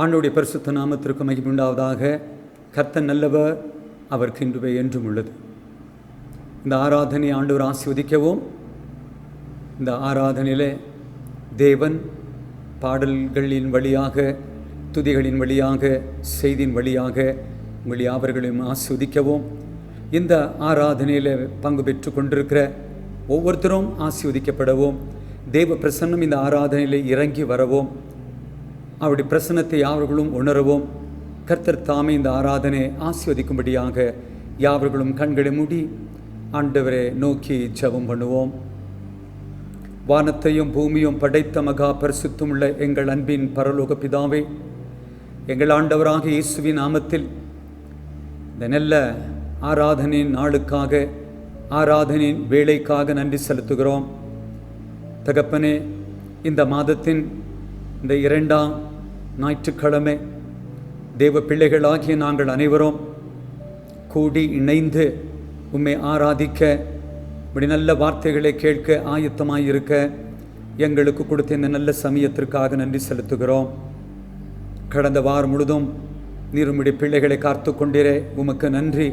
ஆண்டவருடைய பரிசுத்த நாமத்திற்கு மகிமை உண்டாவதாக. கர்த்தர் நல்லவர், அவர் கிருபை என்றும் உள்ளது. இந்த ஆராதனை ஆண்டவர் ஆசீர்வதிக்கவும். இந்த ஆராதனையில் தேவன் பாடல்களின் வழியாக, துதிகளின் வழியாக, செய்தியின் வழியாக உங்கள் யாவர்களையும் ஆசீர்வதிக்கவும். இந்த ஆராதனையில் பங்கு பெற்று கொண்டிருக்கிற ஒவ்வொருத்தரும் ஆசீர்வதிக்கப்படவும், தேவ பிரசன்னம் இந்த ஆராதனையில் இறங்கி வரவும், அவருடைய பிரசன்னத்தை யாவர்களும் உணரவும், கர்த்தர் தாமே இந்த ஆராதனை ஆசீர்வதிக்கும்படியாக யாவர்களும் கண்களை மூடி ஆண்டவரை நோக்கி ஜெபம் பண்ணுவோம். வானத்தையும் பூமியும் படைத்த மகா பரிசுத்தமுள்ள எங்கள் அன்பின் பரலோக பிதாவே, எங்கள் ஆண்டவராக இயேசுவின் நாமத்தில் இந்த நல்ல ஆராதனையின் நாளுக்காக, ஆராதனையின் வேளைக்காக நன்றி செலுத்துகிறோம். தகப்பனே, இந்த மாதத்தின் இந்த 2ஆம் ஞாயிற்றுக்கிழமை தேவ பிள்ளைகளாகிய நாங்கள் அனைவரும் கூடி இணைந்து உம்மை ஆராதிக்க, இப்படி நல்ல வார்த்தைகளை கேட்க ஆயத்தமாயிருக்க எங்களுக்கு கொடுத்த இந்த நல்ல சமயத்திற்காக நன்றி செலுத்துகிறோம். கடந்த வாரம் முழுதும் நீர் உம்முடைய பிள்ளைகளை காத்து கொண்டிரே உமக்கு நன்றி.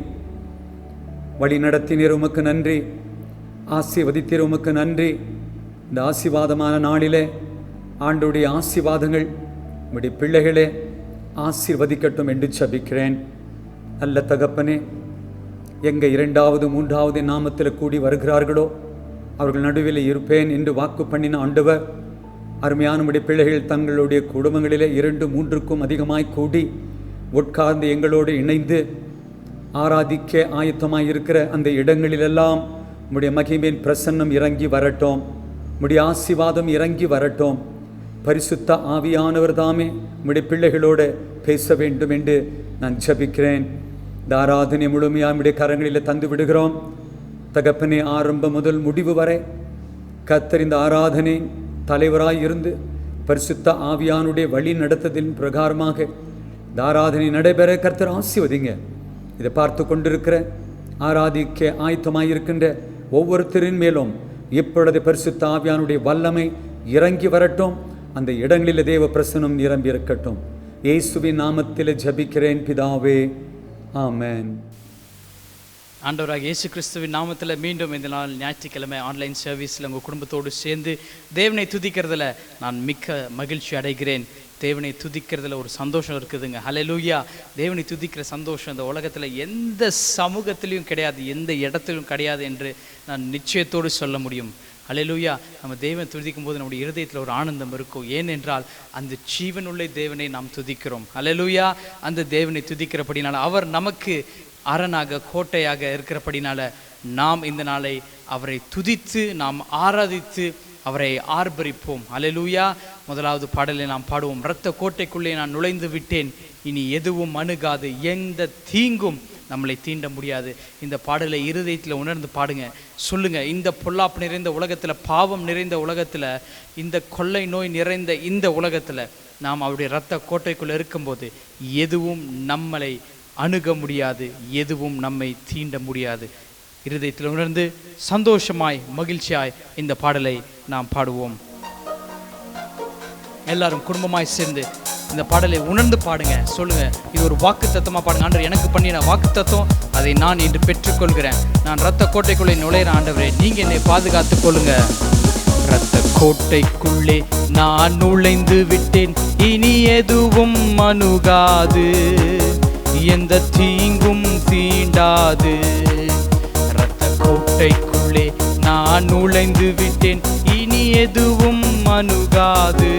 வழி நடத்தினீர் உமக்கு நன்றி. ஆசீர்வதித்தீர் உமக்கு நன்றி. இந்த ஆசீர்வாதமான நாளிலே ஆண்டவருடைய ஆசீர்வாதங்கள் உம்முடைய பிள்ளைகளே ஆசீர்வதிக்கட்டும் என்று ஜெபிக்கிறேன். நல்ல தகப்பனே, எங்கே 2வது 3வது நாமத்தில் கூடி வருகிறார்களோ அவர்கள் நடுவில் இருப்பேன் என்று வாக்கு பண்ணின ஆண்டவர், அருமையான உம்முடைய பிள்ளைகள் தங்களுடைய குடும்பங்களிலே 2, 3க்கும் அதிகமாய் கூடி உட்கார்ந்து எங்களோடு இணைந்து ஆராதிக்க ஆயத்தமாய் இருக்கிற அந்த இடங்களிலெல்லாம் உம்முடைய மகிமையின் பிரசன்னம் இறங்கி வரட்டும், உம்முடைய ஆசீர்வாதம் இறங்கி வரட்டும். பரிசுத்த ஆவியானவர் தாமே உம்முடைய பிள்ளைகளோடு பேச வேண்டும் என்று நான் ஜெபிக்கிறேன். இந்த ஆராதனை முழுமையாக நம்முடைய கரங்களில் தந்து விடுகிறோம். தகப்பனே, ஆரம்பம் முதல் முடிவு வரை கர்த்தர் இந்த ஆராதனை தலைவராய் இருந்து பரிசுத்த ஆவியானுடைய வழி நடத்ததின் பிரகாரமாக இந்த ஆராதனை நடைபெற கர்த்தர் ஆசீர்வதிங்க. இதை பார்த்து கொண்டிருக்கிற, ஆராதிக்க ஆயத்தமாயிருக்கின்ற ஒவ்வொருத்தரின் மேலும் இப்பொழுது பரிசுத்த ஆவியானுடைய வல்லமை இறங்கி வரட்டும். அந்த இடங்களில் தேவ பிரசனம் நிரம்பி இருக்கட்டும். இயேசுவின் நாமத்தில் ஜெபிக்கிறேன் பிதாவே, ஆமென். ஆண்டவராக இயேசு கிறிஸ்துவின் நாமத்தில் மீண்டும் இந்த நாள் ஞாயிற்றுக்கிழமை ஆன்லைன் சர்வீஸில் உங்கள் குடும்பத்தோடு சேர்ந்து தேவனை துதிக்கிறதுல நான் மிக்க மகிழ்ச்சி அடைகிறேன். தேவனை துதிக்கிறதுல ஒரு சந்தோஷம் இருக்குதுங்க. ஹல்லேலூயா. தேவனை துதிக்கிற சந்தோஷம் இந்த உலகத்தில் எந்த சமூகத்திலையும் கிடையாது, எந்த இடத்திலும் கிடையாது என்று நான் நிச்சயத்தோடு சொல்ல முடியும். ஹல்லேலூயா. நம்ம தேவனை துதிக்கும் போது நம்முடைய இருதயத்தில் ஒரு ஆனந்தம் இருக்கும். ஏனென்றால் அந்த ஜீவனுள்ள தேவனை நாம் துதிக்கிறோம். ஹல்லேலூயா. அந்த தேவனை துதிக்கிறபடினால, அவர் நமக்கு அரணாக கோட்டையாக இருக்கிறபடினால, நாம் இந்த நாளை அவரை துதித்து நாம் ஆராதித்து அவரை ஆர்ப்பரிப்போம். ஹல்லேலூயா. முதலாவது பாடலை நாம் பாடுவோம். இரத்த கோட்டைக்குள்ளே நான் நுழைந்து விட்டேன், இனி எதுவும் அணுகாது, எந்த தீங்கும் நம்மளை தீண்ட முடியாது. இந்த பாடலை இருதயத்தில் உணர்ந்து பாடுங்க, சொல்லுங்க. இந்த பொல்லாப்பு நிறைந்த உலகத்தில், பாவம் நிறைந்த உலகத்தில், இந்த கொள்ளை நோய் நிறைந்த இந்த உலகத்தில் நாம் அவருடைய இரத்த கோட்டைக்குள்ளே இருக்கும்போது எதுவும் நம்மளை அணுக முடியாது, எதுவும் நம்மை தீண்ட முடியாது. இருதயத்தில் உணர்ந்து சந்தோஷமாய் மகிழ்ச்சியாய் இந்த பாடலை நாம் பாடுவோம். எல்லாரும் குடும்பமாய் சேர்ந்து இந்த பாடலை உணர்ந்து பாடுங்க, சொல்லுங்க. இது ஒரு வாக்கு தத்துவமா பாடுங்க. ஆண்டவர் எனக்கு பண்ணின வாக்கு தத்துவம், அதை நான் இன்று பெற்றுக்கொள்கிறேன். நான் இரத்த கோட்டைக்குள்ளே நுழையிற ஆண்டவரே, நீங்க என்னை பாதுகாத்து கொள்ளுங்க. இரத்த கோட்டைக்குள்ளே நான் நுழைந்து விட்டேன், இனி எதுவும் அணுகாது, எந்த தீங்கும் தீண்டாது. இரத்த கோட்டைக்குள்ளே நான் நுழைந்து விட்டேன், இனி எதுவும் அணுகாது,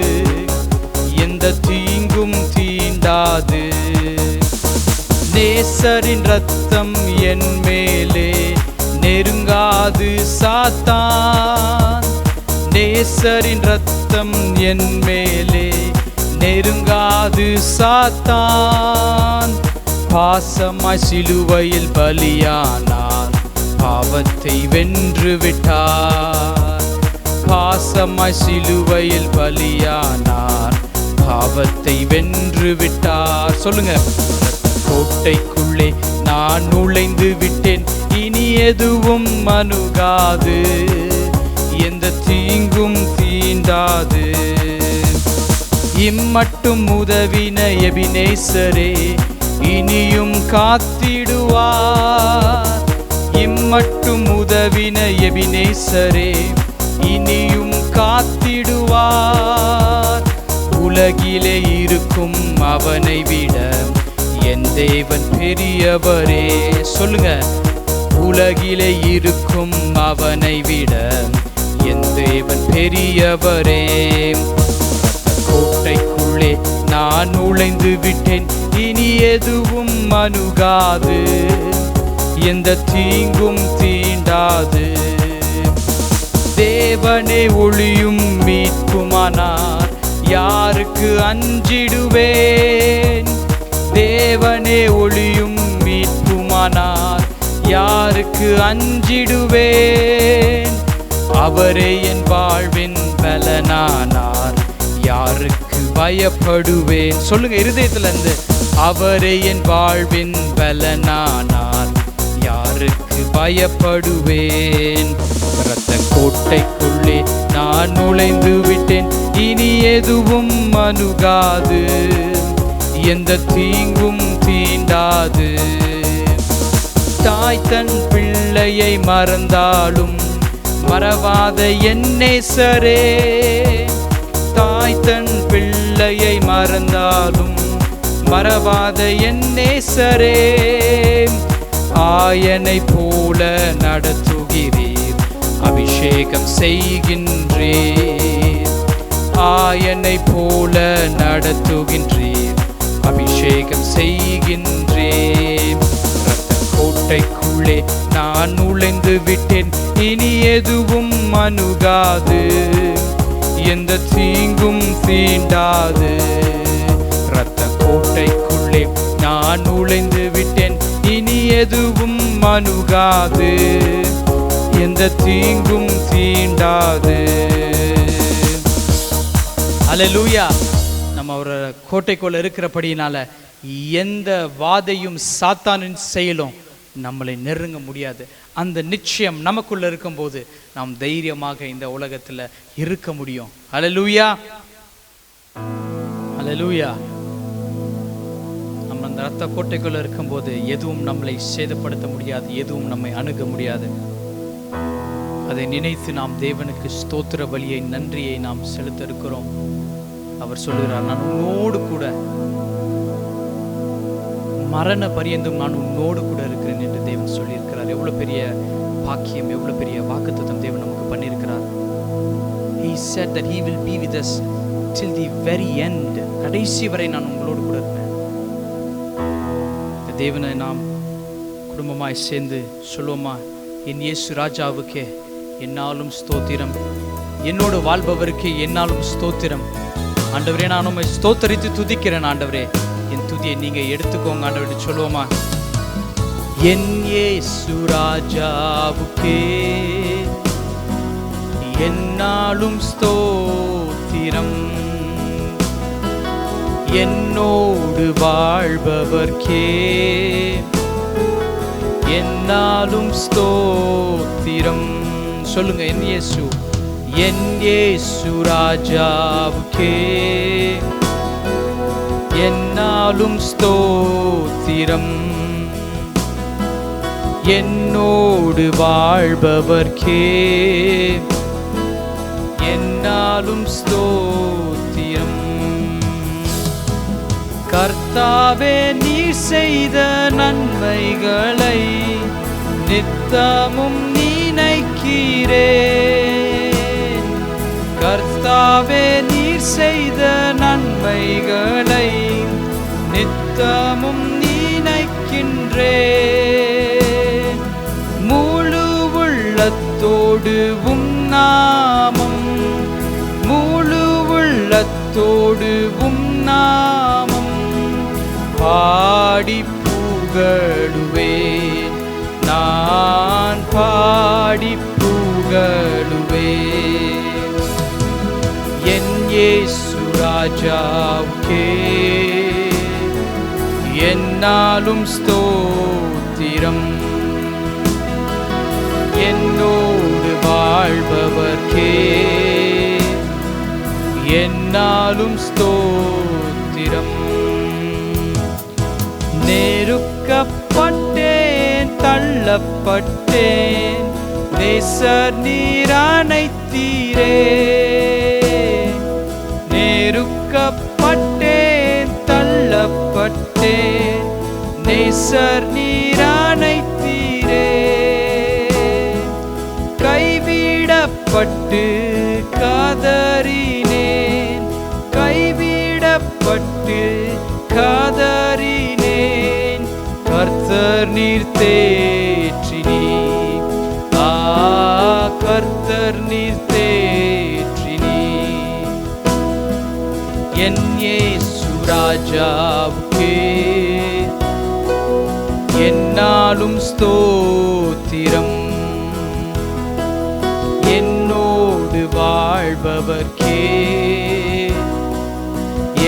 எந்த தீங்கும் தீண்டாது. நேசரின் ரத்தம் என் மேலே நெருங்காது சாத்தான், நேசரின் ரத்தம் என் மேலே நெருங்காது சாத்தான். பாசமாய் சிலுவையில் பலியானார், பாவத்தை வென்று விட்டார். பாசமாய் சிலுவையில் பலியானார், பாவத்தை வென்று விட்டார். சொல்லுங்க. கோட்டைக்குள்ளே நான் நுழைந்து விட்டேன், இனி எதுவும் அணுகாது, எந்த தீங்கும் தீண்டாது. இம்மட்டும் உதவின எபினேசரே இனியும் காத்திடுவார். இம்மட்டும் உதவின எபினேசரே இனியும் காத்திடுவார். உலகிலே இருக்கும் அவனை விட என் தேவன் பெரியவரே. சொல்லுங்க, உலகிலே இருக்கும் அவனை விட என் தேவன் பெரியவரே. கோட்டைக்குள்ளே நான் நுழைந்து விட்டேன், இனி எதுவும் அணுகாது, எந்த தீங்கும் தீண்டாது. தேவனே ஒளியும் மீட்புமானார், யாருக்கு அஞ்சிடுவேன்? தேவனே ஒளியும் மீட்புமானார், யாருக்கு அஞ்சிடுவேன்? அவரே என் வாழ்வின் பலனானார், யாருக்கு பயப்படுவேன்? சொல்லுங்க இருதயத்துல இருந்து, அவரே என் வாழ்வின் பலனானார், யாருக்கு பயப்படுவேன்? இரத்த கோட்டைக்குள்ளே நான் நுழைந்து விட்டேன், இனி எதுவும் அணுகாது, எந்த தீங்கும் தீண்டாது. தாய் தன் பிள்ளையை மறந்தாலும் மறவாத என் நேசரே. தாய் தன் பிள்ளையை மறந்தாலும் மறவாத என் நேசரே. ஆயனை போல நடத்துகிறீர், அபிஷேகம் செய்கின்றீர். ஆயனை போல நடத்துகின்றீர், அபிஷேகம் செய்கின்றேன். இரத்த கோட்டைக்குள்ளே நான் நுழைந்து விட்டேன், இனி எதுவும் அணுகாது, எந்த தீங்கும் தீண்டாது. இரத்த கோட்டைக்குள்ளே நான் நுழைந்து விட்டேன், இனி எதுவும் அணுகாது, எந்த தீங்கும் தீண்டாது. அல்லேலூயா. நம்ம ஒரு கோட்டைக்குள்ள இருக்கிறபடினால எந்த வாதையும் சாத்தானின் செயலும் நம்மளை நெருங்க முடியாது. அந்த நிச்சயம் நமக்குள்ள இருக்கும்போது நாம் தைரியமாக இந்த உலகத்துல இருக்க முடியும். அல்லேலூயா, அல்லேலூயா. நம்ம அந்த இரத்த கோட்டைக்குள்ள இருக்கும்போது எதுவும் நம்மளை சேதப்படுத்த முடியாது, எதுவும் நம்மை அணுக முடியாது. அதை நினைத்து நாம் தேவனுக்கு ஸ்தோத்திர பலியை, நன்றியை நாம் செலுத்த இருக்கிறோம். அவர் சொல்லுகிறார், நான் உன்னோடு கூட மரண பரியந்தும் நான் உன்னோடு கூட இருக்கிறேன் என்று தேவன் சொல்லியிருக்கிறார். எவ்வளவு பெரிய பாக்கியம், எவ்வளவு பெரிய வாக்குத்தத்தம் தேவன் நமக்கு பண்ணியிருக்கிறார். He said that he will be with us till the very end. கடைசி வரை நான் உங்களோடு கூட இருப்பேன். இந்த தேவனை நாம் குடும்பமாய் சேர்ந்து சொல்லுவோமா? என் இயேசு ராஜாவுக்கே என்னாலும் ஸ்தோத்திரம், என்னோடு வாழ்பவருக்கு என்னாலும் ஸ்தோத்திரம். ஆண்டவரே, நான் உம்மை ஸ்தோத்தரித்து துதிக்கிறேன். ஆண்டவரே, என் துதியை நீங்க எடுத்துக்கோங்க. ஆண்டவரே சொல்லுவோமா? என் இயேசு ராஜாவுக்கே என்னாலும் ஸ்தோத்திரம், என்னோடு வாழ்பவர்க்கே என்னாலும் ஸ்தோத்திரம். சொல்லுங்க, என் இயேசு, என் இயேசு ராஜாவுக்கே என்னாலும் ஸ்தோத்திரம், என்னோடு வாழ்பவர்க்கே என்னாலும் ஸ்தோத்திரம். கர்த்தாவே, நீர் செய்த நன்மைகளை நித்தமும் நினைக்கிறேன். கர்த்தாவே, நீர் செய்த நன்மைகளை நித்தமும் நினைக்கின்றேன். முழு உள்ளத்தோடு உம் நாமம், முழு உள்ளத்தோடு உம் நாமம் பாடி புகழுவேன், நான் பாடி புகழுவேன். என் இயேசு ராஜாவுக்கே என்னாலும் ஸ்தோத்திரம், என்னோடு வாழ்பவர்க்கே என்னாலும் ஸ்தோத்திரம். நெருக்கப்பட்டேன், தள்ளப்பட்டேன், நேசர் நீர் அணைத்தீரே. நெருக்கப்பட்டேன், தள்ளப்பட்டேன், நேசர் நீர் அணைத்தீரே. கைவிடப்பட்டு காதறினேன், கைவிடப்பட்டு காதறினேன், கர்த்தர் நீர் தேற்றினீர். கர்த்தர் நீர் தேற்றினீர். என் இயேசு ராஜாவுக்கே என்னாலும் ஸ்தோத்திரம். என்னோடு வாழ்பவர்க்கே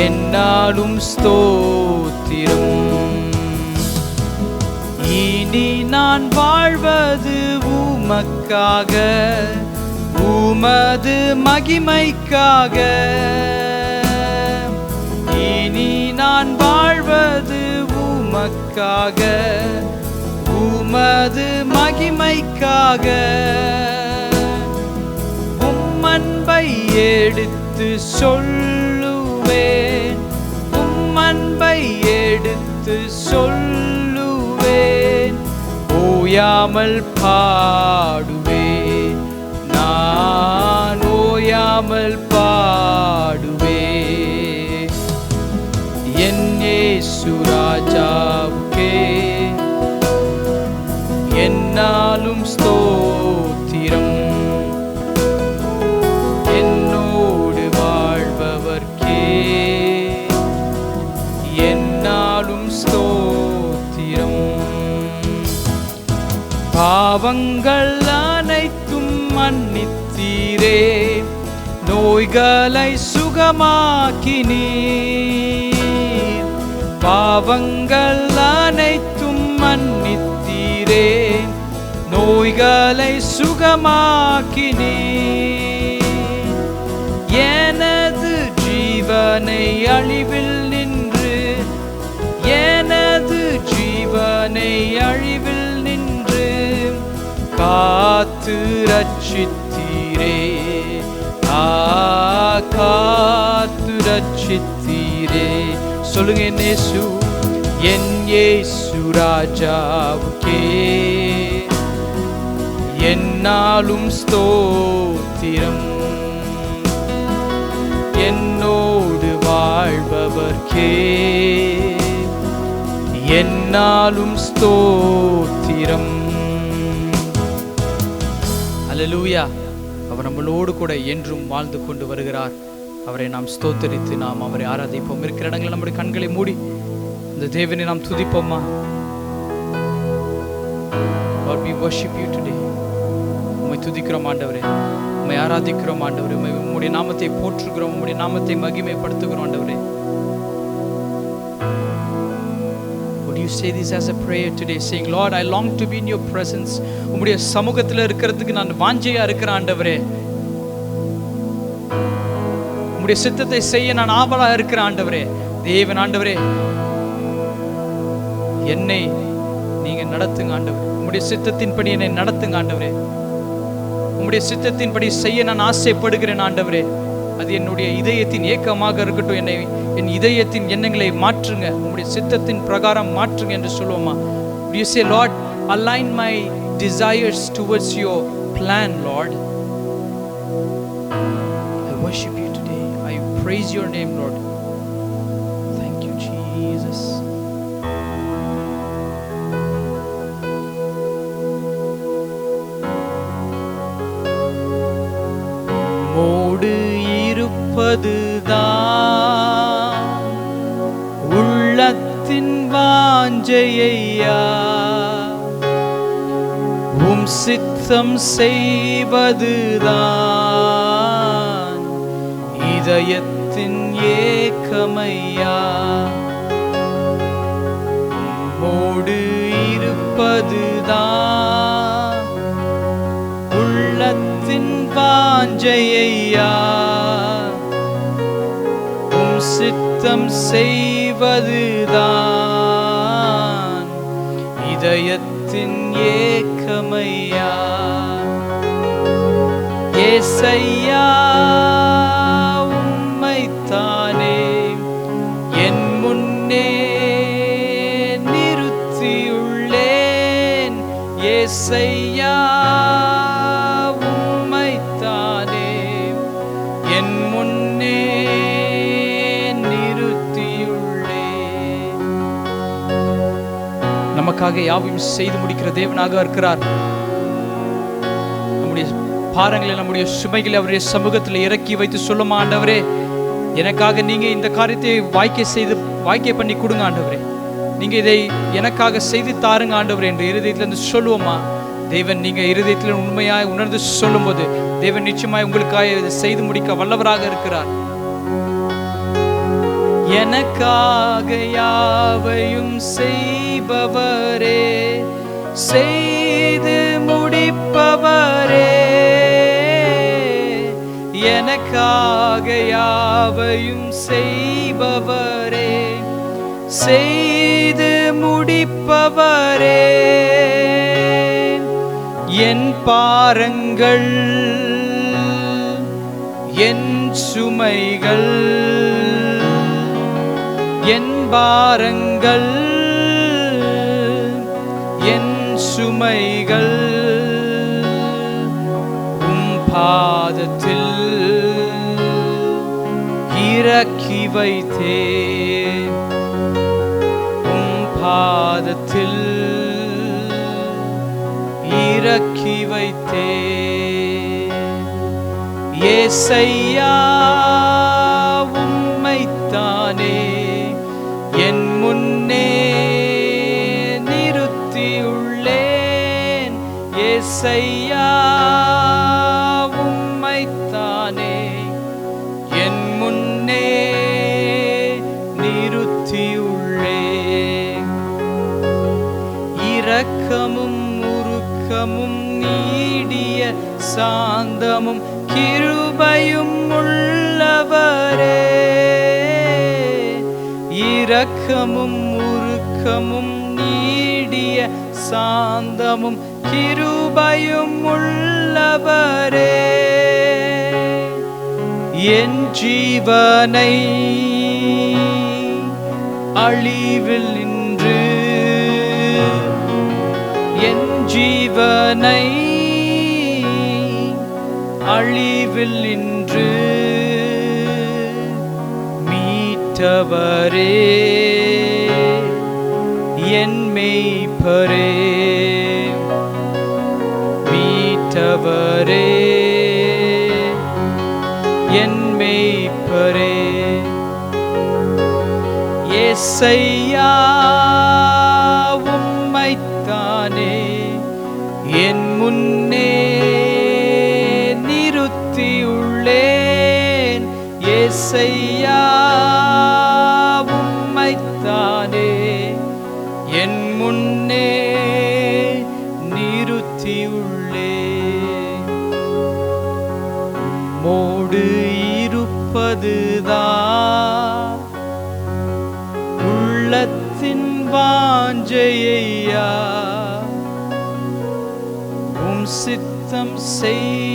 என்னாலும் ஸ்தோத்திரம். இனி நான் வாழ்வது உமக்காக, உமது மகிமைக்காக. இனி நான் வாழ்வது உமக்காக, உமது மகிமைக்காக. உம்மன்பை எடுத்து சொல்லுவேன், உம்மன்பை எடுத்து சொல்லுவேன், ஓயாமல் பாடுவேன், நான் ஓயாமல் பாடுவேன். என் இயேசு ராஜாவுக்கே என்னாலும் ஸ்தோத்திரம். என்னோடு வாழ்பவர்க்கே என்னாலும் ஸ்தோத்திரம். பாவங்கள் அனைத்தும் மன்னித்தீரே, நோய்களை சுகமாக்கினீர். பாவங்கள் அனைத்தும் மன்னித்தீரே, நோய்களை சுகமாக்கினீர். எனது ஜீவனை அழிவில் நின்று, எனது ஜீவனை அழிவில் நின்று காத்து ரட்சித்தீரே. காத்து ரட்சித்தீரே. சொல்லுங்க, என் இயேசு, என் இயேசு ராஜாவுக்கே என்னாலும் ஸ்தோத்திரம். என்னோடு வாழ்பவர்க்கே என்னாலும் ஸ்தோத்திரம். அல்லேலூயா. அவர் நம்மளோடு கூட என்றும் வாழ்ந்து கொண்டு வருகிறார். அவரை நாம் ஸ்தோத்தரித்து நாம் அவரை ஆராதிப்போம். இருக்கிற இடங்களில் நம்முடைய கண்களை மூடி இந்த தேவனை நாம் துதிப்போமா? Lord, we worship you today. உம்மை துதிக்கிறோம் ஆண்டவரே, உம்மை ஆராதிக்கிறோம் ஆண்டவரே, உம்முடைய நாமத்தை போற்றுகிறோம், உம்முடைய நாமத்தை மகிமைப்படுத்துகிறோம் ஆண்டவரே. Would you say this as a prayer today, saying, Lord, I long to be in your presence. உம்முடைய சமூகத்தில் இருக்கிறதுக்கு நான் வாஞ்சையா இருக்கிறேன் ஆண்டவரே. உம்முடைய சித்தத்தை செய்ய நான் ஆவலா இருக்கிறேன் ஆண்டவரே. தேவன் ஆண்டவரே, என்னை நீங்க நடத்துங்க ஆண்டவரே. உம்முடைய சித்தத்தின்படி என்னை நடத்துங்க ஆண்டவரே. உம்முடைய சித்தத்தின்படி செய்ய நான் ஆசைப்படுகிறேன் ஆண்டவரே. அது என்னுடைய இதயத்தின் ஏக்கமாக இருக்கட்டும். என்னை என் இதயத்தின் எண்ணங்களை மாற்றுங்க, உம்முடைய சித்தத்தின் பிரகாரம் மாற்றுங்க என்று சொல்லுவோமா? You say, Lord, align my desires towards your plan, Lord. I worship you today. I praise your name, Lord. Thank you, Jesus. Mode இருப்பதுதான் உள்ளத்தின் வாஞ்சையா, உம் சித்தம் செய்வதுதான் இதயத்தின் ஏக்கமையா. மோடு இருப்பதுதான் உள்ளத்தின் வாஞ்சையா, சித்தம் செய்வதுதான் இதயத்தின் ஏக்கமையா. ஏசையா உம்மைத்தானே என் முன்னே நிறுத்தியுள்ளேன். ஏசையா உம்மைத்தானே என் முன்னே நிறுத்தியுள்ளேன். நமக்காக யாவையும் செய்து முடிக்கிற தேவனாக இருக்கிறார். நம்முடைய பாரங்களை, நம்முடைய சுமைகளை அவருடைய சமூகத்தில் இறக்கி வைத்து சொல்லுமா, ஆண்டவரே எனக்காக நீங்க இந்த காரியத்தை வாய்க்கை பண்ணி கொடுங்க ஆண்டவரே, நீங்க இதை எனக்காக செய்து தாருங்க ஆண்டவரே என்று இருதயத்திலிருந்து சொல்லுவோமா? தேவன் நீங்க இருதயத்தில் உண்மையாய் உணர்ந்து சொல்லும் போது தேவன் நிச்சயமாய் உங்களுக்காக இதை செய்து முடிக்க வல்லவராக இருக்கிறார். எனக்காக யாவையும் செய்பவரே, செய்து முடிப்பவரே, எனக்காக யாவையும் செய்பவரே, செய்து முடிப்பவரே. என் பாரங்கள், என் சுமைகள், என் பாரங்கள், என் சுமைகள் உம் பாதத்தில் இறக்கி வைத்தேன். உம் பாதத்தில் இறக்கி வைத்தேன். ஏசையா உம்மைத்தானே என் முன்னே நிறுத்தியுள்ளேன். ஏசையா உம்மைத்தானே என் முன்னே நிறுத்தியுள்ளேன். இரக்கமும் உருக்கமும் நீடிய சாந்தமும் கிருபையும் உள்ளவரே, இரக்கமும் உருக்கமும் நீடிய சாந்தமும் கிருபையும் உள்ளவரே. என் ஜீவனை அழிவில் நின்று, என் ஜீவனை அழிவில் நின்று மீட்டவரே, என் மேய்ப்பரே, மீட்டவரே, என் மேய்ப்பரே. ஏசையா உம்மைத்தானே என் முன்னே நிறுத்தியுள்ளேன். ஏசையா உம்மைத்தானே என் முன்னே நிறுத்தியுள்ளேன். மோடு இருப்பதுதான் உள்ளத்தின் வாஞ்சையா, உம் சித்தம் செய்வதுதான்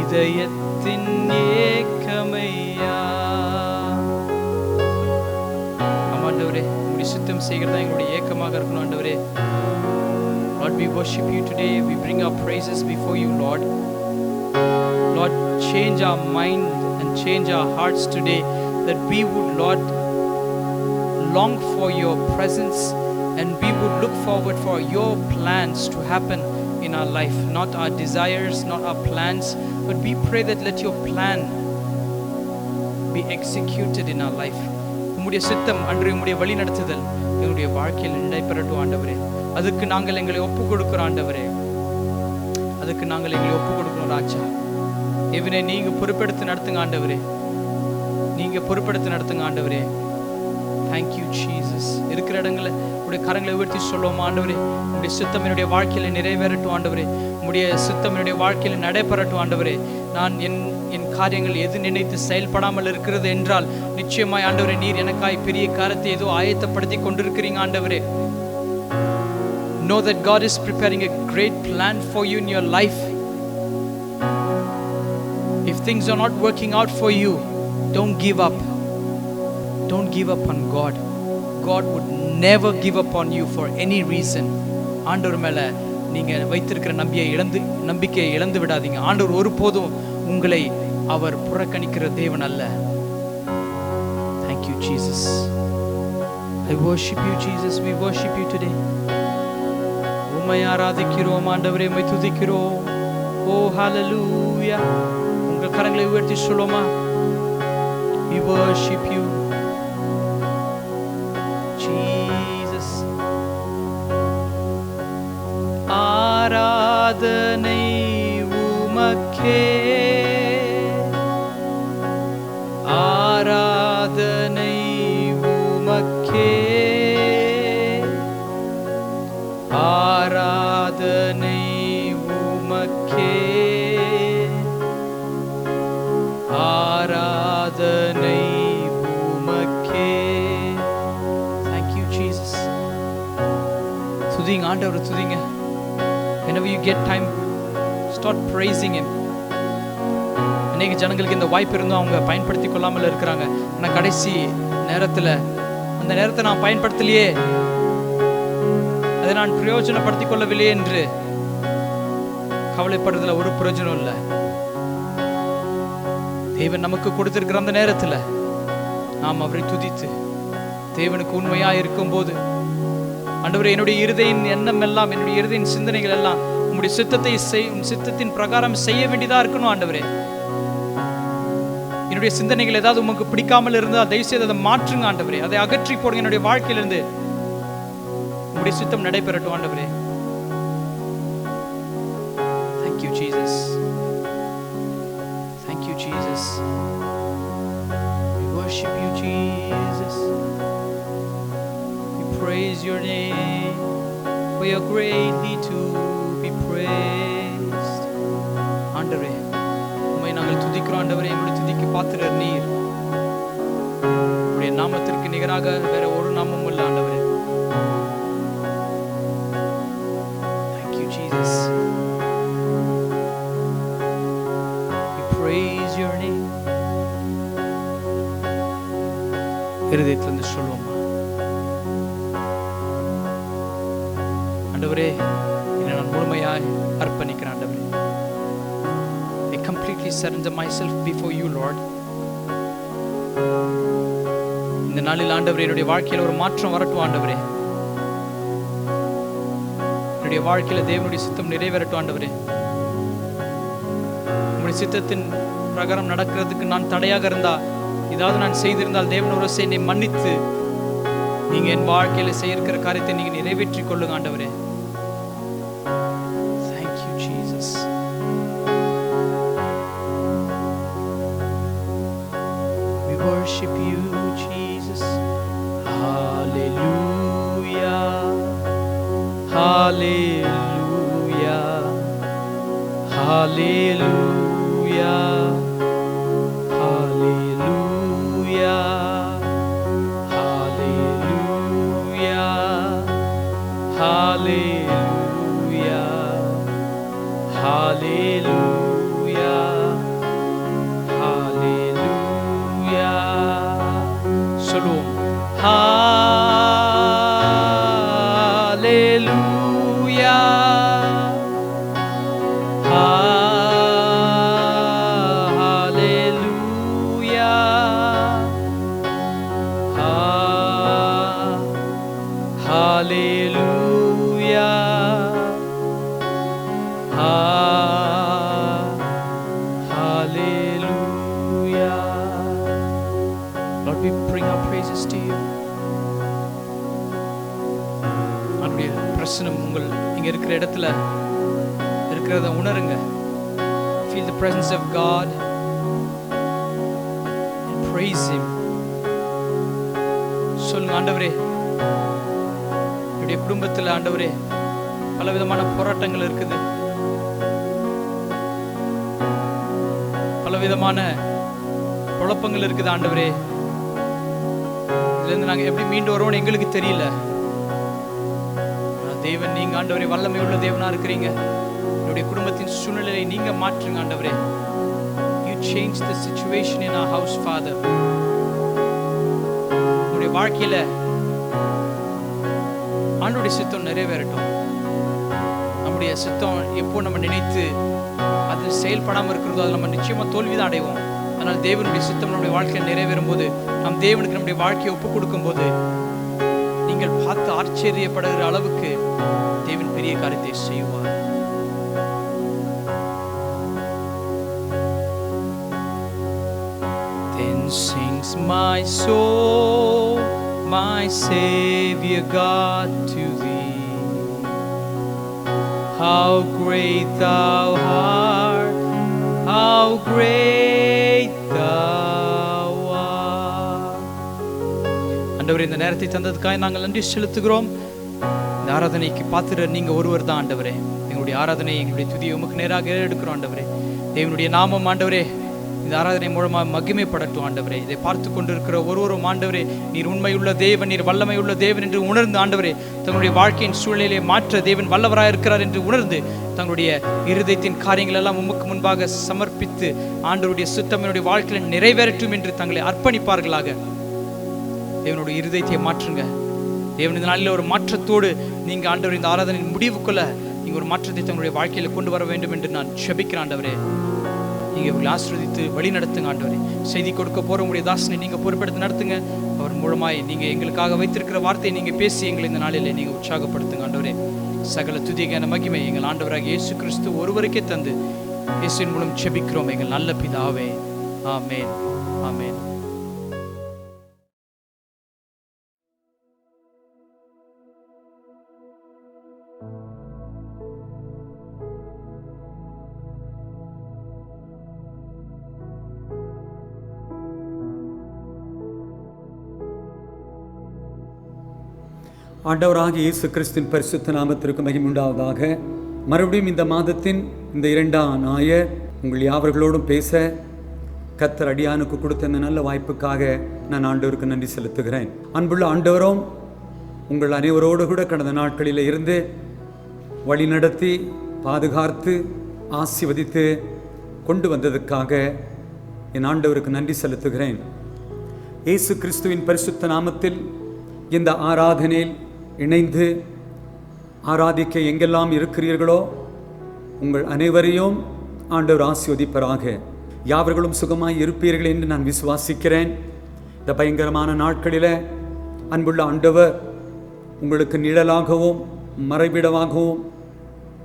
இதயத்தின் ஏக்கமையா. ஆண்டவரே உம்முடைய சித்தம் செய்கிறதா எங்களுடைய ஏக்கமாக இருக்கணும் ஆண்டவரே. Lord, we worship you today. We bring our praises before you, Lord. Lord, change our mind and change our hearts today, that we would, Lord, long for your presence and we would look forward for your plans to happen in our life, not our desires, not our plans, but we pray that let your plan be executed in our life. உம்முடைய சித்தம் அன்று உம்முடைய வழி நடத்துதல் எங்களுடைய வாழ்க்கையில் நடைபெறட்டும் ஆண்டவரே. அதுக்கு நாங்கள் எங்களை ஒப்பு கொடுக்கிறோம் ஆண்டவரே, அதுக்கு நாங்கள் எங்களை ஒப்பு கொடுக்கிறோம் ராஜா. இவனை நீங்க பொறுப்பெடுத்து நடத்துங்க ஆண்டவரே, நீங்க பொறுப்பெடுத்து நடத்துங்க ஆண்டவரே. Thank you Jesus. இருக்கிற இடங்களை உடைய கரங்களை உயர்த்தி சொல்லுவோம் ஆண்டவரே. உடைய சித்தம் என்னுடைய வாழ்க்கையில நிறைவேறட்டும் ஆண்டவரே. உடைய சித்தம் என்னுடைய வாழ்க்கையில நடைபெறட்டும் ஆண்டவரே. நான் என் என் காரியங்கள் எது நினைத்து செயல்படாமல் இருக்கிறது என்றால் நிச்சயமாய் ஆண்டவரே நீர் எனக்காய் பெரிய காரியத்தை ஏதோ ஆயத்தப்படுத்தி கொண்டிருக்கிறீங்க ஆண்டவரே. Know that God is preparing a great plan for you in your life. If things are not working out for you, don't give up. Don't give up on God. God would never give up on you for any reason. ஆண்டவர் மேல நீங்க வைத்திருக்கிற நம்பிக்கையை இழந்து விடாதீங்க. ஆண்டவர் ஒருபோதும் உங்களை அவர் புறக்கணிக்கிற தேவன் அல்ல. Thank you Jesus. I worship you Jesus. We worship you today. உம்மை ஆராதிக்கிறோம் ஆண்டவரே, உம்மை துதிக்கிறோம். Oh hallelujah. உங்கள் கரங்களை உயர்த்தி சொல்லுமா? We worship you Jesus. ஆராதனை உமக்கே, ஆராதனை உமக்கே, ஆராதனை உமக்கே, ஆராதனை உமக்கே. Thank you Jesus. துதிங்க ஆண்டவரை துதிங்க. Whenever you get time, start praising him. அநேக ஜனங்களுக்கு இந்த வாய்ப்பு இருந்தும் அவங்க பயன்படுத்தி கொள்ளாமல் இருக்கிறாங்க. ஆனால் கடைசி நேரத்தில் அந்த நேரத்தை நான் பயன்படுத்தலையே, அதை நான் பிரயோஜனப்படுத்தி கொள்ளவில்லையே என்று கவலைப்படுறதுல ஒரு பிரயோஜனம் இல்லை. தேவன் நமக்கு கொடுத்திருக்கிற அந்த நேரத்தில் நாம் அவரை துதித்து தேவனுக்கு உண்மையாக இருக்கும் போது, ஆண்டவரே என்னுடைய இருதயின் எண்ணம் எல்லாம், என்னுடைய இருதயின் சிந்தனைகள் எல்லாம் உம்முடைய சித்தத்தின் பிரகாரம் செய்ய வேண்டியதா இருக்கணும். ஆண்டவரே என்னுடைய சிந்தனைகள் ஏதாவது உமக்கு பிடிக்காமல் இருந்தால் தயவு செய்து அதை மாற்றுங்க ஆண்டவரே. அதை அகற்றி போடுங்க என்னுடைய வாழ்க்கையிலிருந்து. உம்முடைய சித்தம் நடைபெறட்டும் ஆண்டவரே. Thank you Jesus. Thank you Jesus. We worship you Jesus. We praise your name, for you are greatly to be praised. ஆண்டவரே உம்மை நாங்கள் துதிக்கிறோம் ஆண்டவரே. எங்களுடைய துதிக்கு பாத்திரர் நீர். உம்முடைய நாமத்திற்கு நிகராக வேற ஒரு நாமமும் இல்லை ஆண்டவரே. Thank you Jesus. We praise your name. இருதயத்திலிருந்து சொல்லுவோமா? ஆண்டவரே என்னை நான் முழுமையாய் அர்ப்பணிக்கிறேன் ஆண்டவரே. I completely surrender myself before you Lord. இந்த நாளில் ஆண்டவரே என்னுடைய வாழ்க்கையில் ஒரு மாற்றம் வரட்டும் ஆண்டவரே. என்னுடைய வாழ்க்கையில தேவனுடைய சித்தம் நிறைவேறட்டும் ஆண்டவரே. உங்களுடைய சித்தத்தின் பிரகாரம் நடக்கிறதுக்கு நான் தடையாக இருந்தா, ஏதாவது நான் செய்திருந்தால் தேவன் ஒரு என்னை மன்னித்து நீங்க என் வாழ்க்கையில செய்ய இருக்கிற காரியத்தை நீங்க நிறைவேற்றி கொள்ளுங்க ஆண்டவரே. Thank you Jesus. We worship you Jesus. Hallelujah. Hallelujah. Hallelujah. Hallelujah. Hallelujah. Hallelujah. Hallelujah. சொல்லுவோம். Hallelujah. Lord, we bring our praises to you. நம்முடைய பிரசன்னம் உங்கள் இங்க இருக்கிற இடத்துல இருக்கிறத உணருங்க. Feel the presence of God and praise him. சொல்லுங்க, ஆண்டவரே என்னுடைய குடும்பத்தில் ஆண்டவரே பலவிதமான போராட்டங்கள் இருக்குது, பலவிதமான குழப்பங்கள் இருக்குது ஆண்டவரே. இதுலேருந்து நாங்கள் எப்படி மீண்டு வருவோம்னு எங்களுக்கு தெரியல. தேவன் நீங்க ஆண்டவரே வல்லமை உள்ள தேவனா இருக்கிறீங்க. என்னுடைய குடும்பத்தின் சூழ்நிலையை நீங்க மாற்றுங்க ஆண்டவரே. You change the situation in our house, Father. உங்களுடைய வாழ்க்கையில ஆண்டவருடைய சித்தம் நிறைவேறட்டும். நம்முடைய சித்தம் எப்போ நம்ம நினைத்து அது செயல்படாமல் இருக்கிறதோ அதில் நம்ம நிச்சயமா தோல்விதான் அடைவோம். ஆனால் தேவனுடைய சித்தம் நம்முடைய வாழ்க்கையில் நிறைவேறும் போது, நம் தேவனுக்கு நம்முடைய வாழ்க்கையை ஒப்புக் கொடுக்கும் போது, நீங்கள் பார்த்து ஆச்சரியப்படுகிற அளவுக்கு தேவன் பெரிய காரியத்தை செய்வார். Then sings my soul, my Savior God, to thee. How great thou art, how great thou art. ஆண்டவரே, இந்த நேரத்தை தந்ததுக்காக நாங்கள் நன்றி செலுத்துகிறோம். இந்த ஆராதனைக்கு பாத்திரர் நீங்க ஒருவர் தான் ஆண்டவரே. எங்களுடைய ஆராதனை, எங்களுடைய துதியை உமக்கு நேராக எடுக்கிறோம் ஆண்டவரே. தேவனுடைய நாமம் ஆண்டவரே இந்த ஆராதனை மூலமாக மகிமைப்படட்டும் ஆண்டவரே. இதை பார்த்து கொண்டிருக்கிற ஒருவரும் ஆண்டவரே, நீர் உண்மையுள்ள தேவன், நீர் வல்லமை உள்ள தேவன் என்று உணர்ந்து ஆண்டவரே, தங்களுடைய வாழ்க்கையின் சூழ்நிலையை மாற்ற தேவன் வல்லவராக இருக்கிறார் என்று உணர்ந்து தங்களுடைய இருதயத்தின் காரியங்கள் எல்லாம் உமக்கு முன்பாக சமர்ப்பித்து ஆண்டவருடைய சித்தம் என்னுடைய வாழ்க்கையில் நிறைவேறட்டும் என்று தங்களை அர்ப்பணிப்பார்களாக. தேவனுடைய இருதயத்தை மாற்றுங்க. தேவன் இந்த நாளில் ஒரு மாற்றத்தோடு நீங்க ஆண்டவர் இந்த ஆராதனையின் முடிவுக்குள்ள நீங்க ஒரு மாற்றத்தை தங்களுடைய வாழ்க்கையில கொண்டு வர வேண்டும் என்று நான் ஜெபிக்கிறேன் ஆண்டவரே. நீங்க இவர்களை ஆசீர்வதித்து வழி நடத்துங்க ஆண்டவரே. செய்தி கொடுக்க போற உங்களுடைய தாசனை நீங்க பொறுப்பெடுத்து நடத்துங்க. அவர் மூலமாய் நீங்க எங்களுக்காக வைத்திருக்கிற வார்த்தையை நீங்க பேசி எங்களை இந்த நாளிலே நீங்க உற்சாகப்படுத்துங்க ஆண்டவரே. சகல துதிக்கான மகிமை எங்கள் ஆண்டவராக இயேசு கிறிஸ்து ஒருவருக்கே தந்து இயேசுவின் மூலம் ஜெபிக்கிறோம் எங்கள் நல்ல பிதாவே. ஆமென், ஆமென். ஆண்டவராகிய இயேசு கிறிஸ்துவின் பரிசுத்த நாமத்திற்கு மகிமை உண்டாவதாக. மறுபடியும் இந்த மாதத்தின் இந்த 2ஆம் ஞாயிறு உங்கள் யாவர்களோடும் பேச கர்த்தர் அடியானுக்கு கொடுத்த இந்த நல்ல வாய்ப்புக்காக நான் ஆண்டவருக்கு நன்றி செலுத்துகிறேன். அன்புள்ள ஆண்டவரும் உங்கள் அனைவரோடு கூட கடந்த நாட்களில் இருந்து வழிநடத்தி பாதுகாத்து ஆசீர்வதித்து கொண்டு வந்ததுக்காக என் ஆண்டவருக்கு நன்றி செலுத்துகிறேன். இயேசு கிறிஸ்துவின் பரிசுத்த நாமத்தில் இந்த ஆராதனையில் இணைந்து ஆராதிக்க எங்கெல்லாம் இருக்கிறீர்களோ உங்கள் அனைவரையும் ஆண்டவர் ஆசீர்வதிப்பாராக. யாவர்களும் சுகமாய் இருப்பீர்கள் என்று நான் விசுவாசிக்கிறேன். இந்த பயங்கரமான நாட்களில் அன்புள்ள ஆண்டவர் உங்களுக்கு நிழலாகவும் மறைவிடமாகவும்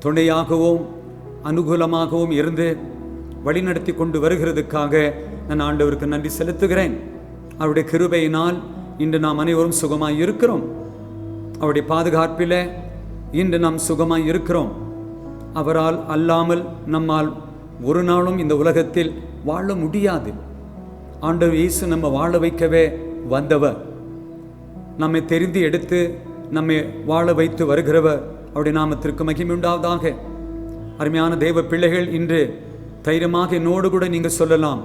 துணையாகவும் அனுகூலமாகவும் இருந்து வழிநடத்தி கொண்டு வருகிறதுக்காக நான் ஆண்டவருக்கு நன்றி செலுத்துகிறேன். அவருடைய கிருபையினால் இன்று நாம் அனைவரும் சுகமாய் இருக்கிறோம். அவருடைய பாதுகாப்பில் இன்று நாம் சுகமாய் இருக்கிறோம். அவரால் அல்லாமல் நம்மால் ஒரு நாளும் இந்த உலகத்தில் வாழ முடியாது. ஆண்டவர் இயேசு நம்ம வாழ வைக்கவே வந்தவர். நம்மை தெரிந்து எடுத்து நம்மை வாழ வைத்து வருகிறவர். அவருடைய நாமத்திற்கு மகிமை உண்டாவதாக. அருமையான தேவ பிள்ளைகள், இன்று தைரியமாக என்னோடு கூட நீங்கள் சொல்லலாம்,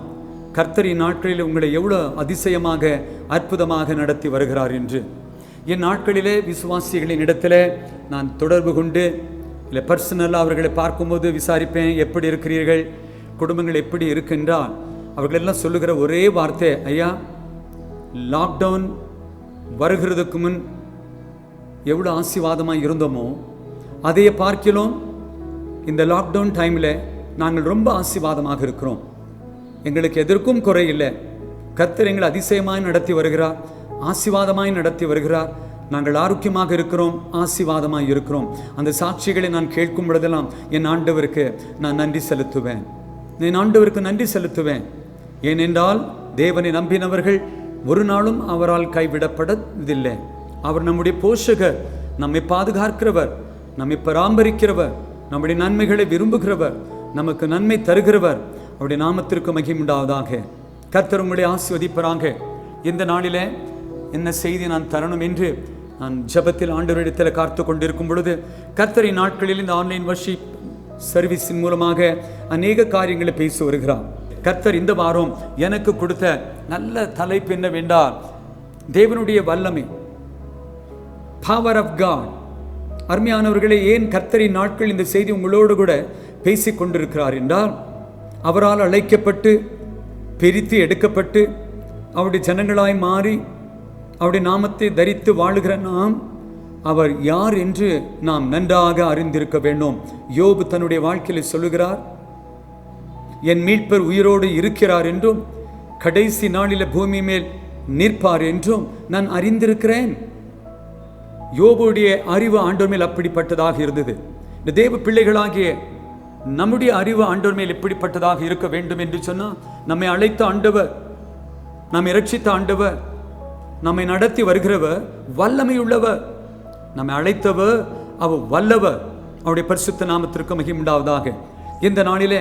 கர்த்தரின் நாட்களில் உங்களை எவ்வளோ அதிசயமாக அற்புதமாக நடத்தி வருகிறார் என்று. என் நாட்களிலே விசுவாசிகளின் இடத்துல நான் தொடர்பு கொண்டு இல்லை பர்சனலாக அவர்களை பார்க்கும்போது விசாரிப்பேன், எப்படி இருக்கிறீர்கள், குடும்பங்கள் எப்படி இருக்கின்றால் அவர்களெல்லாம் சொல்லுகிற ஒரே வார்த்தை, ஐயா லாக்டவுன் வருகிறதுக்கு முன் எவ்வளோ ஆசீர்வாதமாக இருந்தோமோ அதையே பார்க்கலாம் இந்த லாக்டவுன் டைமில் நாங்கள் ரொம்ப ஆசீர்வாதமாக இருக்கிறோம். எங்களுக்கு எதற்கும் குறை இல்லை. கர்த்தர் எங்களை அதிசயமாய் நடத்தி வருகிறார், ஆசீர்வாதமாய் நடத்தி வருகிறார். நாங்கள் ஆரோக்கியமாக இருக்கிறோம், ஆசீர்வாதமாய் இருக்கிறோம். அந்த சாட்சிகளை நான் கேட்கும் பொழுதெல்லாம் என் ஆண்டவருக்கு நான் நன்றி செலுத்துவேன். என் ஆண்டவருக்கு நன்றி செலுத்துவேன். ஏனென்றால் தேவனை நம்பினவர்கள் ஒரு நாளும் அவரால் கைவிடப்படவில்லை. அவர் நம்முடைய போஷகர், நம்மை பாதுகாக்கிறவர், நம்மை பராமரிக்கிறவர், நம்முடைய நன்மைகளை விரும்புகிறவர், நமக்கு நன்மை தருகிறவர். அவருடைய நாமத்திற்கு மகிமை உண்டாவதாக. கர்த்தர் உங்களை ஆசீர்வதிப்பாராக. இந்த நாளில் என்ன செய்தி நான் தரணும் என்று நான் ஜெபத்தில் ஆண்டவரிடத்தில் காத்து கொண்டிருக்கும் பொழுது கர்த்தரின் நாட்களில் இந்த ஆன்லைன் வர்ஷிப் சர்வீஸின் மூலமாக அநேக காரியங்களை பேசி வருகிறார். கர்த்தர் இந்த வாரம் எனக்கு கொடுத்த நல்ல தலைப்பு என்னவென்றால் தேவனுடைய வல்லமை, பவர் ஆஃப் காட். அருமையானவர்களே, ஏன் கர்த்தரின் நாட்கள் இந்த செய்தி உங்களோடு கூட பேசிக் கொண்டிருக்கிறார் என்றால், அவரால் அழைக்கப்பட்டு பிரித்து எடுக்கப்பட்டு அவருடைய ஜனங்களாய் மாறி அவருடைய நாமத்தை தரித்து வாழுகிற நாம் அவர் யார் என்று நாம் நன்றாக அறிந்திருக்க வேண்டும். யோபு தன்னுடைய வாழ்க்கையில் சொல்லுகிறார், என் மீட்பர் உயிரோடு இருக்கிறார் என்றும் கடைசி நாளில் பூமி மேல் நிற்பார் என்றும் நான் அறிந்திருக்கிறேன். யோபுடைய அறிவு ஆண்டவர் மேல் அப்படிப்பட்டதாக இருந்தது. இந்த தேவ பிள்ளைகளாகிய நம்முடைய அறிவு ஆண்டவர் மேல் எப்படிப்பட்டதாக இருக்க வேண்டும் என்று சொன்னால், நம்மை அழைத்த ஆண்டவர், நம்மை இரட்சித்த ஆண்டவர், நம்மை நடத்தி வருகிறவர் வல்லமை உள்ளவர். நம்மை அழைத்தவர் அவர் வல்லவர். அவருடைய பரிசுத்த நாமத்திற்கு மகிமை உண்டாவதாக. இந்த நாளிலே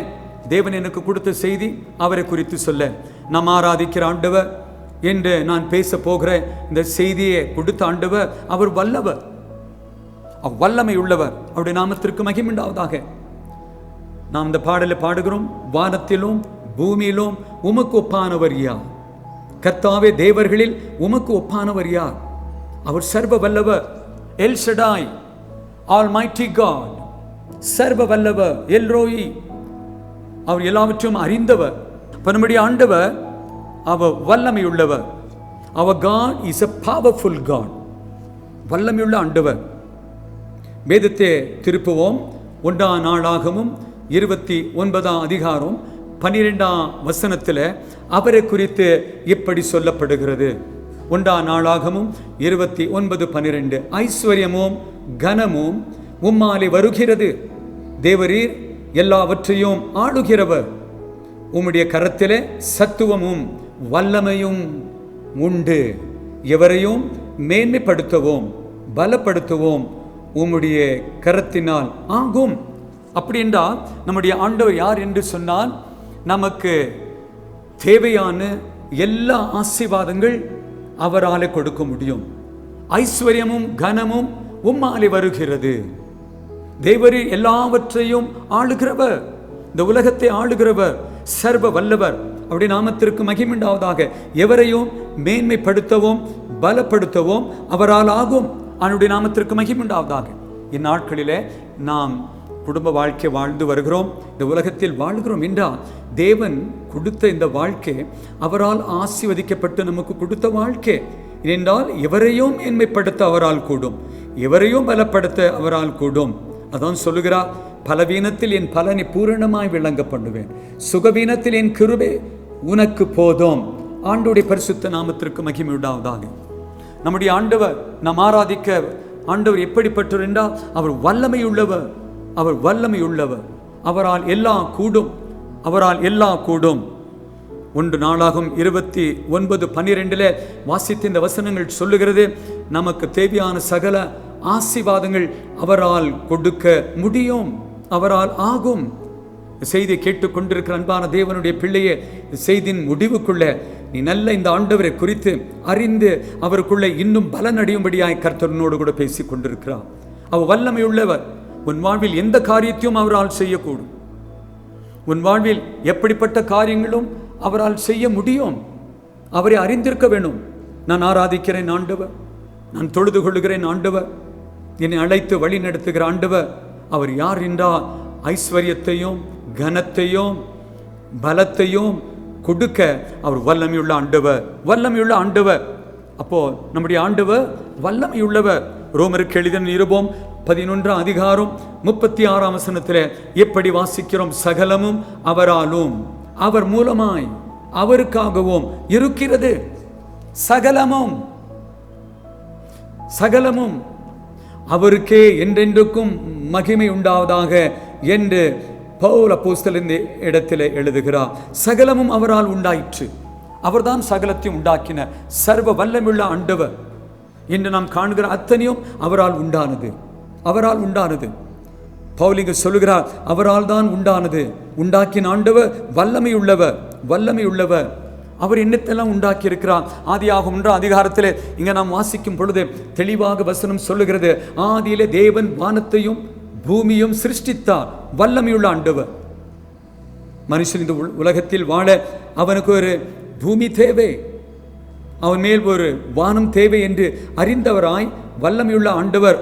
தேவன் எனக்கு கொடுத்த செய்தி அவரை குறித்து சொல்ல, நாம் ஆராதிக்கிற ஆண்டவர் என்று நான் பேச போகிற இந்த செய்தியை கொடுத்த ஆண்டவர் அவர் வல்லவர், வல்லமை உள்ளவர். அவருடைய நாமத்திற்கு மகிமை உண்டாவதாக. நாம் இந்த பாடலை பாடுகிறோம், வானத்திலும் பூமியிலும் உமக்கு ஒப்பானவர் யார்? கர்த்தாவே, தேவர்களில் உமக்கு ஒப்பானவர் யார்? அவர் சர்வ வல்லவர், எல் ஷடாய், ஆல்மைட்டி காட், சர்வ வல்லவர், எல் ரோயி. அவர் எல்லாவற்றையும் அறிந்தவர். நம்முடைய ஆண்டவர் அவர் வல்லமை உள்ளவர். அவர் God is a powerful God, வல்லமையுள்ள ஆண்டவர். வேதத்தை திருப்புவோம். 1 நாளாகமும் 29 அதிகாரம் 12 வசனத்தில் அவரை குறித்து இப்படி சொல்லப்படுகிறது. 1 நாளாகமும் 29:12, ஐஸ்வர்யமும் கனமும் உம்மாலே வருகிறது, தேவரீர் எல்லாவற்றையும் ஆளுகிறவர், உம்முடைய கரத்திலே சத்துவமும் வல்லமையும் உண்டு, எவரையும் மேன்மைப்படுத்தவும் பலப்படுத்தவும் உம்முடைய கரத்தினால் ஆகும். அப்படி என்றால் நம்முடைய ஆண்டவர் யார் என்று சொன்னால், நமக்கு தேவையான எல்லா ஆசீர்வாதங்கள் அவராலே கொடுக்க முடியும். ஐஸ்வர்யமும் கனமும் உம்மாலே வருகிறது. தேவரீர் எல்லாவற்றையும் ஆளுகிறவர், இந்த உலகத்தை ஆளுகிறவர், சர்வ வல்லவர். அவருடைய நாமத்திற்கு மகிமை உண்டாவதாக. எவரையும் மேன்மைப்படுத்தவும் பலப்படுத்தவும் அவரால் ஆகும். அவருடைய நாமத்திற்கு மகிமை உண்டாவதாக. இந்நாட்களிலே நாம் குடும்ப வாழ்க்கை வாழ்ந்து வருகிறோம், இந்த உலகத்தில் வாழ்கிறோம் என்றால் தேவன் கொடுத்த இந்த வாழ்க்கை அவரால் ஆசீர்வதிக்கப்பட்டு நமக்கு கொடுத்த வாழ்க்கை என்றால், எவரையும் மேன்மைப்படுத்த அவரால் கூடும், எவரையும் பலப்படுத்த அவரால் கூடும். அதான் சொல்லுகிறார், பலவீனத்தில் என் பலனை பூரணமாய் விளங்க பண்ணுவேன், சுகவீனத்தில் என் கிருபை உனக்கு போதும். ஆண்டவருடைய பரிசுத்த நாமத்திற்கு மகிமை உண்டாவதாக. நம்முடைய ஆண்டவர், நாம் ஆராதிக்க ஆண்டவர் எப்படிப்பட்டவர் என்றால், அவர் வல்லமை உள்ளவர், அவர் வல்லமை உள்ளவர். அவரால் எல்லாம் கூடும், அவரால் எல்லாம் கூடும். 1 நாளாகும் 29:12 வாசித்த இந்த வசனங்கள் சொல்லுகிறது, நமக்கு தேவையான சகல ஆசீர்வாதங்கள் அவரால் கொடுக்க முடியும், அவரால் ஆகும். செய்தியை கேட்டுக்கொண்டிருக்கிற அன்பான தேவனுடைய பிள்ளையே, செய்தியின் முடிவுக்குள்ள நீ நல்ல இந்த ஆண்டவரை குறித்து அறிந்து அவருக்குள்ள இன்னும் பலனடையும்படியாய் கர்த்தரோடு கூட பேசிக் கொண்டிருக்கிறார். அவர் வல்லமை உள்ளவர். உன் வாழ்வில் எந்த காரியத்தையும் அவரால் செய்யக்கூடும். உன் வாழ்வில் எப்படிப்பட்ட காரியங்களும் அவரால் செய்ய முடியும். அவரை அறிந்திருக்க வேண்டும். நான் ஆராதிக்கிறேன் ஆண்டவர், நான் தொழுது கொள்ளுகிறேன் ஆண்டவர், என்னை அழைத்து வழி நடத்துகிற ஆண்டவர். அவர் யார் என்றால், ஐஸ்வர்யத்தையும் கனத்தையும் பலத்தையும் கொடுக்க அவர் வல்லமையுள்ள ஆண்டவர், வல்லமையுள்ள ஆண்டவர். அப்போ நம்முடைய ஆண்டவர் வல்லமையுள்ளவர். ரோமருக்கு எழுதின நிருபம் 11 அதிகாரம் 36 வசனத்தில் எப்படி வாசிக்கிறோம், சகலமும் அவராலும் அவர் மூலமாய் அவருக்காகவும் இருக்கிறது. சகலமும் சகலமும் அவருக்கே என்றென்றுக்கும் மகிமை உண்டாவதாக என்று பவுல் அப்போஸ்தலன் இந்த இடத்தில் எழுதுகிறார். சகலமும் அவரால் உண்டாயிற்று. அவர்தான் சகலத்தையும் உண்டாக்கின சர்வ வல்லமையுள்ள ஆண்டவர். இன்று நாம் காண்கிற அத்தனையும் அவரால் உண்டானது, அவரால் உண்டானது. பவுல் இங்கு சொல்லுகிறார், அவரால் தான் உண்டானது. உண்டாக்கின ஆண்டவர் வல்லமை உள்ளவர், வல்லமை உள்ளவர். அவர் என்னத்தெல்லாம் உண்டாக்கி இருக்கிறார். ஆதியாகமம் 1 அதிகாரத்தில் இங்க நாம் வாசிக்கும் பொழுது தெளிவாக வசனம் சொல்லுகிறது, ஆதியிலே தேவன் வானத்தையும் பூமியும் சிருஷ்டித்தார். வல்லமையுள்ள ஆண்டவர். மனுஷன் இந்த உலகத்தில் வாழ அவனுக்கு ஒரு பூமி தேவை, அவன் மேல் ஒரு வானம் தேவை என்று அறிந்தவராய் வல்லமையுள்ள ஆண்டவர்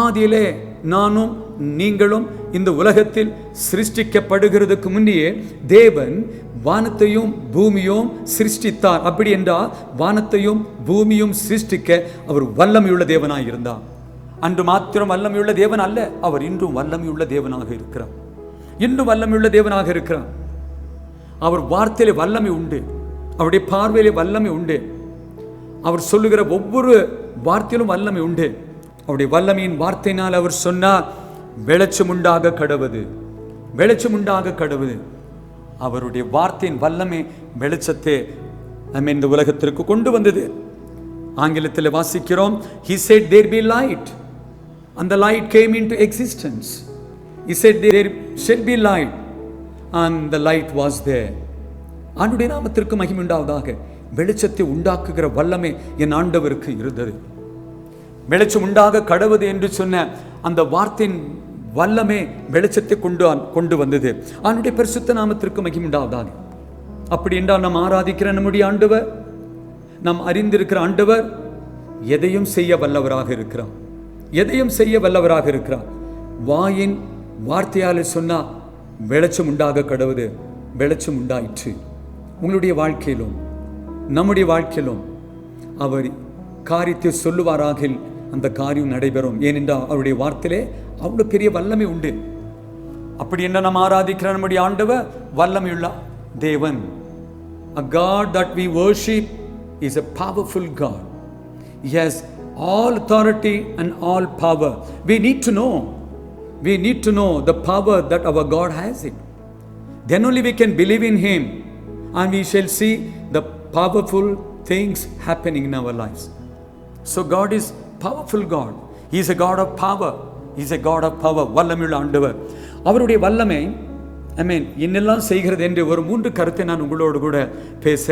ஆதியிலே நானும் நீங்களும் இந்த உலகத்தில் சிருஷ்டிக்கப்படுகிறதுக்கு முன்னே தேவன் வானத்தையும் பூமியும் சிருஷ்டித்தார். அப்படி என்றால் வானத்தையும் பூமியும் சிருஷ்டிக்க அவர் வல்லமையுள்ள தேவனாய் இருந்தார். அன்று மாத்திரம் வல்லமையுள்ள தேவன் அல்ல, அவர் இன்றும் வல்லமையுள்ள தேவனாக இருக்கிறார். இன்றும் வல்லமையுள்ள தேவனாக இருக்கிறார். அவர் வார்த்தையிலே வல்லமை உண்டு, அவருடைய பார்வையிலே வல்லமை உண்டு, அவர் சொல்லுகிற ஒவ்வொரு வார்த்தையிலும் வல்லமை உண்டு. அவருடைய வல்லமையின் வார்த்தையினால் அவர் சொன்னார், வெளிச்சம் உண்டாக கடவுது, வெளிச்சம் உண்டாக கடவுது. அவருடைய வார்த்தையின் வல்லமை வெளிச்சத்தை நம்ம இந்த உலகத்திற்கு கொண்டு வந்தது. ஆங்கிலத்தில் வாசிக்கிறோம், he said there be light and the light came into existence. He said there shall be light and the light was there. ஆண்டவருடைய நாமத்திற்கு மகிமை உண்டாவதாக. வெளிச்சத்தை உண்டாக்குகிற வல்லமை என் ஆண்டவருக்கு இருந்தது. வெளிச்சம் உண்டாக கடவுது என்று சொன்ன அந்த வார்த்தையின் வல்லமை வெளிச்சத்தை கொண்டு வந்தது. அவனுடைய பரிசுத்த நாமத்திற்கு மகிமை உண்டாவதாக. அப்படி என்றால் நாம் ஆராதிக்கிற நம்முடைய ஆண்டவர், நாம் அறிந்திருக்கிற ஆண்டவர் எதையும் செய்ய வல்லவராக இருக்கிறார், எதையும் செய்ய வல்லவராக இருக்கிறார். வாயின் வார்த்தையால் சொன்னா வெளிச்சம் உண்டாக கடவுது, வெளிச்சம் உண்டாயிற்று. உங்களுடைய வாழ்க்கையிலும் நம்முடைய வாழ்க்கையிலும் அவர் காரியத்தை சொல்லுவாராக, அந்த காரியம் நடைபெறும். ஏனென்றால் அவருடைய வார்த்தையிலே அவ்வளவு பெரிய வல்லமை உண்டு. அப்படி என்ன நாம் ஆராதிக்கிற நம்முடைய ஆண்டவர் வல்லமையுள்ள தேவன். A God that we worship is a powerful God. He has all authority and all power. We need to know the power that our God has it. Then only we can believe in Him and we shall see the powerful things happening in our lives. So God is powerful God. He is a God of power. He is a God of power. வல்லமையுள்ள ஆண்டவர். அவருடைய வல்லமை என்னெல்லாம் செய்கிறது என்று ஒரு 3 கருத்தை நான் உங்களோடு கூட பேச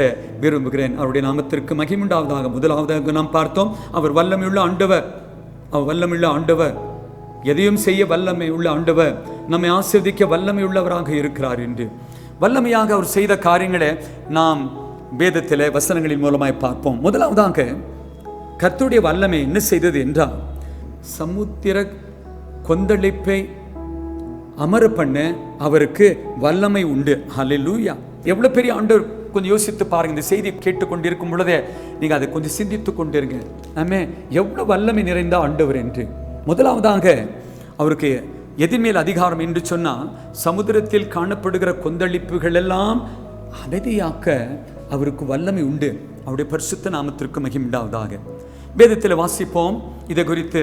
விரும்புகிறேன். அவருடைய நாமத்திற்கு மகிமை உண்டாவதாக. முதலாவதாக நாம் பார்த்தோம், அவர் வல்லமையுள்ள ஆண்டவர். அவர் வல்லமையுள்ள ஆண்டவர், எதையும் செய்ய வல்லமை உள்ள ஆண்டவர், நம்மை ஆசீர்வதிக்க வல்லமை உள்ளவராக இருக்கிறார் என்று. வல்லமையாக அவர் செய்த காரியங்களை நாம் வேதத்திலே வசனங்களின் மூலமாய் பார்ப்போம். முதலாவதாக கர்த்தருடைய வல்லமை என்ன செய்தது என்றால், சமுத்திர கொந்தளிப்பை அமர பண்ண அவருக்கு வல்லமை உண்டு. ஹல்லேலூயா! எவ்வளவு பெரிய ஆண்டவர்! கொஞ்சம் யோசித்து பாருங்க. இந்த செய்தி கேட்டுக்கொண்டிருக்கும் பொழுதே நீங்க அதை கொஞ்சம் சிந்தித்து கொண்டிருங்க. எவ்வளவு வல்லமை நிறைந்த ஆண்டவர் என்று. முதலாவதாக அவருக்கு எதின் மேல் அதிகாரம் என்று சொன்னால், சமுத்திரத்தில் காணப்படுகிற கொந்தளிப்புகள் எல்லாம் அமைதியாக்க அவருக்கு வல்லமை உண்டு. அவருடைய பரிசுத்த நாமத்திற்கு மகிமை உண்டாவதாக. வேதத்தில் வாசிப்போம். இதை குறித்து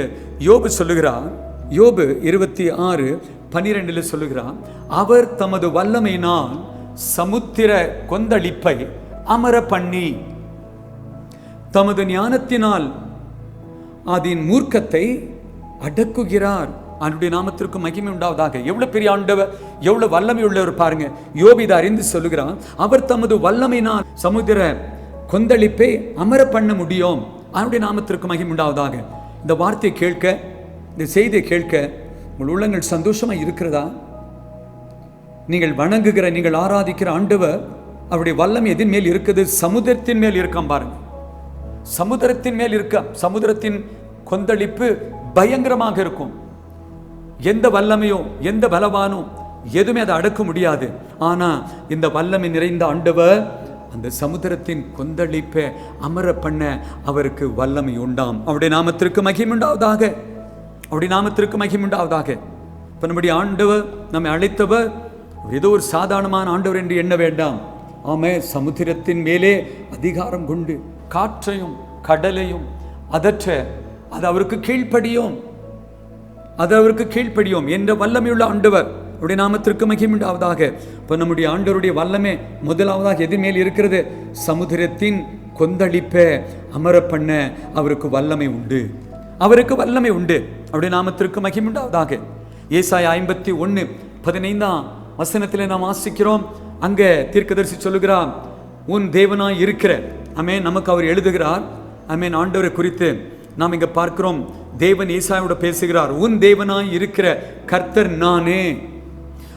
யோபு சொல்லுகிறார். யோபு 26:12 சொல்லுகிறார், அவர் தமது வல்லமையினால் சமுத்திர கொந்தளிப்பை அமர பண்ணி தமது ஞானத்தினால் அதன் மூர்க்கத்தை அடக்குகிறார். அவருடைய நாமத்திற்கு மகிமை உண்டாவதாக. எவ்வளவு பெரிய ஆண்டவர், எவ்வளவு வல்லமை உள்ளவர் பாருங்க. யோபு இதை அறிந்து சொல்லுகிறார், அவர் தமது வல்லமையினால் சமுத்திர கொந்தளிப்பை அமர பண்ண முடியும். அவருடைய நாமத்திற்கு மகிமை உண்டாவதாக. இந்த வார்த்தையை கேட்க, இந்த செய்தியை கேட்க உங்கள் உள்ளங்கள் சந்தோஷமா இருக்கிறதா? நீங்கள் வணங்குகிற, நீங்கள் ஆராதிக்கிற ஆண்டவர், அவருடைய வல்லமை எதின் மேல் இருக்குது? சமுத்திரத்தின் மேல் இருக்காம் பாருங்க. சமுத்திரத்தின் மேல் இருக்க. சமுத்திரத்தின் கொந்தளிப்பு பயங்கரமாக இருக்கும். எந்த வல்லமையோ எந்த பலவானோ எதுவுமே அதை அடக்க முடியாது. ஆனா இந்த வல்லமை நிறைந்த ஆண்டவர் அந்த சமுத்திரத்தின் கொந்தளிப்பை அமர பண்ண அவருக்கு வல்லமை உண்டாம். அவருடைய நாமத்திற்கு மகிமை உண்டாவதாக. அவருடைய நாமத்திற்கு மகிமை உண்டாவதாக. இப்ப நம்முடைய ஆண்டவர், நம்மை அழைத்தவர் ஏதோ ஒரு சாதாரணமான ஆண்டவர் என்று எண்ண வேண்டாம். ஆமே, சமுத்திரத்தின் மேலே அதிகாரம் கொண்டு காற்றையும் கடலையும் அதற்ற அது அவருக்கு கீழ்ப்படியும், அது அவருக்கு கீழ்ப்படியும் என்ற வல்லமையுள்ள ஆண்டவர். அவருடைய நாமத்திற்கு மகிமை உண்டாவதாக. இப்போ நம்முடைய ஆண்டவருடைய வல்லமை முதலாவதாக எது மேல் இருக்கிறது? சமுத்திரத்தின் கொந்தளிப்பை அமர பண்ண அவருக்கு வல்லமை உண்டு. அவருக்கு வல்லமை உண்டு. அவருடைய நாமத்திற்கு மகிமை உண்டாவதாக. ஏசாயா 51:15 நாம் வாசிக்கிறோம். அங்க தீர்க்கதரிசி சொல்லுகிறார், உன் தேவனாய் இருக்கிற. ஆமென். நமக்கு அவர் எழுதுகிறார். ஆமென். ஆண்டவரை குறித்து நாம் இங்க பார்க்கிறோம். தேவன் ஏசாயோட பேசுகிறார், உன் தேவனாய் இருக்கிற கர்த்தர் நானே.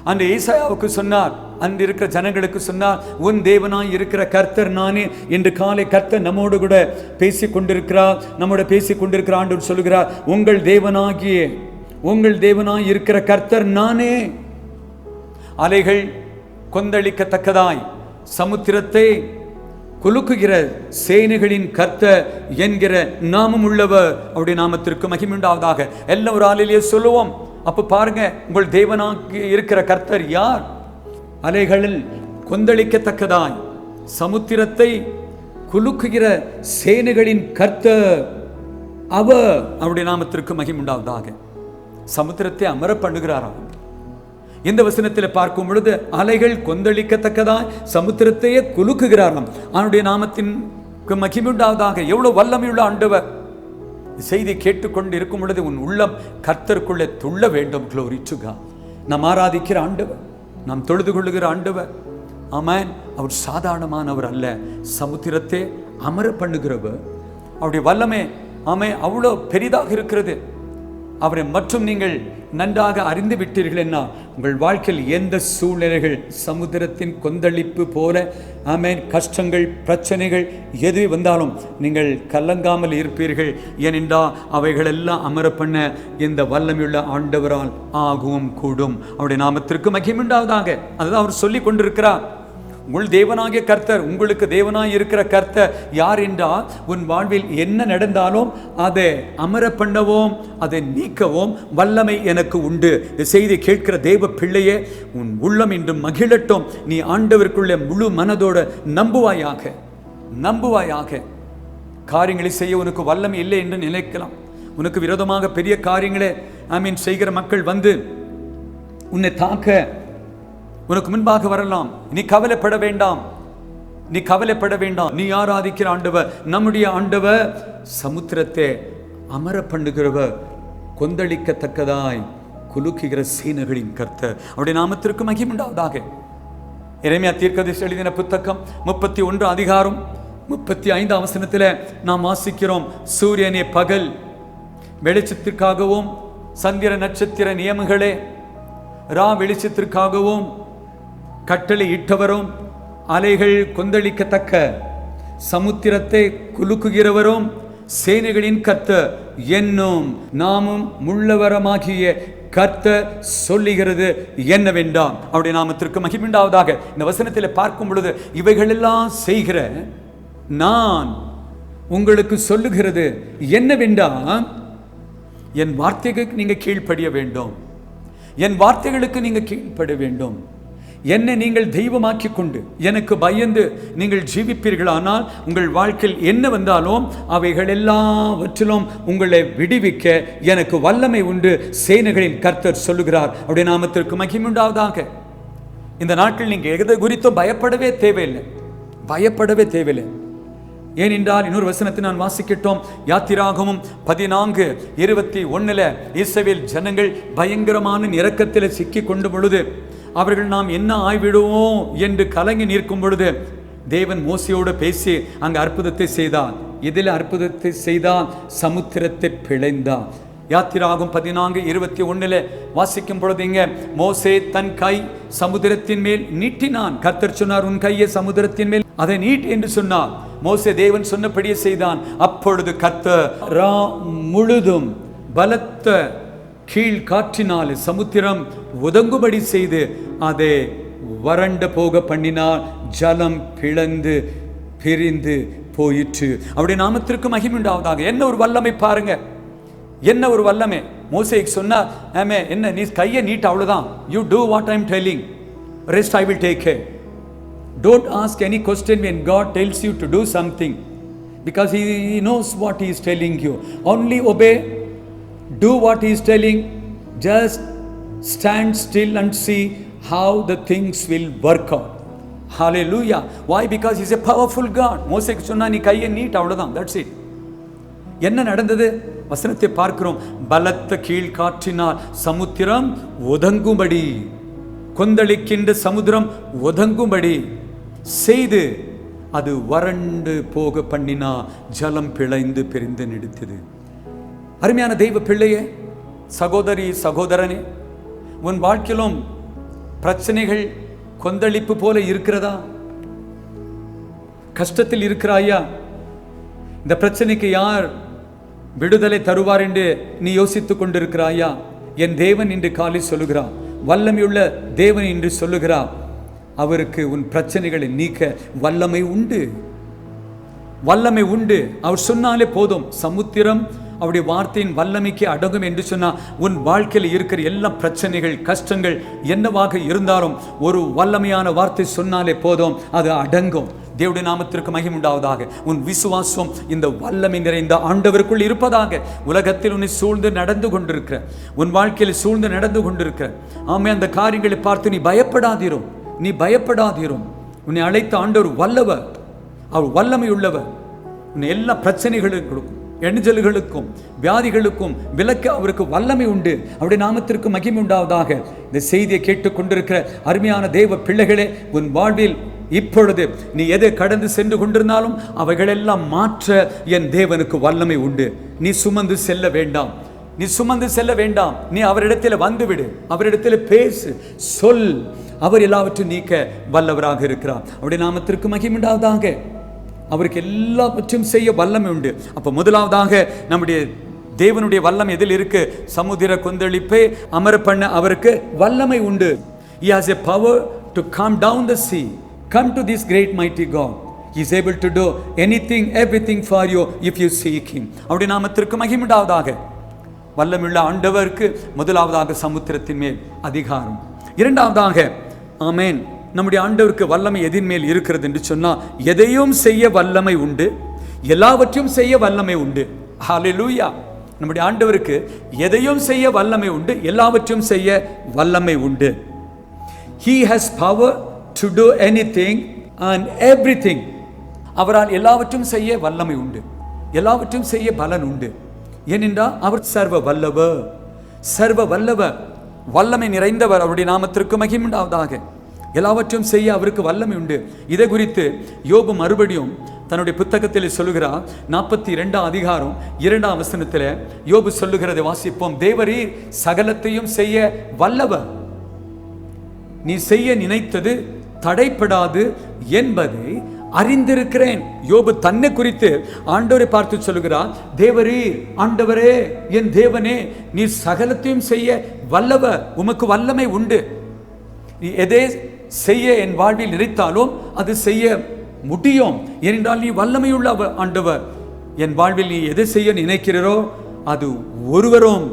அன்று ஏசாயாவுக்கு சொன்னார், அன்று இருக்கிற ஜனங்களுக்கு சொன்னார், உன் தேவனாய் இருக்கிற கர்த்தர் நானே. இன்று காலை கர்த்தர் நம்மோடு கூட பேசிக் கொண்டிருக்கிறார். நம்மோட பேசிக் கொண்டிருக்கிற ஆண்டவர் சொல்லுகிறார், உங்கள் தேவனாய் இருக்கிற கர்த்தர் நானே. அலைகள் கொந்தளிக்கத்தக்கதாய் சமுத்திரத்தை குலுக்குகிற சேனைகளின் கர்த்தர் என்கிற நாமம் உள்ளவர். அவருடைய நாமத்திற்கு மகிமை உண்டாவதாக. எல்லாம் ஒரு ஆளிலேயே சொல்லுவோம். அப்ப பாருங்க, உங்கள் தேவனாக இருக்கிற கர்த்தர் யார்? அலைகளில் கொந்தளிக்கத்தக்கதாய் சமுத்திரத்தை குலுக்குகிற சேனைகளின் கர்த்தர் அவர். அவருடைய நாமத்திற்கு மகிமை உண்டாவதாக. சமுத்திரத்தை அமர பண்ணுகிறாராம். இந்த வசனத்தில் பார்க்கும் பொழுது அலைகள் கொந்தளிக்கத்தக்கதாய் சமுத்திரத்தையே குலுக்குகிறாராம். அவனுடைய நாமத்திற்கு மகிமை உண்டாவதாக. எவ்வளவு வல்லமையுள்ள ஆண்டவர். செய்தி கேட்டுக்கொண்டு இருக்கும் பொழுது உன் உள்ளம் கர்த்தருக்குள்ளே துள்ள வேண்டும். Glory to God. நாம் ஆராதிக்கிற ஆண்டவர், நாம் தொழுது கொள்ளுகிற ஆண்டவர், ஆமென், அவர் சாதாரணமானவர் அல்ல. சமுத்திரத்தை அமர பண்ணுகிறவர். அவருடைய வல்லமை ஆமென் அவ்வளோ பெரிதாக இருக்கிறது. அவரை மற்றும் நீங்கள் நன்றாக அறிந்து விட்டீர்கள் என்ன, உங்கள் வாழ்க்கையில் எந்த சூழ்நிலைகள் சமுத்திரத்தின் கொந்தளிப்பு போல ஆமென் கஷ்டங்கள் பிரச்சனைகள் எது வந்தாலும் நீங்கள் கலங்காமல் இருப்பீர்கள். ஏனென்றால் அவைகளெல்லாம் அமர பண்ண இந்த வல்லமையுள்ள ஆண்டவரால் ஆகவும் கூடும். அவருடைய நாமத்திற்கு மகிமை உண்டாவதாக. அதுதான் அவர் சொல்லி கொண்டிருக்கிறார். உங்கள் தேவனாகிய கர்த்தர், உங்களுக்கு தேவனாய் இருக்கிற கர்த்தர் யார் என்றால், உன் வாழ்வில் என்ன நடந்தாலும் அதை அமர பண்ணவும் அதை நீக்கவும் வல்லமை எனக்கு உண்டு. இந்த செய்தி கேட்கிற தேவ பிள்ளையே, உன் உள்ளம் இன்று மகிழட்டும். நீ ஆண்டவருக்குள்ளே முழு மனதோடு நம்புவாயாக. காரியங்களை செய்ய உனக்கு வல்லமை இல்லை என்று நினைக்கலாம். உனக்கு விரோதமாக பெரிய காரியங்களை செய்கிற மக்கள் வந்து உன்னை தாக்க உனக்கு முன்பாக வரலாம். நீ கவலைப்பட வேண்டாம். நீ ஆராதிக்கிற ஆண்டவர், நம்முடைய ஆண்டவர் சமுத்திரத்தை அமர பண்ணுகிறவர், கொந்தளிக்கத்தக்கதாய் குலுக்குகிற சேனைகளின் கர்த்தர். அவருடைய நாமத்திற்கு மகிமை உண்டாவதாக. எரேமியா தீர்க்கதரிசி எழுதின புத்தகம் 31 அதிகாரம் 35 வசனத்தில் நாம் வாசிக்கிறோம், சூரியனே பகல் வெளிச்சத்திற்காகவும் சந்திர நட்சத்திர நியமங்களே ரா வெளிச்சத்திற்காகவும் கட்டளை இட்டவரும் அலைகள் கொந்தளிக்கத்தக்க சமுத்திரத்தை குலுக்குகிறவரும் சேனைகளின் கர்த்தர் என்னும் நாமும் முள்ளவரமாகிய கர்த்தர் சொல்லுகிறது என்னவென்றாம். அவருடைய நாமத்திற்கு மகிமை உண்டாவதாக. இந்த வசனத்தில் பார்க்கும் பொழுது இவைகளெல்லாம் செய்கிற நான் உங்களுக்கு சொல்லுகிறது என்னவென்றால், என் வார்த்தைகளுக்கு நீங்க கீழ்ப்படிய வேண்டும். என் வார்த்தைகளுக்கு நீங்க கீழ்ப்பட வேண்டும். என்னை நீங்கள் தெய்வமாக்கி கொண்டு எனக்கு பயந்து நீங்கள் ஜீவிப்பீர்களானால் உங்கள் வாழ்க்கையில் என்ன வந்தாலும் அவைகள் எல்லாவற்றிலும் உங்களை விடுவிக்க எனக்கு வல்லமை உண்டு. சேனைகளின் கர்த்தர் சொல்லுகிறார். அவருடைய நாமத்திற்கு மகிமை உண்டாவதாக. இந்த நாட்கள் நீங்க எதை குறித்தும் பயப்படவே தேவையில்லை. ஏனென்றால் இன்னொரு வசனத்தை நான் வாசிக்கட்டும். யாத்திராகமும் 14:21 இஸ்ரவேல் ஜனங்கள் பயங்கரமான இரக்கத்தில் சிக்கி கொண்டு பொழுது அவர்கள் நாம் என்ன ஆய்விடுவோம் என்று கலங்கி நிற்கும் பொழுது தேவன் மோசையோடு பேசி அங்கு அற்புதத்தை செய்தார். இதில் அற்புதத்தை செய்தால் சமுத்திரத்தை பிழைந்தார். யாத்திராகும் 14:21 வாசிக்கும் பொழுது இங்க மோசே தன் கை சமுத்திரத்தின் மேல் நீட்டினான். கர்த்தர் சொன்னார், உன் கையை சமுத்திரத்தின் மேல் அதை நீட்டு என்று சொன்னார். மோசே தேவன் சொன்னபடியே செய்தான். அப்பொழுது கர்த்தர் ரா முழுதும் பலத்த கீழ் காற்றினால் சமுத்திரம் ஒதுங்கும்படி செய்து அதை வறண்டு போக பண்ணினார். ஜலம் பிளந்து பிரிந்து போயிற்று. அவருடைய நாமத்திற்கு மகிமை உண்டாவதாக. என்ன ஒரு வல்லமை பாருங்க, என்ன ஒரு வல்லமை. மோசேக்கு சொன்னார், என்ன நீ கையை நீட்ட, அவ்வளவுதான். You do what I am telling, rest I will take care. Don't ask any question when God tells you to do something, because He knows what He is telling you. Only obey, do what He is telling. Just stand still and see how the things will work out. Hallelujah. Why? Because He is a powerful God. மோசேக்கு சொன்னா நீ கையை நீட்ட, அவ்வளவுதான். That's it. என்ன நடந்தது? வசனத்தை பார்க்கிறோம். பலத்த கீழ் காற்றினால் சமுத்திரம் ஒதுங்கும்படி, கொந்தளிக்கின்ற சமுத்திரம் ஒதுங்கும்படி செய்து அது வறண்டு போக பண்ணினா ஜலம் பிழைந்து பிரிந்து நெடுத்தது. அருமையான தெய்வ பிள்ளையே, சகோதரி சகோதரனே, உன் வாழ்க்கையிலும் பிரச்சனைகள் கொந்தளிப்பு போல இருக்கிறதா? கஷ்டத்தில் இருக்கிறாயா? இந்த பிரச்சனைக்கு யார் விடுதலை தருவார் என்று நீ யோசித்துக் கொண்டிருக்கிறாயா? என் தேவன் என்று காலை சொல்லுகிறார், வல்லமையுள்ள தேவன் என்று சொல்லுகிறார். அவருக்கு உன் பிரச்சனைகளை நீக்க வல்லமை உண்டு, வல்லமை உண்டு. அவர் சொன்னாலே போதும், சமுத்திரம் அவருடைய வார்த்தையின் வல்லமைக்கு அடங்கும் என்று சொன்னால் உன் வாழ்க்கையில் இருக்கிற எல்லா பிரச்சனைகள் கஷ்டங்கள் என்னவாக இருந்தாலும் ஒரு வல்லமையான வார்த்தை சொன்னாலே போதும், அது அடங்கும். தேவனுடைய நாமத்திற்கு மகிமை உண்டாவதாக. உன் விசுவாசம் இந்த வல்லமை நிறைந்த ஆண்டவருக்குள் இருப்பதாக. உலகத்தில் உன்னை சூழ்ந்து நடந்து கொண்டிருக்கிற, உன் வாழ்க்கையில் சூழ்ந்து நடந்து கொண்டிருக்கிற ஆமே அந்த காரியங்களை பார்த்து நீ பயப்படாதீரும், நீ பயப்படாதீரும். உன்னை அழைத்த ஆண்டவர் வல்லவர், அவர் வல்லமை உள்ளவர். உன்னை எல்லா பிரச்சனைகளுக்கும் எண்ஜல்களுக்கும் வியாதிகளுக்கும் விலக்க அவருக்கு வல்லமை உண்டு. அவருடைய நாமத்திற்கு மகிமை உண்டாவதாக. இந்த செய்தியை கேட்டுக்கொண்டிருக்கிற அருமையான தேவ பிள்ளைகளே, உன் வாழ்வில் இப்பொழுது நீ எதை கடந்து சென்று கொண்டிருந்தாலும் அவைகளெல்லாம் மாற்ற என் தேவனுக்கு வல்லமை உண்டு. நீ சுமந்து செல்ல வேண்டாம், நீ சுமந்து செல்ல வேண்டாம். நீ அவரிடத்தில் வந்துவிடு, அவரிடத்தில் பேசு, சொல். அவர் எல்லாவற்றையும் நீக்க வல்லவராக இருக்கிறார். அவருடைய நாமத்திற்கு மகிமை உண்டாவதாக. அவருக்கு எல்லாவற்றையும் செய்ய வல்லமை உண்டு. அப்ப முதலாவதாக நம்முடைய தேவனுடைய வல்லமை எதில் இருக்கு? சமுத்திர கொந்தளிப்பை அமர பண்ண அவருக்கு வல்லமை உண்டு. He has a power to calm down the sea. Come to this great mighty God. He is able to do anything, everything for you if you seek him. அவருடைய நாமத்திற்கு மகிமை உண்டாவதாக. வல்லமையுள்ள ஆண்டவருக்கு முதலாவதாக சமுத்திரத்தின் மேல் அதிகாரம். இரண்டாவதாக ஆமென், நம்முடைய ஆண்டவருக்கு வல்லமை எதின் மேல் இருக்கிறது என்று சொன்னால் எதையும் செய்ய வல்லமை உண்டு, எல்லாவற்றையும் செய்ய வல்லமை உண்டு. ஹல்லேலூயா. நம்முடைய ஆண்டவருக்கு எதையும் செய்ய வல்லமை உண்டு, எல்லாவற்றையும் செய்ய வல்லமை உண்டு. He has power to do anything and everything. அவரால் எல்லாவற்றையும் செய்ய வல்லமை உண்டு, எல்லாவற்றையும் செய்ய பலன் உண்டு. ஏனென்றால் அவர் சர்வ வல்லவர், சர்வ வல்லவர், வல்லமை நிறைந்தவர். அவருடைய நாமத்திற்கு மகிமை உண்டாவதாக. எல்லாவற்றையும் செய்ய அவருக்கு வல்லமை உண்டு. இதை குறித்து யோபு மறுபடியும் தன்னுடைய புத்தகத்தில் சொல்லுகிறார். 42ஆம் அதிகாரம் 2ஆம் வசனத்தில் யோபு சொல்லுகிறதை வாசிப்போம். தேவரீர் சகலத்தையும் செய்ய வல்லவர், நீ செய்ய நினைத்தது தடைப்படாது என்பதை அறிந்திருக்கிறேன். யோபு தன்னை குறித்து ஆண்டவரை பார்த்து சொல்லுகிறார், தேவரீர், ஆண்டவரே, என் தேவனே, நீ சகலத்தையும் செய்ய வல்லவர், உமக்கு வல்லமை உண்டு. நீ எதை செய்ய என் வாழ்வில் நினைத்தாலும் அது செய்ய முடியும். ஏனென்றால் நீ வல்லமையுள்ள ஆண்டவர். என் வாழ்வில் நீ எதை செய்ய நினைக்கிறோ அது ஒருவரும்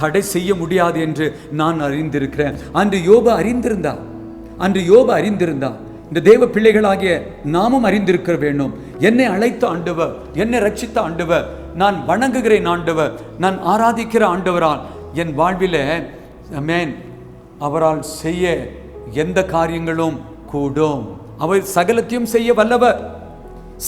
தடை செய்ய முடியாது என்று நான் அறிந்திருக்கிறேன். அன்று யோபு அறிந்திருந்தார், அன்று யோபு அறிந்திருந்தார். இந்த தேவ பிள்ளைகளாகிய நாமும் அறிந்திருக்க வேண்டும். என்னை அழைத்த ஆண்டவர், என்னை ரட்சித்த ஆண்டவர், நான் வணங்குகிறேன் ஆண்டவர், நான் ஆராதிக்கிற ஆண்டவரால் என் வாழ்விலே ஆமென் அவரால் செய்ய எந்த காரியங்களும் கூடும். அவர் சகலத்தையும் செய்ய வல்லவர்,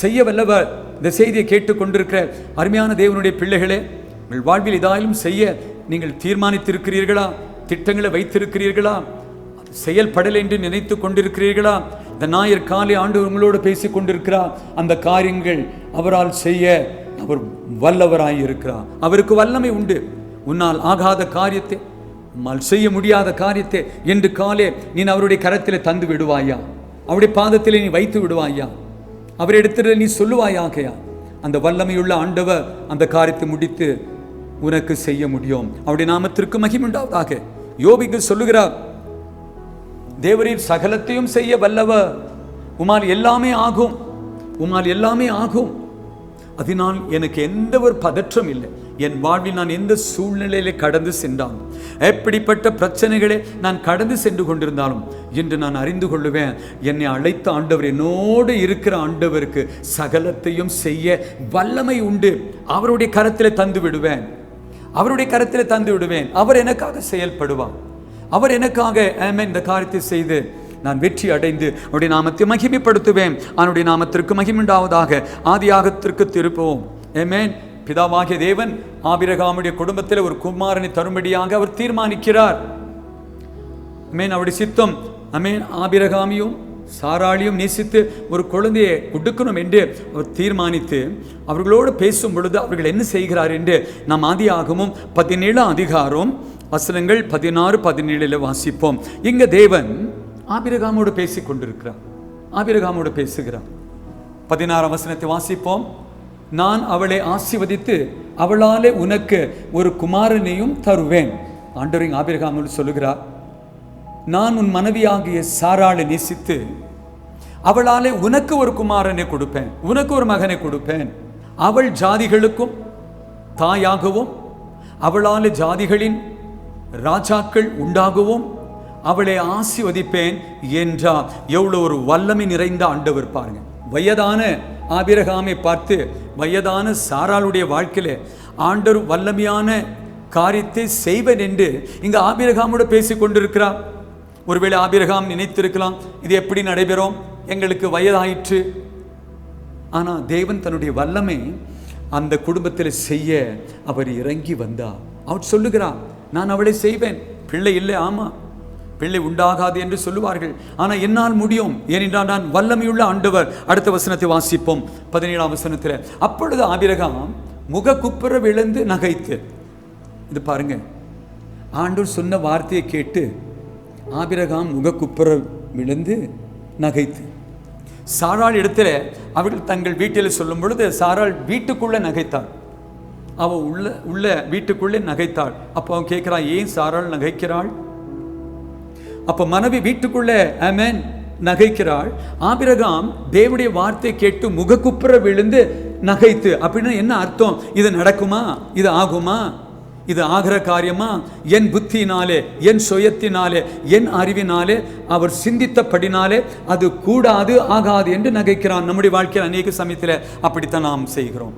செய்ய வல்லவர். இந்த செய்தியை கேட்டுக்கொண்டிருக்கிற அருமையான தேவனுடைய பிள்ளைகளே, உங்கள் வாழ்வில் இதாயும் செய்ய நீங்கள் தீர்மானித்திருக்கிறீர்களா? திட்டங்களை வைத்திருக்கிறீர்களா? செயல்படலை என்று நினைத்து கொண்டிருக்கிறீர்களா? இந்த ஞாயிறு காலை ஆண்டவர் உங்களோடு பேசிக் கொண்டிருக்கிறார். அந்த காரியங்கள் அவரால் செய்ய அவர் வல்லவராய் இருக்கிறார். அவருக்கு வல்லமை உண்டு. உன்னால் ஆகாத காரியத்தை, உன்னால் செய்ய முடியாத காரியத்தை என்று காலே நீ அவருடைய கரத்தில் தந்து விடுவாயா? அவருடைய பாதத்தில் நீ வைத்து விடுவாயா? அவரிடத்தில் நீ சொல்லுவாயாகையா? அந்த வல்லமையுள்ள ஆண்டவர் அந்த காரியத்தை முடித்து உனக்கு செய்ய முடியும். அவருடைய நாமத்திற்கு மகிமை உண்டாவதாக. யோபுக்கு சொல்லுகிறார், தேவரீர் சகலத்தையும் செய்ய வல்லவர், உம்மால் எல்லாமே ஆகும், உம்மால் எல்லாமே ஆகும். அதனால் எனக்கு எந்த ஒரு பதற்றம் இல்லை. என் வாழ்வில் நான் எந்த சூழ்நிலையில கடந்து சென்றாலும், எப்படிப்பட்ட பிரச்சனைகளை நான் கடந்து சென்று கொண்டிருந்தாலும் என்று நான் அறிந்து கொள்ளுவேன், என்னை அழைத்த ஆண்டவர், என்னோடு இருக்கிற ஆண்டவருக்கு சகலத்தையும் செய்ய வல்லமை உண்டு. அவருடைய கரத்தில் தந்து விடுவேன், அவருடைய கரத்தில் தந்து விடுவேன். அவர் எனக்காக செயல்படுவார். அவர் எனக்காக இந்த காரியத்தை செய்து நான் வெற்றி அடைந்து அவருடைய நாமத்தை மகிமைப்படுத்துவேன். அவருடைய நாமத்திற்கு மகிமையுண்டாவதாக. ஆதியாகத்திற்கு திருப்போம். ஆமென். பிதாவாகிய தேவன் ஆபிரகாமுடைய குடும்பத்தில் ஒரு குமாரனை தரும்படியாக அவர் தீர்மானிக்கிறார். ஆமென். அவருடைய சித்தம் ஆமென். ஆபிரகாமையும் சாராளையும் நேசித்து ஒரு குழந்தையை கொடுக்கணும் என்று அவர் தீர்மானித்து அவர்களோடு பேசும் பொழுது அவர்கள் என்ன செய்கிறார் என்று நாம் ஆதியாகமம் 17ஆம் அதிகாரம் வசனங்கள் 16-17 வாசிப்போம். இங்க தேவன் ஆபிரகாமோடு பேசிக் கொண்டிருக்கிறார். ஆபிரகாமோடு பேசுகிறார். 16 வசனத்தை வாசிப்போம். நான் அவளை ஆசீர்வதித்து அவளாலே உனக்கு ஒரு குமாரனையும் தருவேன். ஆண்டவர் ஆபிரகாமோடு சொல்லுகிறார், நான் உன் மனைவியாகிய சாராளை நேசித்து அவளாலே உனக்கு ஒரு குமாரனை கொடுப்பேன், உனக்கு ஒரு மகனை கொடுப்பேன். அவள் ஜாதிகளுக்கும் தாயாகவும் அவளாலே ஜாதிகளின் ராஜாக்கள் உண்டாகவும் அவளை ஆசீர்வதிப்பேன் என்றார். எவ்வளவு ஒரு வல்லமை நிறைந்த ஆண்டவர் பாருங்க. வயதான ஆபிரகாமை பார்த்து வயதான சாராளுடைய வாழ்க்கையில ஆண்டவர் வல்லமையான காரியத்தை செய்வன் என்று இங்க ஆபிரகாமோடு பேசிக் கொண்டிருக்கிறார். ஒருவேளை ஆபிரகாம் நினைத்திருக்கலாம், இது எப்படி நடைபெறும், எங்களுக்கு வயதாயிற்று. ஆனா தேவன் தன்னுடைய வல்லமை அந்த குடும்பத்தில் செய்ய அவர் இறங்கி வந்தார். அவர் சொல்லுகிறார், நான் அவளை செய்வேன். பிள்ளை இல்லை, ஆமா பிள்ளை உண்டாகாது என்று சொல்லுவார்கள், ஆனா என்னால் முடியும், ஏனென்றால் நான் வல்லமையுள்ள ஆண்டவர். அடுத்த வசனத்தை வாசிப்போம், 17 வசனத்தில். அப்பொழுது ஆபிரகாம் முக குப்புற விழுந்து நகைத்து, இது பாருங்க, ஆண்டவர் சொன்ன வார்த்தையை கேட்டு ஆபிரகாம் முக குப்புற விழுந்து நகைத்து. சாராள் இடத்துல அவர்கள் தங்கள் வீட்டில் சொல்லும் பொழுது சாராள் வீட்டுக்குள்ள நகைத்தாள். அவள் உள்ள வீட்டுக்குள்ளே நகைத்தாள். அப்போ அவன் கேட்கிறான், ஏன் சாராள் நகைக்கிறாள்? அப்போ மனைவி வீட்டுக்குள்ளே ஆமென் நகைக்கிறாள். ஆபிரகாம் தேவனுடைய வார்த்தை கேட்டு முகக்குப்புற விழுந்து நகைத்து. அப்படின்னா என்ன அர்த்தம்? இது நடக்குமா, இது ஆகுமா, இது ஆகிற காரியமா? என் புத்தினாலே, என் சுயத்தினாலே, என் அறிவினாலே, அவர் சிந்தித்தபடினாலே அது கூடாது, ஆகாது என்று நகைக்கிறான். நம்முடைய வாழ்க்கையில் அநேக சமயத்தில் அப்படித்தான் நாம் செய்கிறோம்.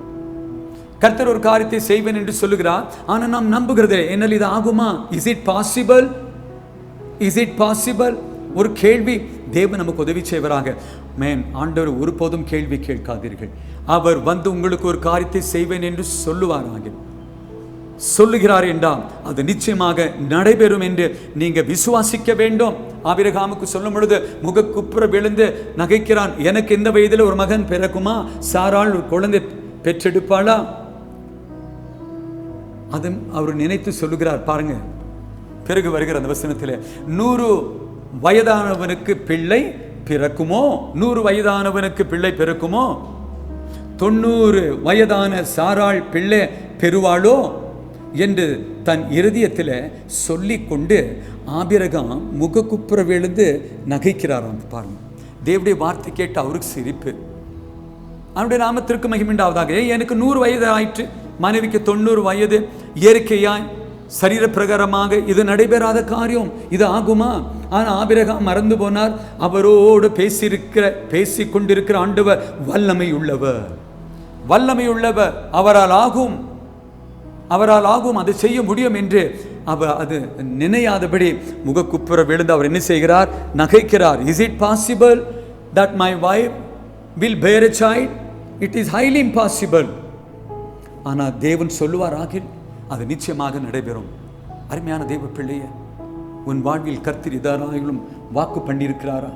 கர்த்தர் ஒரு காரியத்தை செய்வேன் என்று சொல்லுகிறார், ஆனால் நாம் நம்புகிறதே, என்னால் இது ஆகுமா? Is it possible? Is it possible? ஒரு கேள்வி. தேவன் நமக்கு உதவி செய்வராக. மேன் ஆண்டவர் ஒருபோதும் கேள்வி கேட்காதீர்கள். அவர் வந்து உங்களுக்கு ஒரு காரியத்தை செய்வேன் என்று சொல்லுவாராக, சொல்லுகிறார் என்றால் அது நிச்சயமாக நடைபெறும் என்று நீங்க விசுவாசிக்க வேண்டும். ஆபிரகாமுக்கு சொல்லும் பொழுது முக குப்புற விழுந்து நகைக்கிறான். எனக்கு இந்த வயதில் ஒரு மகன் பிறக்குமா? சாராள் ஒரு குழந்தை பெற்றெடுப்பாளா? அது அவர் நினைத்து சொல்லுகிறார். பாருங்க, பிறகு வருகிற அந்த வசனத்தில், 100 வயதானவனுக்கு பிள்ளை பிறக்குமோ? 100 வயதானவனுக்கு பிள்ளை பிறக்குமோ? 90 வயதான சாராள் பிள்ளை பெறுவாளோ என்று தன் இருதயத்தில் சொல்லிக் கொண்டு ஆபிரகாம் முகக்குப்புற விழுந்து நகைக்கிறாராம். பாருங்க, தேவனுடைய வார்த்தை கேட்டு அவருக்கு சிரிப்பு. அவருடைய நாமத்திற்கு மகிமையுண்டாவதாக. எனக்கு 100 வயது ஆயிற்று, மனைவிக்கு 90 வயது. இயற்கையாய் சரீர பிரகாரமாக இது நடைபெறாத காரியம், இது ஆகுமா? ஆனால் ஆபிரகாம் மறந்து போனார், அவரோடு பேசிக் கொண்டிருக்கிற ஆண்டவர் வல்லமை உள்ளவர், வல்லமை உள்ளவர். அவரால் ஆகும், அவரால் ஆகும், அதை செய்ய முடியும் என்று அவர் அது நினையாதபடி முகக்குப்புற விழுந்து அவர் என்ன செய்கிறார்? நகைக்கிறார். Is it possible that my wife will bear a child? It is highly impossible. ஆனால் தேவன் சொல்லுவார், ஆகில் அது நிச்சயமாக நடைபெறும். அருமையான தேவ பிள்ளையே, உன் வாழ்வில் கர்த்தர் எதாராயிலும் வாக்கு பண்ணியிருக்கிறாரா?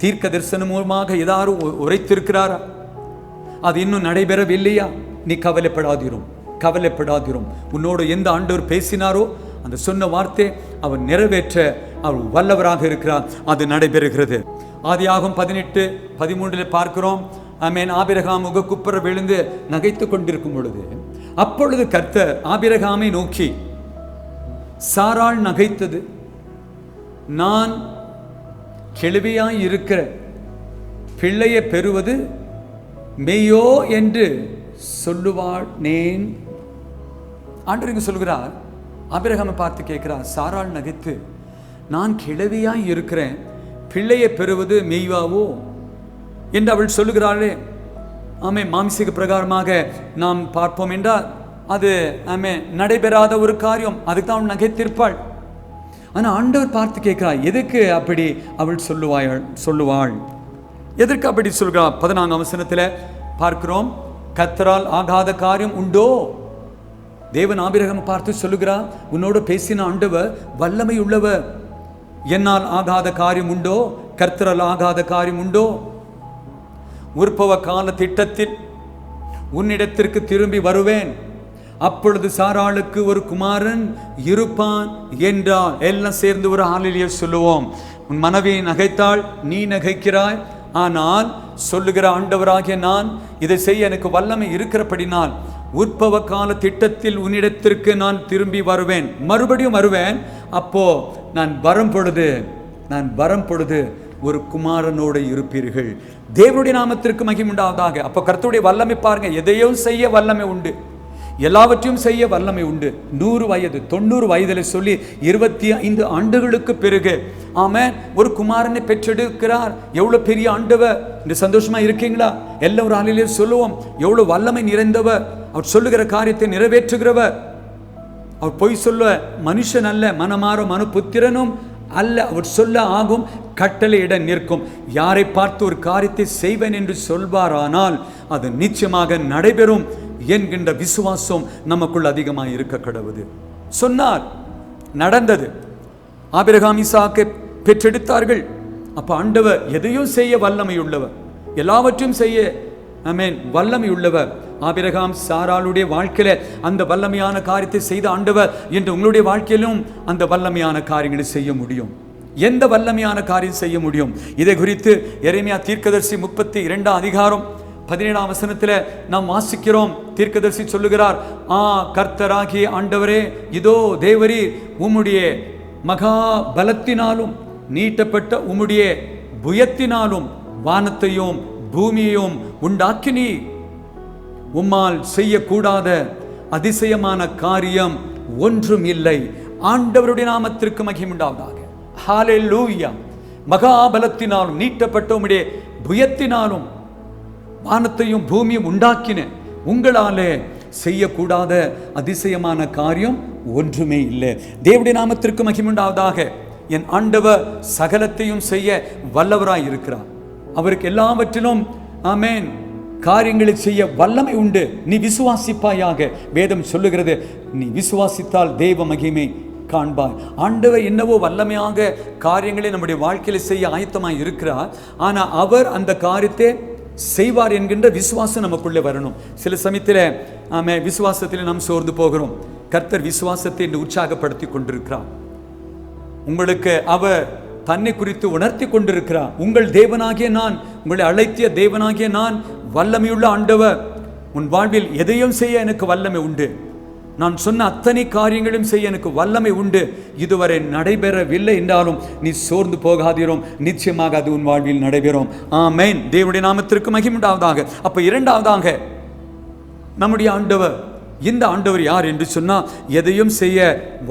தீர்க்க தரிசனம் மூலமாக எதாரும் உரைத்திருக்கிறாரா? அது இன்னும் நடைபெறவில்லையா? நீ கவலைப்படாதிரும், கவலைப்படாதிரும். உன்னோடு எந்த ஆண்டவர் பேசினாரோ அந்த சொன்ன வார்த்தை அவர் நிறைவேற்ற அவர் வல்லவராக இருக்கிறார். அது நடைபெறுகிறது. ஆதியாகமம் 18:13 பார்க்கிறோம். ஆமென். ஆபிரகாம் முகக்குப்புற விழுந்து நகைத்து கொண்டிருக்கும் பொழுது, அப்பொழுது கர்த்தர் ஆபிரகாமை நோக்கி, சாராள் நகைத்தது நான் கிழவியாய் இருக்கிற பிள்ளையை பெறுவது மெய்யோ என்று சொல்லுவாள் நேன். ஆண்டவர் சொல்கிறார், ஆபிரகாமை பார்த்து கேட்கிறார், சாராள் நகைத்து நான் கிழவியாய் இருக்கிறேன், பிள்ளையை பெறுவது மெய்வாவோ என்று அவள் சொல்லுகிறாளே. ஆமே, மாம்சீக பிரகாரமாக நாம் பார்ப்போம் என்றால் அது ஆமே நடைபெறாத ஒரு காரியம், அதுக்கு தான் அவள் நகைத்திருப்பாள். ஆனால் ஆண்டவர் பார்த்து கேட்கிறார், எதுக்கு அப்படி அவள் சொல்லுவாள்? எதற்கு அப்படி சொல்கிறார்? 14 வசனத்தில் பார்க்கிறோம், கர்த்தரால் ஆகாத காரியம் உண்டோ? தேவன் ஆபிரகாம் பார்த்து சொல்லுகிறார், உன்னோடு பேசின ஆண்டவர் வல்லமை உள்ளவர். என்னால் ஆகாத காரியம் உண்டோ? கர்த்தரால் ஆகாத காரியம் உண்டோ? உற்பவ கால திட்டத்தில் உன்னிடத்திற்கு திரும்பி வருவேன், அப்பொழுது சாராளுக்கு ஒரு குமாரன் இருப்பான் என்றால் எல்லாம் சேர்ந்து ஒரு ஹல்லேலூயா சொல்லுவோம். உன் மனைவி நகைத்தாள், நீ நகைக்கிறாய். ஆனால் சொல்லுகிற ஆண்டவராகிய நான் இதை செய்ய எனக்கு வல்லமை இருக்கிறபடினால் உற்பவ கால திட்டத்தில் உன்னிடத்திற்கு நான் திரும்பி வருவேன், மறுபடியும் வருவேன். அப்போ நான் வரும் பொழுது ஒரு குமாரனோடு இருப்பீர்கள். தேவனுடைய நாமத்திற்கு மகிமை உண்டாவதாக. அப்போ கர்த்தருடைய வல்லமை பாருங்க. எதையும் செய்ய வல்லமை உண்டு, எல்லாவற்றையும் செய்ய வல்லமை உண்டு. 100 வயது 90 வயதில் சொல்லி 25 ஆண்டுகளுக்கு பிறகு ஆமென் ஒரு குமாரனை பெற்றெடுக்கிறார். எவ்வளவு பெரிய ஆண்டவர்! இந்த சந்தோஷமா இருக்கீங்களா? எல்லாம் ஒரு ஹல்லேலூயா சொல்லுவோம். எவ்வளவு வல்லமை நிறைந்தவர்! அவர் சொல்லுகிற காரியத்தை நிறைவேற்றுகிறவர். அவர் பொய் சொல்ல மனுஷன் அல்ல, மனமாற மனுபுத்திரனும் அல்ல. அவர் சொல்ல ஆகும், கட்டளையிட நிற்கும். யாரை பார்த்து ஒரு காரியத்தை செய்வேன் என்று சொல்வாரானால் அது நிச்சயமாக நடைபெறும் என்கின்ற விசுவாசம் நமக்குள் அதிகமாக இருக்க கடவுது. சொன்னார், நடந்தது. ஆபிரகாம் ஈசாக்கை பெற்றெடுத்தார்கள். அப்ப ஆண்டவர் எதையும் செய்ய வல்லமை உள்ளவர், எல்லாவற்றையும் செய்ய ஆமென் வல்லமை உள்ளவர். ஆபிரகாம் சாராளுடைய வாழ்க்கையில அந்த வல்லமையான காரியத்தை செய்த ஆண்டவர் என்று உங்களுடைய வாழ்க்கையிலும் அந்த வல்லமையான காரியங்களை செய்ய முடியும். எந்த வல்லமையான காரியம் செய்ய முடியும்? இதை குறித்து எரேமியா தீர்க்கதரிசி 32 அதிகாரம் 17 வசனத்தில் நாம் வாசிக்கிறோம். தீர்க்கதரிசி சொல்லுகிறார், கர்த்தராகிய ஆண்டவரே, இதோ தேவரீர் உம்முடைய மகா பலத்தினாலும் நீட்டப்பட்ட உம்முடைய புயத்தினாலும் வானத்தையும் பூமியையும் உண்டாக்கினீர். உம்மால் செய்யக்கூடாத அதிசயமான காரியம் ஒன்றும் இல்லை. ஆண்டவருடைய நாமத்திற்கு மகிமை உண்டாவதாக. ஹல்லேலூயா. மகாபலத்தினாலும் நீட்டப்பட்ட உம்முடைய புயத்தினாலும் வானத்தையும் பூமியும் உண்டாக்கின உங்களாலே செய்யக்கூடாத அதிசயமான காரியம் ஒன்றுமே இல்லை. தேவனுடைய நாமத்திற்கு மகிமை உண்டாவதாக. என் ஆண்டவர் சகலத்தையும் செய்ய வல்லவராய் இருக்கிறார். அவருக்கு எல்லாவற்றிலும் ஆமென் காரியங்களை செய்ய வல்லமை உண்டு. நீ விசுவாசிப்பாயாக. வேதம் சொல்லுகிறது, நீ விசுவாசித்தால் தேவ மகிமை காண்பாய். ஆண்டவர் என்னவோ வல்லமையாக காரியங்களை நம்முடைய வாழ்க்கையில செய்ய ஆயத்தமாய் இருக்கிறார். ஆனால் அவர் அந்த காரியத்தை செய்வார் என்கின்ற விசுவாசம் நமக்குள்ளே வரணும். சில சமயத்தில் விசுவாசத்தில் நாம் சோர்ந்து போகிறோம். கர்த்தர் விசுவாசத்தை உற்சாகப்படுத்தி கொண்டிருக்கிறார். உங்களுக்கு அவர் தன்னை குறித்து உணர்த்தி கொண்டிருக்கிறார். உங்கள் தேவனாகிய நான், உங்களை அழைத்திய தேவனாகிய நான் வல்லமையுள்ள ஆண்டவர். உன் வாழ்வில் எதையும் செய்ய எனக்கு வல்லமை உண்டு. நான் சொன்ன அத்தனை காரியங்களும் செய்ய எனக்கு வல்லமை உண்டு. இதுவரை நடைபெறவில்லை என்றாலும் நீ சோர்ந்து போகாதீரும், நிச்சயமாக அது உன் வாழ்வில் நடைபெறும். ஆமென். தேவனுடைய நாமத்திற்கு மகிமை உண்டாவதாக. அப்ப இரண்டாவதாக நம்முடைய ஆண்டவர், இந்த ஆண்டவர் யார் என்று சொன்னால், எதையும் செய்ய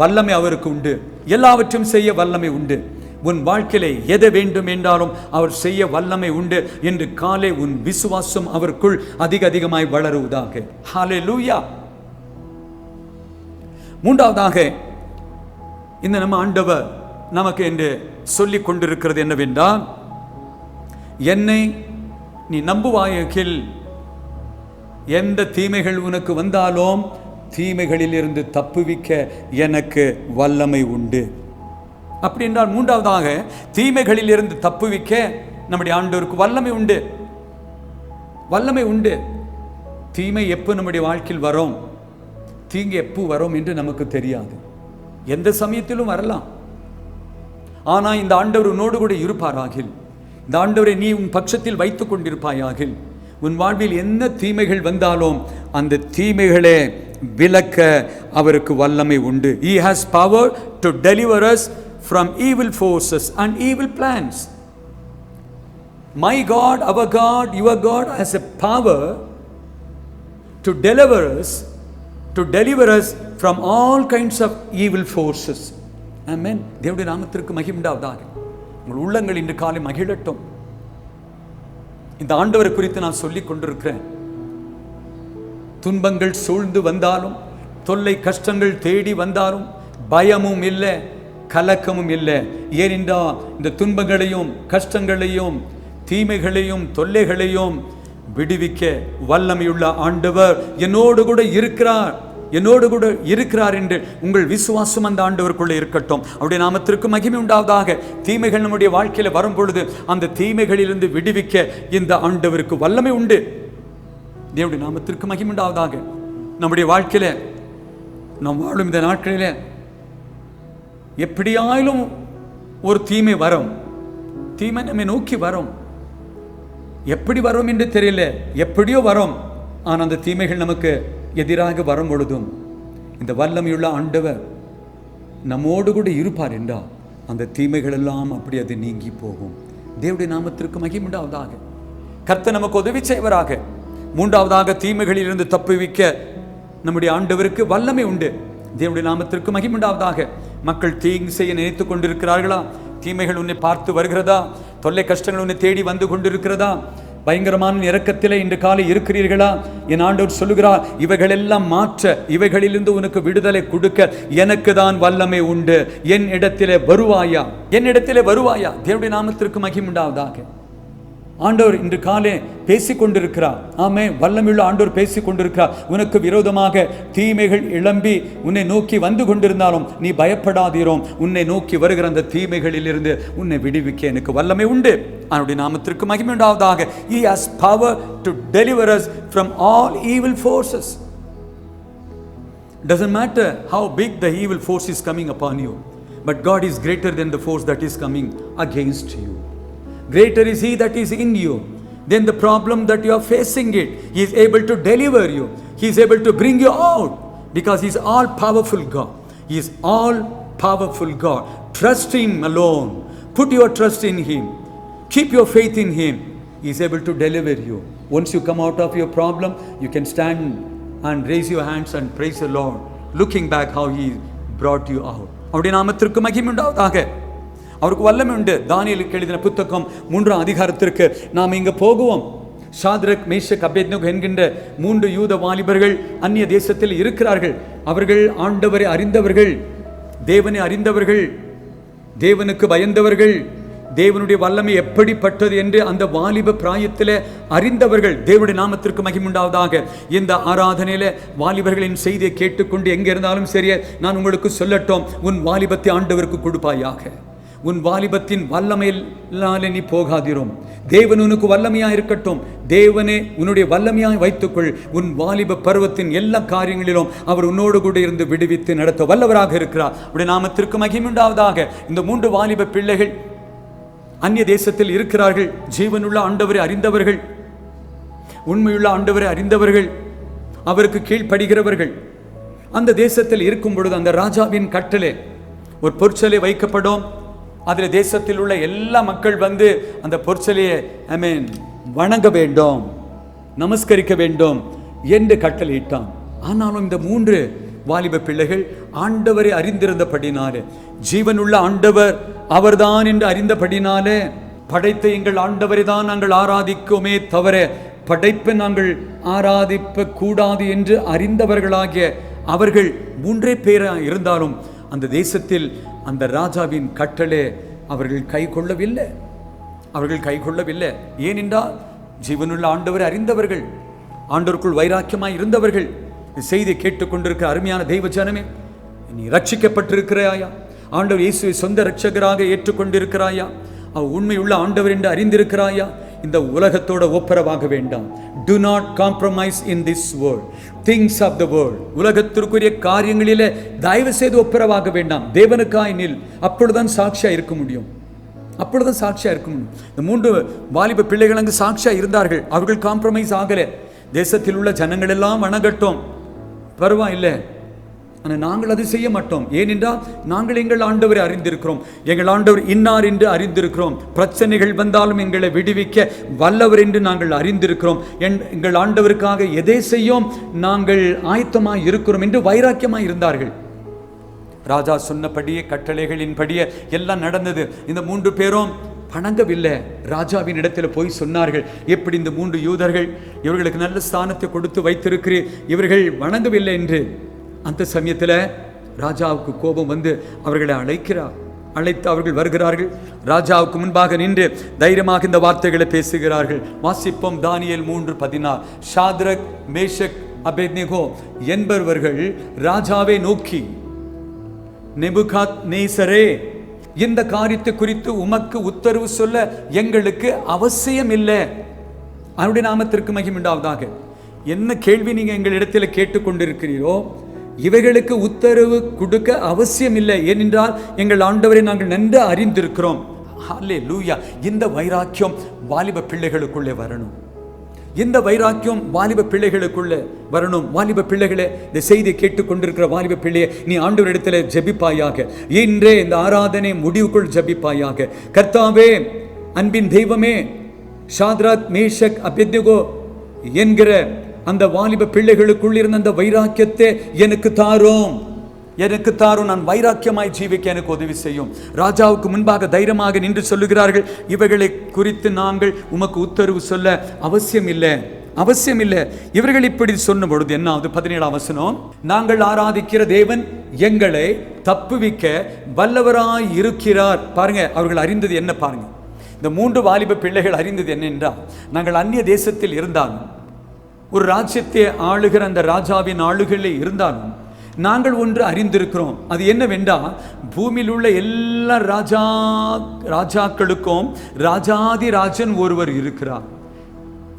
வல்லமை அவருக்கு உண்டு, எல்லாவற்றையும் செய்ய வல்லமை உண்டு. உன் வாழ்க்கையிலே எதை வேண்டும் என்றாலும் அவர் செய்ய வல்லமை உண்டு என்று காலை உன் விசுவாசம் அவருக்குள் அதிகமாய் வளருவதாக. ஹல்லேலூயா. மூன்றாவதாக இந்த நம்ம ஆண்டவர் நமக்கு என்று சொல்லிக் கொண்டிருக்கிறது என்னவென்றால், என்னை நீ நம்புவாயில் எந்த தீமைகள் உனக்கு வந்தாலும் தீமைகளில் இருந்து தப்புவிக்க எனக்கு வல்லமை உண்டு. அப்படி என்றால் மூன்றாவதாக தீமைகளில் இருந்து தப்புவிக்க நம்முடைய ஆண்டவருக்கு வல்லமை உண்டு. வல்லமை உண்டு. தீமை எப்போ நம்முடைய வாழ்க்கையில் வரும், தீங்கு எப்போ வரும் என்று நமக்கு தெரியாது. எந்த சமயத்திலும் வரலாம். ஆனால் இந்த ஆண்டவர் உன்னோடு கூட இருப்பாராகில், இந்த ஆண்டவரை நீ உன் பட்சத்தில் வைத்துக் கொண்டிருப்பாயாகில், உன் வாழ்வில் என்ன தீமைகள் வந்தாலும் அந்த தீமைகளே விலக்க அவருக்கு வல்லமை உண்டு. He has power to deliver us from evil forces and evil plans. My God, our God, your God has a power to deliver us from all kinds of evil forces. Amen. தேவனுடைய நாமத்திற்கு மகிமை உண்டாவதாக. உங்கள் உள்ளங்கள் இன்று காலை மகிழட்டும். இந்த ஆண்டவரை குறித்து நான் சொல்லிக் கொண்டிருக்கிறேன். துன்பங்கள் சூழ்ந்து வந்தாலும், தொல்லை கஷ்டங்கள் தேடி வந்தாலும் பயமும் இல்லை, கலக்கமும் இல்லை. ஏனென்றால் இந்த துன்பங்களையும் கஷ்டங்களையும் தீமைகளையும் தொல்லைகளையும் விடுவிக்க வல்லமையுள்ள ஆண்டவர் என்னோடு கூட இருக்கிறார் என்று உங்கள் விசுவாசம் அந்த ஆண்டவருக்குள்ளே இருக்கட்டும். அவருடைய நாமத்திற்கு மகிமை உண்டாவதாக. தீமைகள் நம்முடைய வாழ்க்கையில் வரும் பொழுது அந்த தீமைகளிலிருந்து விடுவிக்க இந்த ஆண்டவருக்கு வல்லமை உண்டு. தேவனுடைய நாமத்திற்கு மகிமை உண்டாவதாக. நம்முடைய வாழ்க்கையில நாம் வாழும் இந்த நாட்களில் எப்படியாயிலும் ஒரு தீமை வரும், தீமை நம்மை நோக்கி வரும். எப்படி வரும் என்று தெரியல, எப்படியோ வரும். ஆனால் அந்த தீமைகள் நமக்கு எதிராக வரும் பொழுதும் இந்த வல்லமையுள்ள ஆண்டவர் நம்மோடு கூட இருப்பார் என்றால் அந்த தீமைகள் எல்லாம் அப்படி அது நீங்கி போகும். தேவனுடைய நாமத்திற்கு மகிமை உண்டாவதாக. கர்த்தர் நமக்கு உதவி செய்வராக. மூன்றாவதாக, தீமைகளிலிருந்து தப்புவிக்க நம்முடைய ஆண்டவருக்கு வல்லமை உண்டு. தேவனுடைய நாமத்திற்கு மகிமை உண்டாவதாக. மக்கள் தீங்கு செய்ய நினைத்து கொண்டிருக்கிறார்களா? தீமைகள் உன்னை பார்த்து வருகிறதா? தொல்லை கஷ்டங்கள் உன்னை தேடி வந்து கொண்டிருக்கிறதா? பயங்கரமான இரக்கத்திலே இன்று காலை இருக்கிறீர்களா? என் ஆண்டவர் சொல்லுகிறார், இவைகளெல்லாம் மாற்ற, இவைகளிலிருந்து உனக்கு விடுதலை கொடுக்க எனக்கு தான் வல்லமை உண்டு. என் இடத்திலே வருவாயா? என் இடத்திலே வருவாயா? தேவனுடைய நாமத்திற்கு மகிமை உண்டாவதாக. ஆண்டவர் இன்று காலே பேசிக் கொண்டிருக்கிறார். ஆமே, வல்லமையுள்ள ஆண்டவர் பேசிக் கொண்டிருக்கிறார். உனக்கு விரோதமாக தீமைகள் எழும்பி உன்னை நோக்கி வந்து கொண்டிருந்தாலும் நீ பயப்படாதீரோம். உன்னை நோக்கி வருகிற அந்த தீமைகளில் இருந்து உன்னை விடுவிக்க எனக்கு வல்லமை உண்டு. அவருடைய நாமத்திற்கு மகிமை உண்டாவதாக. He has power to deliver us from all evil forces. Doesn't matter how big the evil force is coming upon you, but God is greater than the force that is coming against you. Greater is He that is in you than the problem that you are facing it. He is able to deliver you. He is able to bring you out because He is all powerful God. He is all powerful God. Trust Him alone. Put your trust in Him. Keep your faith in Him. He is able to deliver you. Once you come out of your problem, you can stand and raise your hands and praise the Lord, looking back how He brought you out. அவருடைய நாமத்திற்கு மகிமை உண்டாவதாக. அவருக்கு வல்லமை உண்டு. தானியேலுக்கு எழுதின புத்தகம் 3ஆம் அதிகாரத்திற்கு நாம் இங்கு போகுவோம். ஷாத்ரக், மேஷக், அபேத்நேகோ என்கின்ற 3 யூத வாலிபர்கள் அந்நிய தேசத்தில் இருக்கிறார்கள். அவர்கள் ஆண்டவரை அறிந்தவர்கள், தேவனை அறிந்தவர்கள், தேவனுக்கு பயந்தவர்கள், தேவனுடைய வல்லமை எப்படிப்பட்டது என்று அந்த வாலிப பிராயத்தில் அறிந்தவர்கள். தேவனுடைய நாமத்திற்கு மகிமை உண்டாவதாக. இந்த ஆராதனையில வாலிபர்களின் செய்தியை கேட்டுக்கொண்டு எங்க இருந்தாலும் சரியே, நான் உங்களுக்கு சொல்லட்டும், உன் வாலிபத்தை ஆண்டவருக்கு கொடுப்பாயாக. உன் வாலிபத்தின் வல்லமையினாலே நீ போகாதிரும். தேவன் உனக்கு வல்லமையாக இருக்கட்டும். தேவனே உன்னுடைய வல்லமையாய் வைத்துக்கொள். உன் வாலிப பருவத்தின் எல்லா காரியங்களிலும் அவர் உன்னோடு கூட இருந்து விடுவித்து நடத்த வல்லவராக இருக்கிறார். அவருடைய நாமத்திற்கு மகிமை உண்டாவதாக. இந்த 3 வாலிப பிள்ளைகள் அந்நிய தேசத்தில் இருக்கிறார்கள். ஜீவனுள்ள ஆண்டவரை அறிந்தவர்கள், உண்மையுள்ள ஆண்டவரை அறிந்தவர்கள், அவருக்கு கீழ்ப்படுகிறவர்கள். அந்த தேசத்தில் இருக்கும் பொழுது அந்த ராஜாவின் கட்டளை, ஒரு பொற்சிலை வைக்கப்படும். அதில் தேசத்தில் உள்ள எல்லா மக்கள் வந்து அந்த பொற்சிலையை வணங்க வேண்டும், நமஸ்கரிக்க வேண்டும் என்று கட்டளையிட்டான். ஆனாலும் இந்த 3 வாலிப பிள்ளைகள் ஆண்டவரை அறிந்திருந்தபடினாலே, ஜீவனுள்ள ஆண்டவர் அவர்தான் என்று அறிந்தபடினாலே, படைத்த எங்கள் ஆண்டவரை தான் நாங்கள் ஆராதிக்குமே தவிர படைப்பை நாங்கள் ஆராதிக்க கூடாது என்று அறிந்தவர்களாகிய அவர்கள் 3 பேராக இருந்தாலும் அந்த தேசத்தில் அந்த ராஜாவின் கட்டளை அவர்கள் கை கொள்ளவில்லை. அவர்கள் கை கொள்ளவில்லை. ஏனென்றால் ஜீவனுள்ள ஆண்டவரை அறிந்தவர்கள், ஆண்டவருக்குள் வைராக்கியமாய் இருந்தவர்கள். செய்தி கேட்டுக்கொண்டிருக்கிற அருமையான தெய்வ ஜனமே, நீ ரட்சிக்கப்பட்டிருக்கிறாயா? ஆண்டவர் இயேசுவை சொந்த இரட்சகராக ஏற்றுக்கொண்டிருக்கிறாயா? அவர் உண்மையுள்ள ஆண்டவர் என்று அறிந்திருக்கிறாயா? இந்த உலகத்தோட ஒப்புரவாக வேண்டாம். Do not compromise in this world. Things of the world. உலகத்திற்குரிய காரியங்களிலே தயவு செய்து ஒப்புரவாக வேண்டாம். தேவனுக்காய் நில். அப்பொழுதுதான் சாட்சியா இருக்க முடியும். அப்பொழுதுதான் சாட்சியா இருக்க முடியும். இந்த 3 வாலிப பிள்ளைகள் அங்கு சாட்சியா இருந்தார்கள். அவர்கள் காம்ப்ரமைஸ் ஆகலை. தேசத்தில் உள்ள ஜனங்கள் எல்லாம் வணங்கட்டும், பரவாயில்லை, ஆனால் நாங்கள் அதை செய்ய மாட்டோம். ஏனென்றால் நாங்கள் எங்கள் ஆண்டவரை அறிந்திருக்கிறோம். எங்கள் ஆண்டவர் இன்னார் என்று அறிந்திருக்கிறோம். பிரச்சனைகள் வந்தாலும் எங்களை விடுவிக்க வல்லவர் என்று நாங்கள் அறிந்திருக்கிறோம். எங்கள் ஆண்டவருக்காக எதை செய்யும் நாங்கள் ஆயத்தமாக இருக்கிறோம் என்று வைராக்கியமாக இருந்தார்கள். ராஜா சொன்னபடியே, கட்டளைகளின்படியே எல்லாம் நடந்தது. இந்த 3 பேரும் வணங்கவில்லை. ராஜாவின் இடத்தில் போய் சொன்னார்கள், எப்படி இந்த 3 யூதர்கள், இவர்களுக்கு நல்ல ஸ்தானத்தை கொடுத்து வைத்திருக்கிறேன், இவர்கள் வணங்கவில்லை என்று. அந்த சமயத்தில் ராஜாவுக்கு கோபம் வந்து அவர்களை அழைத்து அவர்கள் வருகிறார்கள். ராஜாவுக்கு முன்பாக நின்று தைரியமாக இந்த வார்த்தைகளை பேசுகிறார்கள். வாசிப்போம். தானியேல் 3:16. ஷாத்ரக், மேஷக், அபேத்நேகோ என்பவர்கள் ராஜாவை நோக்கி, நேபுகாத்நேசரே, இந்த காரியத்தை குறித்து உமக்கு உத்தரவு சொல்ல எங்களுக்கு அவசியம் இல்லை. அவருடைய நாமத்திற்கு மகிமை உண்டாவதாக. என்ன கேள்வி நீங்க எங்களிடத்தில் கேட்டுக்கொண்டிருக்கிறீரோ, இவைகளுக்கு உத்தரவு கொடுக்க அவசியம் இல்லை, ஏனென்றால் எங்கள் ஆண்டவரை நாங்கள் நன்கு அறிந்திருக்கிறோம். ஹல்லேலூயா. இந்த வைராக்கியம் வாலிப பிள்ளைகளுக்குள்ளே வரணும். இந்த வைராக்கியம் வாலிப பிள்ளைகளுக்குள்ளே வரணும். வாலிப பிள்ளைகளே, இந்த செய்தியை கேட்டுக்கொண்டிருக்கிற வாலிப பிள்ளையை, நீ ஆண்டவரிடத்தில் ஜெபிப்பாயாக. இன்றே இந்த ஆராதனை முடிவுக்குள் ஜெபிப்பாயாக. கர்த்தாவே, அன்பின் தெய்வமே, ஷாத்ராக் மேஷக் அபேத்நேகோ என்கிற அந்த வாலிப பிள்ளைகளுக்குள் இருந்த அந்த வைராக்கியத்தை எனக்கு தாரும், எனக்கு தாரும். நான் வைராக்கியமாய் ஜீவிக்க எனக்கு உதவி செய்யும். ராஜாவுக்கு முன்பாக தைரியமாக நின்று சொல்லுகிறார்கள், இவைகளை குறித்து நாங்கள் உமக்கு உத்தரவு சொல்ல அவசியம் இல்லை, அவசியம் இல்லை. இவர்கள் இப்படி சொன்ன பொழுது என்ன ஆகுது? 17ஆம் வசனம், நாங்கள் ஆராதிக்கிற தேவன் எங்களை தப்புவிக்க வல்லவராய் இருக்கிறார். பாருங்க, அவர்கள் அறிந்தது என்ன பாருங்க. இந்த 3 வாலிப பிள்ளைகள் அறிந்தது என்ன என்றால், நாங்கள் அந்நிய தேசத்தில் இருந்தாலும், ஒரு ராஜ்யத்தை ஆளுகிற அந்த ராஜாவின் ஆளுகளில் இருந்தாலும் நாங்கள் ஒன்று அறிந்திருக்கிறோம். அது என்னவென்றால், பூமியில் உள்ள எல்லா ராஜாக்களுக்கும் ராஜாதி ராஜன் ஒருவர் இருக்கிறார்.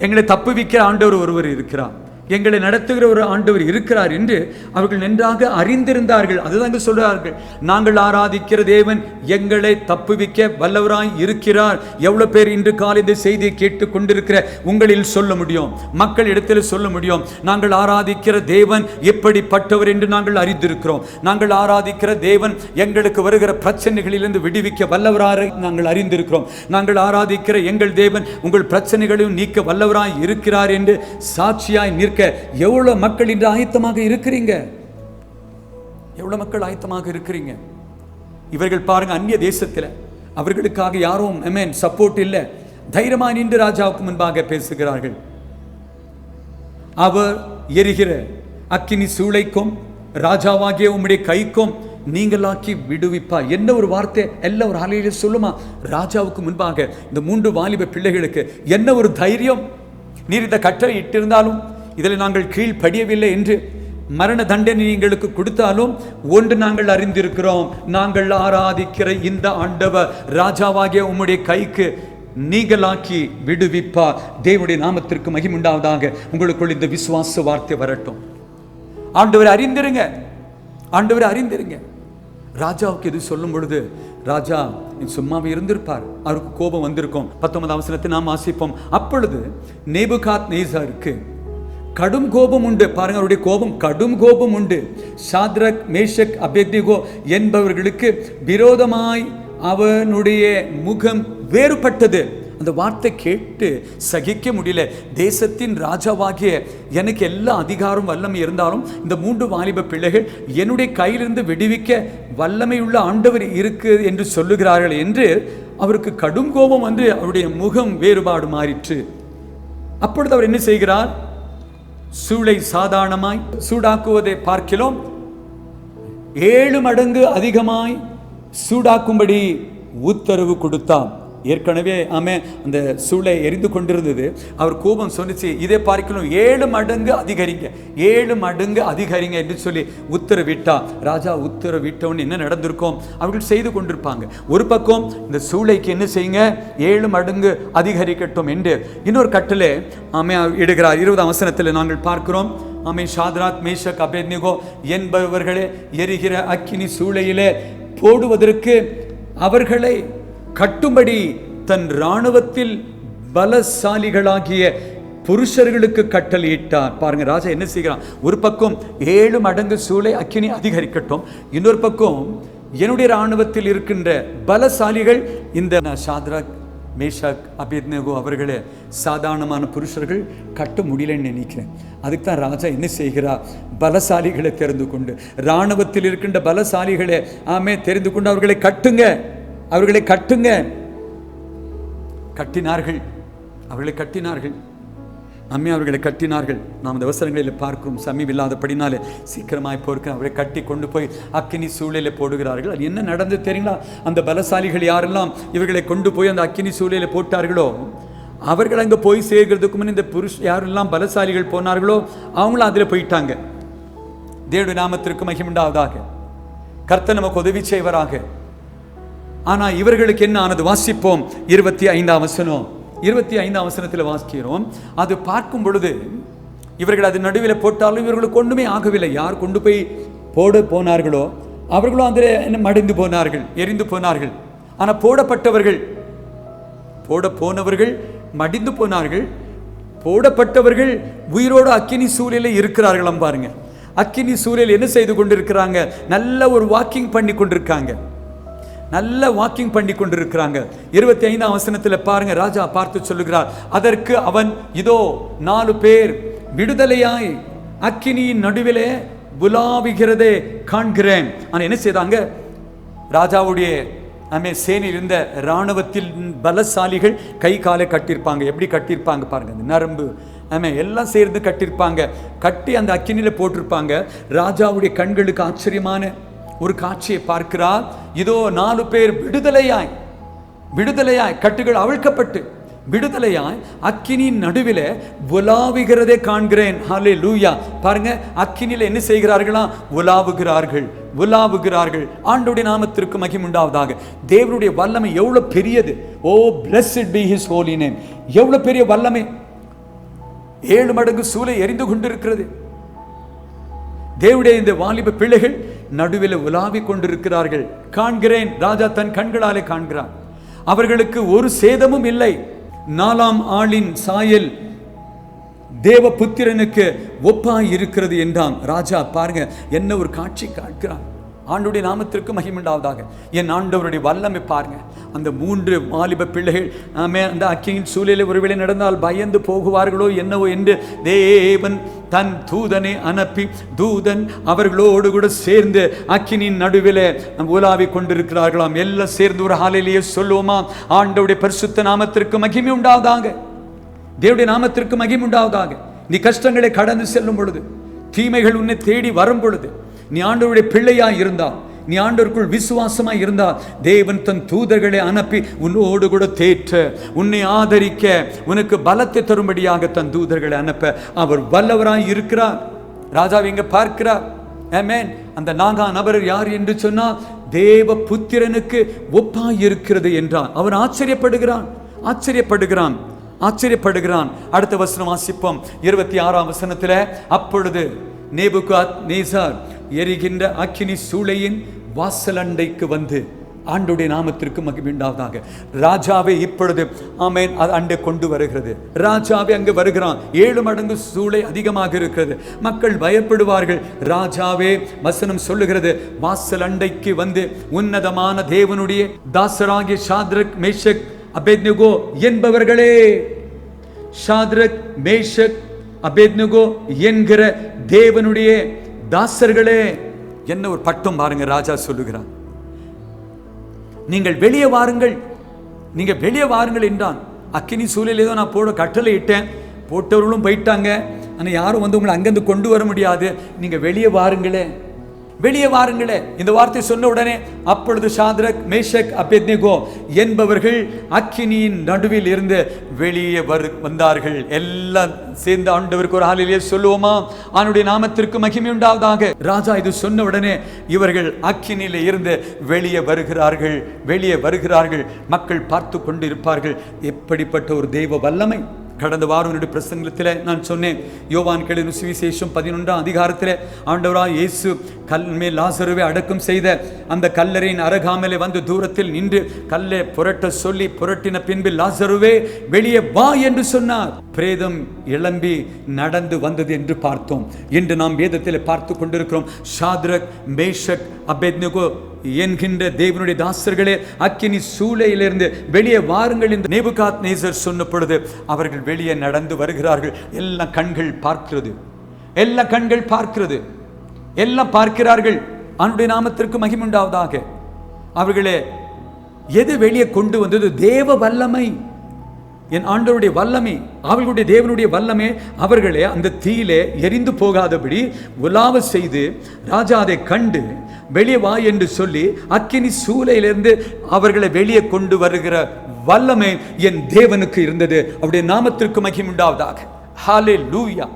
எங்களை தப்புவிக்கிற ஆண்டவர் ஒருவர் இருக்கிறார். எங்களை நடத்துகிற ஒரு ஆண்டவர் இருக்கிறார் என்று அவர்கள் நன்றாக அறிந்திருந்தார்கள். அதுதான் சொல்றார்கள், நாங்கள் ஆராதிக்கிற தேவன் எங்களை தப்புவிக்க வல்லவராய் இருக்கிறார். எவ்வளவு பேர் இன்று காலை இந்த செய்தியை கேட்டு கொண்டிருக்கிற உங்களில் சொல்ல முடியும், மக்கள் இடத்தில் சொல்ல முடியும், நாங்கள் ஆராதிக்கிற தேவன் எப்படிப்பட்டவர் என்று நாங்கள் அறிந்திருக்கிறோம். நாங்கள் ஆராதிக்கிற தேவன் எங்களுக்கு வருகிற பிரச்சனைகளிலிருந்து விடுவிக்க வல்லவராய் நாங்கள் அறிந்திருக்கிறோம். நாங்கள் ஆராதிக்கிற எங்கள் தேவன் உங்கள் பிரச்சனைகளையும் நீக்க வல்லவராய் இருக்கிறார் என்று சாட்சியாய் நிற்க எவ்வளவு மக்கள் இன்று ஆயத்தமாக இருக்கிறீங்க? எவ்வளவு மக்கள் ஆயத்தமாக இருக்கிறீங்க? இவர்கள் பாருங்க, அந்நிய தேசத்தில் அவர்களுக்காக யாரும் சப்போர்ட் இல்லை. தைரியமாக நின்று ராஜாவுக்கு முன்பாக பேசுகிறார்கள். அவர் எரிகிற அக்கினி சூளைக்கும் ராஜாவாகிய உம்முடைய கைக்கும் நீங்களாக்கி விடுவிப்பா. என்ன ஒரு வார்த்தை! எல்லாம் ஒரு ஆலையில சொல்லுமா? ராஜாவுக்கு முன்பாக இந்த 3 வாலிப பிள்ளைகளுக்கு என்ன ஒரு தைரியம்! நீர் இந்த கட்டளை இட்டிருந்தாலும், இதில் நாங்கள் கீழ்ப்படியவில்லை என்று மரண தண்டனை எங்களுக்கு கொடுத்தாலும் ஒன்று நாங்கள் அறிந்திருக்கிறோம், நாங்கள் ஆராதிக்கிற இந்த ஆண்டவர் ராஜாவாகிய உம்முடைய கைக்கு நீங்களாக்கி விடுவிப்பா. தேவனுடைய நாமத்திற்கு மகிமுண்டாவதாக. உங்களுக்குள் இந்த விசுவாச வார்த்தை வரட்டும். ஆண்டவரை அறிந்திருங்க, ஆண்டவரை அறிந்திருங்க. ராஜாவுக்கு எது சொல்லும் பொழுது ராஜா சும்மாவே இருந்திருப்பார், அவருக்கு கோபம் வந்திருக்கும். 19ஆம் வசனத்தை நாம் வாசிப்போம். அப்பொழுது நேபுகாத்நேசாருக்கு கடும் கோபம் உண்டு. பாருங்க, அவருடைய கோபம், கடும் கோபம் உண்டு. ஷாத்ரக் மேஷக் அபேத்நேகோ என்பவர்களுக்கு விரோதமாய் அவனுடைய முகம் வேறுபட்டது. அந்த வார்த்தை கேட்டு சகிக்க முடியல. தேசத்தின் ராஜாவாகிய எனக்கு எல்லா அதிகாரம் வல்லமை இருந்தாலும் இந்த 3 வாலிப பிள்ளைகள் என்னுடைய கையிலிருந்து விடுவிக்க வல்லமையுள்ள ஆண்டவர் இருக்கு என்று சொல்லுகிறார்கள் என்று அவருக்கு கடும் கோபம் வந்து அவருடைய முகம் வேறுபாடு மாறிற்று. அப்பொழுது அவர் என்ன செய்கிறார்? சூளை சாதாரணமாய் சூடாக்குவதை பார்க்கிறோம், 7 மடங்கு அதிகமாய் சூடாக்கும்படி உத்தரவு கொடுத்தார். ஏற்கனவே அந்த சூளை எரிந்து கொண்டிருந்தது. அவர் கோபம் சொன்னிச்சு, இதை பார்க்கணும் 7 மடங்கு அதிகரிங்க, 7 மடங்கு அதிகரிங்க என்று சொல்லி உத்தரவிட்டா. ராஜா உத்தரவிட்டவன் என்ன நடந்திருக்கும்? அவர்கள் செய்து கொண்டிருப்பாங்க. ஒரு பக்கம் இந்த சூளைக்கு என்ன செய்யுங்க, 7 மடங்கு அதிகரிக்கட்டும் என்று இன்னொரு கட்டளை இடுகிறார். 20ஆம் வசனத்தில் நாங்கள் பார்க்கிறோம், ஷாத்ராக் மேஷக் அபேத்நேகோ என்பவர்களே எரிகிற அக்கினி சூளையிலே போடுவதற்கு அவர்களை கட்டும்படி தன் இராணுவத்தில் பலசாலிகளாகிய புருஷர்களுக்கு கட்டளையிட்டார். பாருங்க, ராஜா என்ன செய்கிறான்? ஒரு பக்கம் 7 மடங்கு சூளை அக்கினி அதிகரிக்கட்டும், இன்னொரு பக்கம் என்னுடைய இராணுவத்தில் இருக்கின்ற பலசாலிகள், இந்த ஷாத்ராக் மேஷாக் அபேத்நேகோ அவர்களே சாதாரணமான புருஷர்கள் கட்ட முடியலன்னு நினைக்கிறேன். அதுக்கு தான் ராஜா என்ன செய்கிறார்? பலசாலிகளை தெரிந்து கொண்டு, இராணுவத்தில் இருக்கின்ற பலசாலிகளை தெரிந்து கொண்டு அவர்களை கட்டுங்க, அவர்களை கட்டுங்க. கட்டினார்கள், அவர்களை கட்டினார்கள். அவர்களை கட்டினார்கள். நாம் இந்த அவசரங்களில் பார்க்கிறோம். சமீபம் இல்லாதபடினாலே சீக்கிரமாய் போர்க்க அவரை கட்டி கொண்டு போய் அக்கினி சூளையில போடுகிறார்கள். அது என்ன நடந்து தெரியுங்களா? அந்த பலசாலிகள் யாரெல்லாம் இவர்களை கொண்டு போய் அந்த அக்கினி சூளையில போட்டார்களோ, அவர்கள் அங்கே போய் சேர்கிறதுக்கு முன் இந்த யாரெல்லாம் பலசாலிகள் போனார்களோ அவங்களும் அதில் போயிட்டாங்க. தேவனுடைய நாமத்திற்கு மகிமையுண்டாவதாக. கர்த்தர் நமக்கு உதவி செய்வராக. ஆனா இவர்களுக்கு என்ன ஆனது? வாசிப்போம் 25ஆம் வசனம். 25ஆம் வசனத்தில் வாசிக்கிறோம். அது பார்க்கும் பொழுது இவர்கள் அது நடுவில் போட்டாலும் இவர்களுக்கு ஒன்றுமே ஆகவில்லை. யார் கொண்டு போய் போட போனார்களோ அவர்களும் அதில் மடிந்து போனார்கள், எரிந்து போனார்கள். ஆனால் போனவர்கள் மடிந்து போனார்கள். போடப்பட்டவர்கள் உயிரோடு அக்கினி சூழலில் இருக்கிறார்களாம். பாருங்க, அக்கினி சூழல் என்ன செய்து கொண்டிருக்கிறாங்க? நல்ல ஒரு வாக்கிங் பண்ணி கொண்டிருக்காங்க. 25ஆம் வசனத்தில் பாருங்க, ராஜா பார்த்து சொல்லுகிறார், அதற்கு அவன், இதோ 4 பேர் விடுதலையாய் அக்கினியின் நடுவிலே புலாவுகிறதை காண்கிறேன். ஆனால் என்ன செய்தாங்க? ராஜாவுடைய சேனையில் இருந்த இராணுவத்தில் பலசாலிகள் கை காலை கட்டியிருப்பாங்க. எப்படி கட்டியிருப்பாங்க பாருங்க, அந்த நரம்பு எல்லாம் சேர்ந்து கட்டியிருப்பாங்க. கட்டி அந்த அக்கினியில போட்டிருப்பாங்க. ராஜாவுடைய கண்களுக்கு ஆச்சரியமான ஒரு காட்சியை பார்க்கிறார். இதோ 4 பேர் விடுதலையாய் கட்டுகள் அவிழ்க்கப்பட்டு விடுதலையாய் அக்கினியின் நடுவிலே உலாவுகிறதை காண்கிறேன். ஹல்லேலூயா. பாருங்க, அக்கினியில என்ன செய்கிறார்களா? உலாவுகிறார்கள். ஆண்டவருடைய நாமத்திற்கு மகிமை உண்டாவதாக. தேவனுடைய வல்லமை எவ்வளவு பெரியது! ஓ, blessed be his holy name. எவ்வளவு பெரிய வல்லமை! 7 மடங்கு சூளை எரிந்து கொண்டிருக்கிறது. தேவனுடைய இந்த வாலிப பிள்ளைகள் நடுவில் உலாவிக் கொண்டிருக்கிறார்கள். காண்கிறேன். ராஜா தன் கண்களாலே காண்கிறான். அவர்களுக்கு ஒரு சேதமும் இல்லை. 4ஆம் ஆளின் சாயல் தேவபுத்திரனுக்கு ஒப்பாய் இருக்கிறது என்றான் ராஜா. பாருங்க, என்ன ஒரு காட்சி காண்கிறான். ஆண்டவருடைய நாமத்திற்கு மகிமை உண்டாவதாக. என் ஆண்டவருடைய வல்லமை பாருங்க. அந்த 3 வாலிப பிள்ளைகள் அந்த அக்கினியின் சூழலில் ஒருவேளை நடந்தால் பயந்து போகுவார்களோ என்னவோ என்று தேவன் தன் தூதனை அனுப்பி, தூதன் அவர்களோடு கூட சேர்ந்து அக்கினியின் நடுவிலே உலாவிக் கொண்டிருக்கிறார்களாம். எல்லாம் சேர்ந்து ஒரு ஹல்லேலூயா சொல்லுவோமா? ஆண்டவருடைய பரிசுத்த நாமத்திற்கு மகிமை உண்டாவதாக. தேவனுடைய நாமத்திற்கு மகிமை உண்டாவதாக. நீ கஷ்டங்களை கடந்து செல்லும் பொழுது, தீமைகள் உன்னை தேடி வரும் பொழுது, நீ ஆண்டவருடைய பிள்ளையாய் இருந்தால், நீ ஆண்டவருக்குள் விசுவாசமாய் இருந்தால், தேவன் தன் தூதர்களை அனுப்பி உன்னோடு கூட தேற்ற, உன்னை ஆதரிக்க, உனக்கு பலத்தை தரும்படியாக தன் தூதர்களை அனுப்ப அவர் வல்லவராய் இருக்கிறார். ராஜாவை இங்க பார்க்கிறார். ஆமென். அந்த 4ஆம் நபர் யார் என்று சொன்னால் தேவ புத்திரனுக்கு ஒப்பாய் இருக்கிறது என்றான். அவன் ஆச்சரியப்படுகிறான். அடுத்த வசனம் வாசிப்போம். 26ஆம் வசனத்தில், அப்பொழுது நேபுகாத்நேசார் எரிகின்ற அக்கினி சூளையின் வாசலண்டைக்கு வந்து, ஆண்டவருடைய நாமத்திற்கு மகிமை உண்டாவதாக. ராஜாவை இப்பொழுது அண்டை கொண்டு வருகிறது. ராஜாவை அங்கு வருகிறான். 7 மடங்கு சூளை அதிகமாக இருக்கிறது. மக்கள் பயப்படுவார்கள். ராஜாவே, வசனம் சொல்லுகிறது, வாசல் அண்டைக்கு வந்து உன்னதமான தேவனுடைய தாசராகிய சாத்ரக், மேஷக், அபேத்நேகோ என்பவர்களே, சாத்ரக், மேஷக், அபேத்நேகோ என்கிற தேவனுடைய தாசர்களே. என்ன ஒரு பட்டம் பாருங்க. ராஜா சொல்லுகிறார், நீங்கள் வெளியே வாருங்கள் என்றான். அக்கினி சூழல் ஏதோ நான் போட கட்டளை இட்டேன், போட்டவர்களும் போயிட்டாங்க. ஆனால் யாரும் வந்து உங்களை அங்கிருந்து கொண்டு வர முடியாது. நீங்க வெளியே வாருங்களே. இந்த வார்த்தை சொன்ன உடனே, அப்பொழுது சாத்ரக், மேஷக், அபேத்நேகோ என்பவர்கள் அக்கினியின் நடுவில் இருந்து வெளியே வந்தார்கள். எல்லாம் சேர்ந்து ஆண்டவருக்கு ஒரு ஹல்லேலூயா சொல்லுவோமா? அவருடைய நாமத்திற்கு மகிமை உண்டாவதாக. ராஜா இது சொன்ன உடனே இவர்கள் அக்கினியில இருந்து வெளியே வருகிறார்கள். மக்கள் பார்த்து கொண்டு இருப்பார்கள். எப்படிப்பட்ட ஒரு தெய்வ வல்லமை! கடந்த வாரம் பிரசங்கத்தில் நான் சொன்னேன், யோவான் எழுதின சுவிசேஷம் 11ஆம் அதிகாரத்தில் ஆண்டவராய் இயேசு கல்மேல் லாசருவை அடக்கம் செய்த அந்த கல்லறையின் அருகாமையிலே வந்து தூரத்தில் நின்று கல்லை புரட்ட சொல்லி புரட்டின பின்பு, லாசருவே வெளியே வா என்று சொன்னார். பிரேதம் எழும்பி நடந்து வந்தது என்று பார்த்தோம். இன்று நாம் வேதத்தில் பார்த்து கொண்டிருக்கிறோம். சாத்ரக், மேஷக், அபேத்நேகோ என்கின்ற தேவனுடைய தாசர்களே, அக்கினி சூளையிலிருந்து வெளியே வாருங்கள் என்று நேபுகாத்நேசர் சொன்ன பொழுது அவர்கள் வெளியே நடந்து வருகிறார்கள். எல்லா கண்கள் பார்க்கிறார்கள். அவனுடைய நாமத்திற்கு மகிமை உண்டாவதாக. அவர்களே எது வெளியே கொண்டு வந்தது? தேவ வல்லமை. என் ஆண்டவருடைய வல்லமை, அவர்களுடைய தேவனுடைய வல்லமை அவர்களே அந்த தீயிலே எரிந்து போகாதபடி உலாவ செய்து, ராஜா அதை கண்டு வெளியே வா என்று சொல்லி அக்கினி சூளையிலிருந்து அவர்களை வெளியே கொண்டு வருகிற வல்லமை என் தேவனுக்கு இருந்தது. அவருடைய நாமத்திற்கு மகிமை உண்டாவதாக. ஹல்லேலூயா.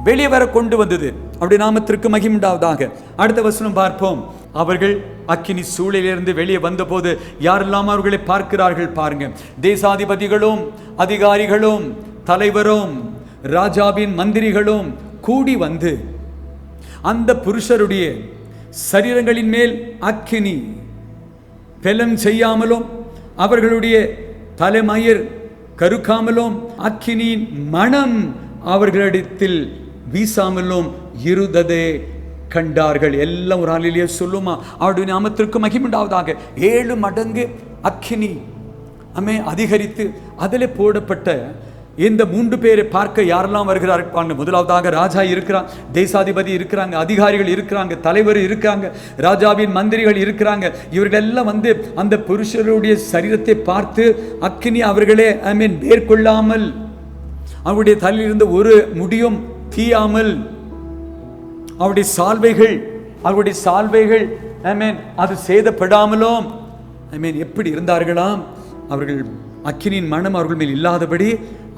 வெளியே வர கொண்டு வந்தது. அவருடைய நாமத்திற்கு மகிமை உண்டாவதாக. அடுத்த வசனம் பார்ப்போம். அவர்கள் அக்கினி சூளையிலிருந்து வெளியே வந்தபோது யாரெல்லாம் அவர்களை பார்க்கிறார்கள் பாருங்க. தேசாதிபதிகளும் அதிகாரிகளும் தலைவரும் ராஜாவின் மந்திரிகளும் கூடி வந்து அந்த புருஷருடைய சரீரங்களின் மேல் அக்கினி பெலம் செய்யாமலும் அவர்களுடைய தலைமயிர் கருக்காமலும் அக்கினியின் மனம் அவர்களிடத்தில் வீசாமலும் இருந்ததே கண்டார்கள். எல்லாம் ஒரு ஆளிலேயே சொல்லுமா, அவருடைய நாமத்திற்கு மகிமையுண்டாவதாக. 7 மடங்கு அக்கினி அதிகரித்து அதில் போடப்பட்ட இந்த 3 பேரை பார்க்க யாரெல்லாம் வருகிறார்கள்? முதலாவதாக ராஜா இருக்கிறான், தேசாதிபதி இருக்கிறாங்க, அதிகாரிகள் இருக்கிறாங்க, தலைவர் இருக்காங்க, ராஜாவின் மந்திரிகள் இருக்கிறாங்க. இவர்கள் எல்லாம் வந்து அந்த புருஷருடைய சரீரத்தை பார்த்து அக்கினி அவர்களே மேற்கொள்ளாமல், அவருடைய தலையிலிருந்து ஒரு முடியும் தீயாமல், அவருடைய சால்வைகள் அது சேதப்படாமலும் எப்படி இருந்தார்களாம்? அவர்கள் அக்கினியின் மனம் அவர்கள் மேல் இல்லாதபடி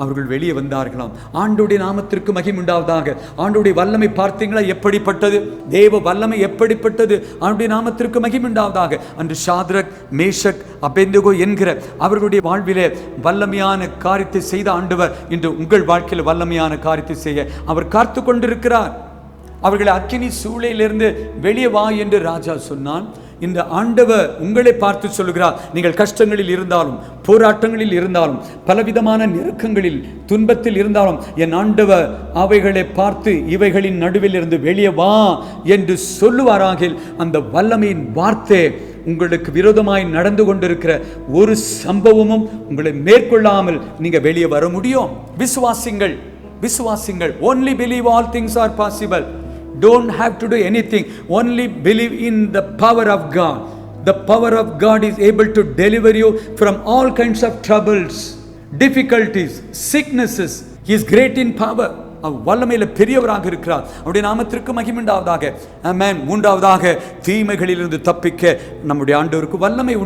அவர்கள் வெளியே வந்தார்களாம். ஆண்டோடைய நாமத்திற்கு மகிமையுண்டாவதாக. ஆண்டோடைய வல்லமை பார்த்தீங்களா எப்படிப்பட்டது? தேவ வல்லமை எப்படிப்பட்டது? ஆண்டோடைய நாமத்திற்கு மகிமையுண்டாவதாக. அன்று சாத்ரக், மேஷக், அபேத்நேகோ என்கிற அவர்களுடைய வாழ்விலே வல்லமையான காரியத்தை செய்த ஆண்டவர் இன்று உங்கள் வாழ்க்கையில் வல்லமையான காரியத்தை செய்ய அவர் காத்து கொண்டிருக்கிறார். அவர்களை அக்கினி சூளையிலிருந்து வெளியே வா என்று ராஜா சொன்னான். இந்த ஆண்டவர் உங்களை பார்த்து சொல்லுகிறார், நீங்கள் கஷ்டங்களில் இருந்தாலும், போராட்டங்களில் இருந்தாலும், பலவிதமான நெருக்கங்களில், துன்பத்தில் இருந்தாலும் என் ஆண்டவர் அவைகளை பார்த்து இவைகளின் நடுவில் இருந்து வெளியே வா என்று சொல்லுவாராகில் அந்த வல்லமையின் வார்த்தை உங்களுக்கு விரோதமாய் நடந்து கொண்டிருக்கிற ஒரு சம்பவமும் உங்களை மேற்கொள்ளாமல் நீங்க வெளியே வர முடியும். விசுவாசிங்கள். Only believe all things are possible. Don't have to do anything. Only believe in the power of God. The power of God is able to deliver you from all kinds of troubles, difficulties, sicknesses. He is great in power. வல்லமையில பெரியவராக இருக்கிறார். அவருடைய நாமத்திற்கு மகிமையுண்டாவதாக. ஆமென். மூன்றாவதாக, தீமைகளிலிருந்து தப்பிக்க நம்முடைய ஆண்டவருக்கு வல்லமை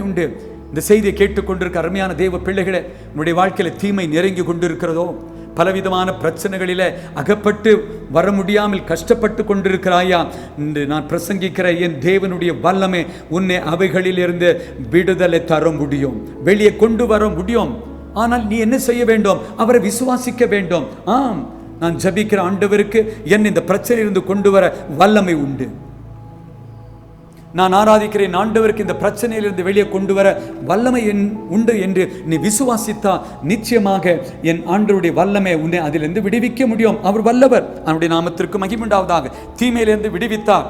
உண்டு. இந்த செய்தியை கேட்டுக்கொண்டிருக்க அருமையான தேவ பிள்ளைகளே, நம்முடைய வாழ்க்கையில தீமை நெருங்கி கொண்டிருக்கிறதோ, பலவிதமான பிரச்சனைகளில் அகப்பட்டு வர முடியாமல் கஷ்டப்பட்டு கொண்டிருக்கிறாயா? என்று நான் பிரசங்கிக்கிற என் தேவனுடைய வல்லமை உன்னை அவைகளிலிருந்து விடுதலை தர முடியும், வெளியே கொண்டு வர முடியும். ஆனால் நீ என்ன செய்ய வேண்டும்? அவரை விசுவாசிக்க வேண்டும். நான் ஜபிக்கிற ஆண்டவருக்கு என்னை இந்த பிரச்சனையிலிருந்து கொண்டு வர வல்லமை உண்டு. நான் ஆராதிக்கிறேன் ஆண்டவருக்கு இந்த பிரச்சனையிலிருந்து வெளியே கொண்டு வர வல்லமை உண்டு என்று நீ விசுவாசித்தா நிச்சயமாக என் ஆண்டவருடைய வல்லமை உன்னை அதிலிருந்து விடுவிக்க முடியும். அவர் வல்லவர். அவருடைய நாமத்திற்கு மகிமையுண்டாவதாக. தீமையிலிருந்து விடுவித்தார்.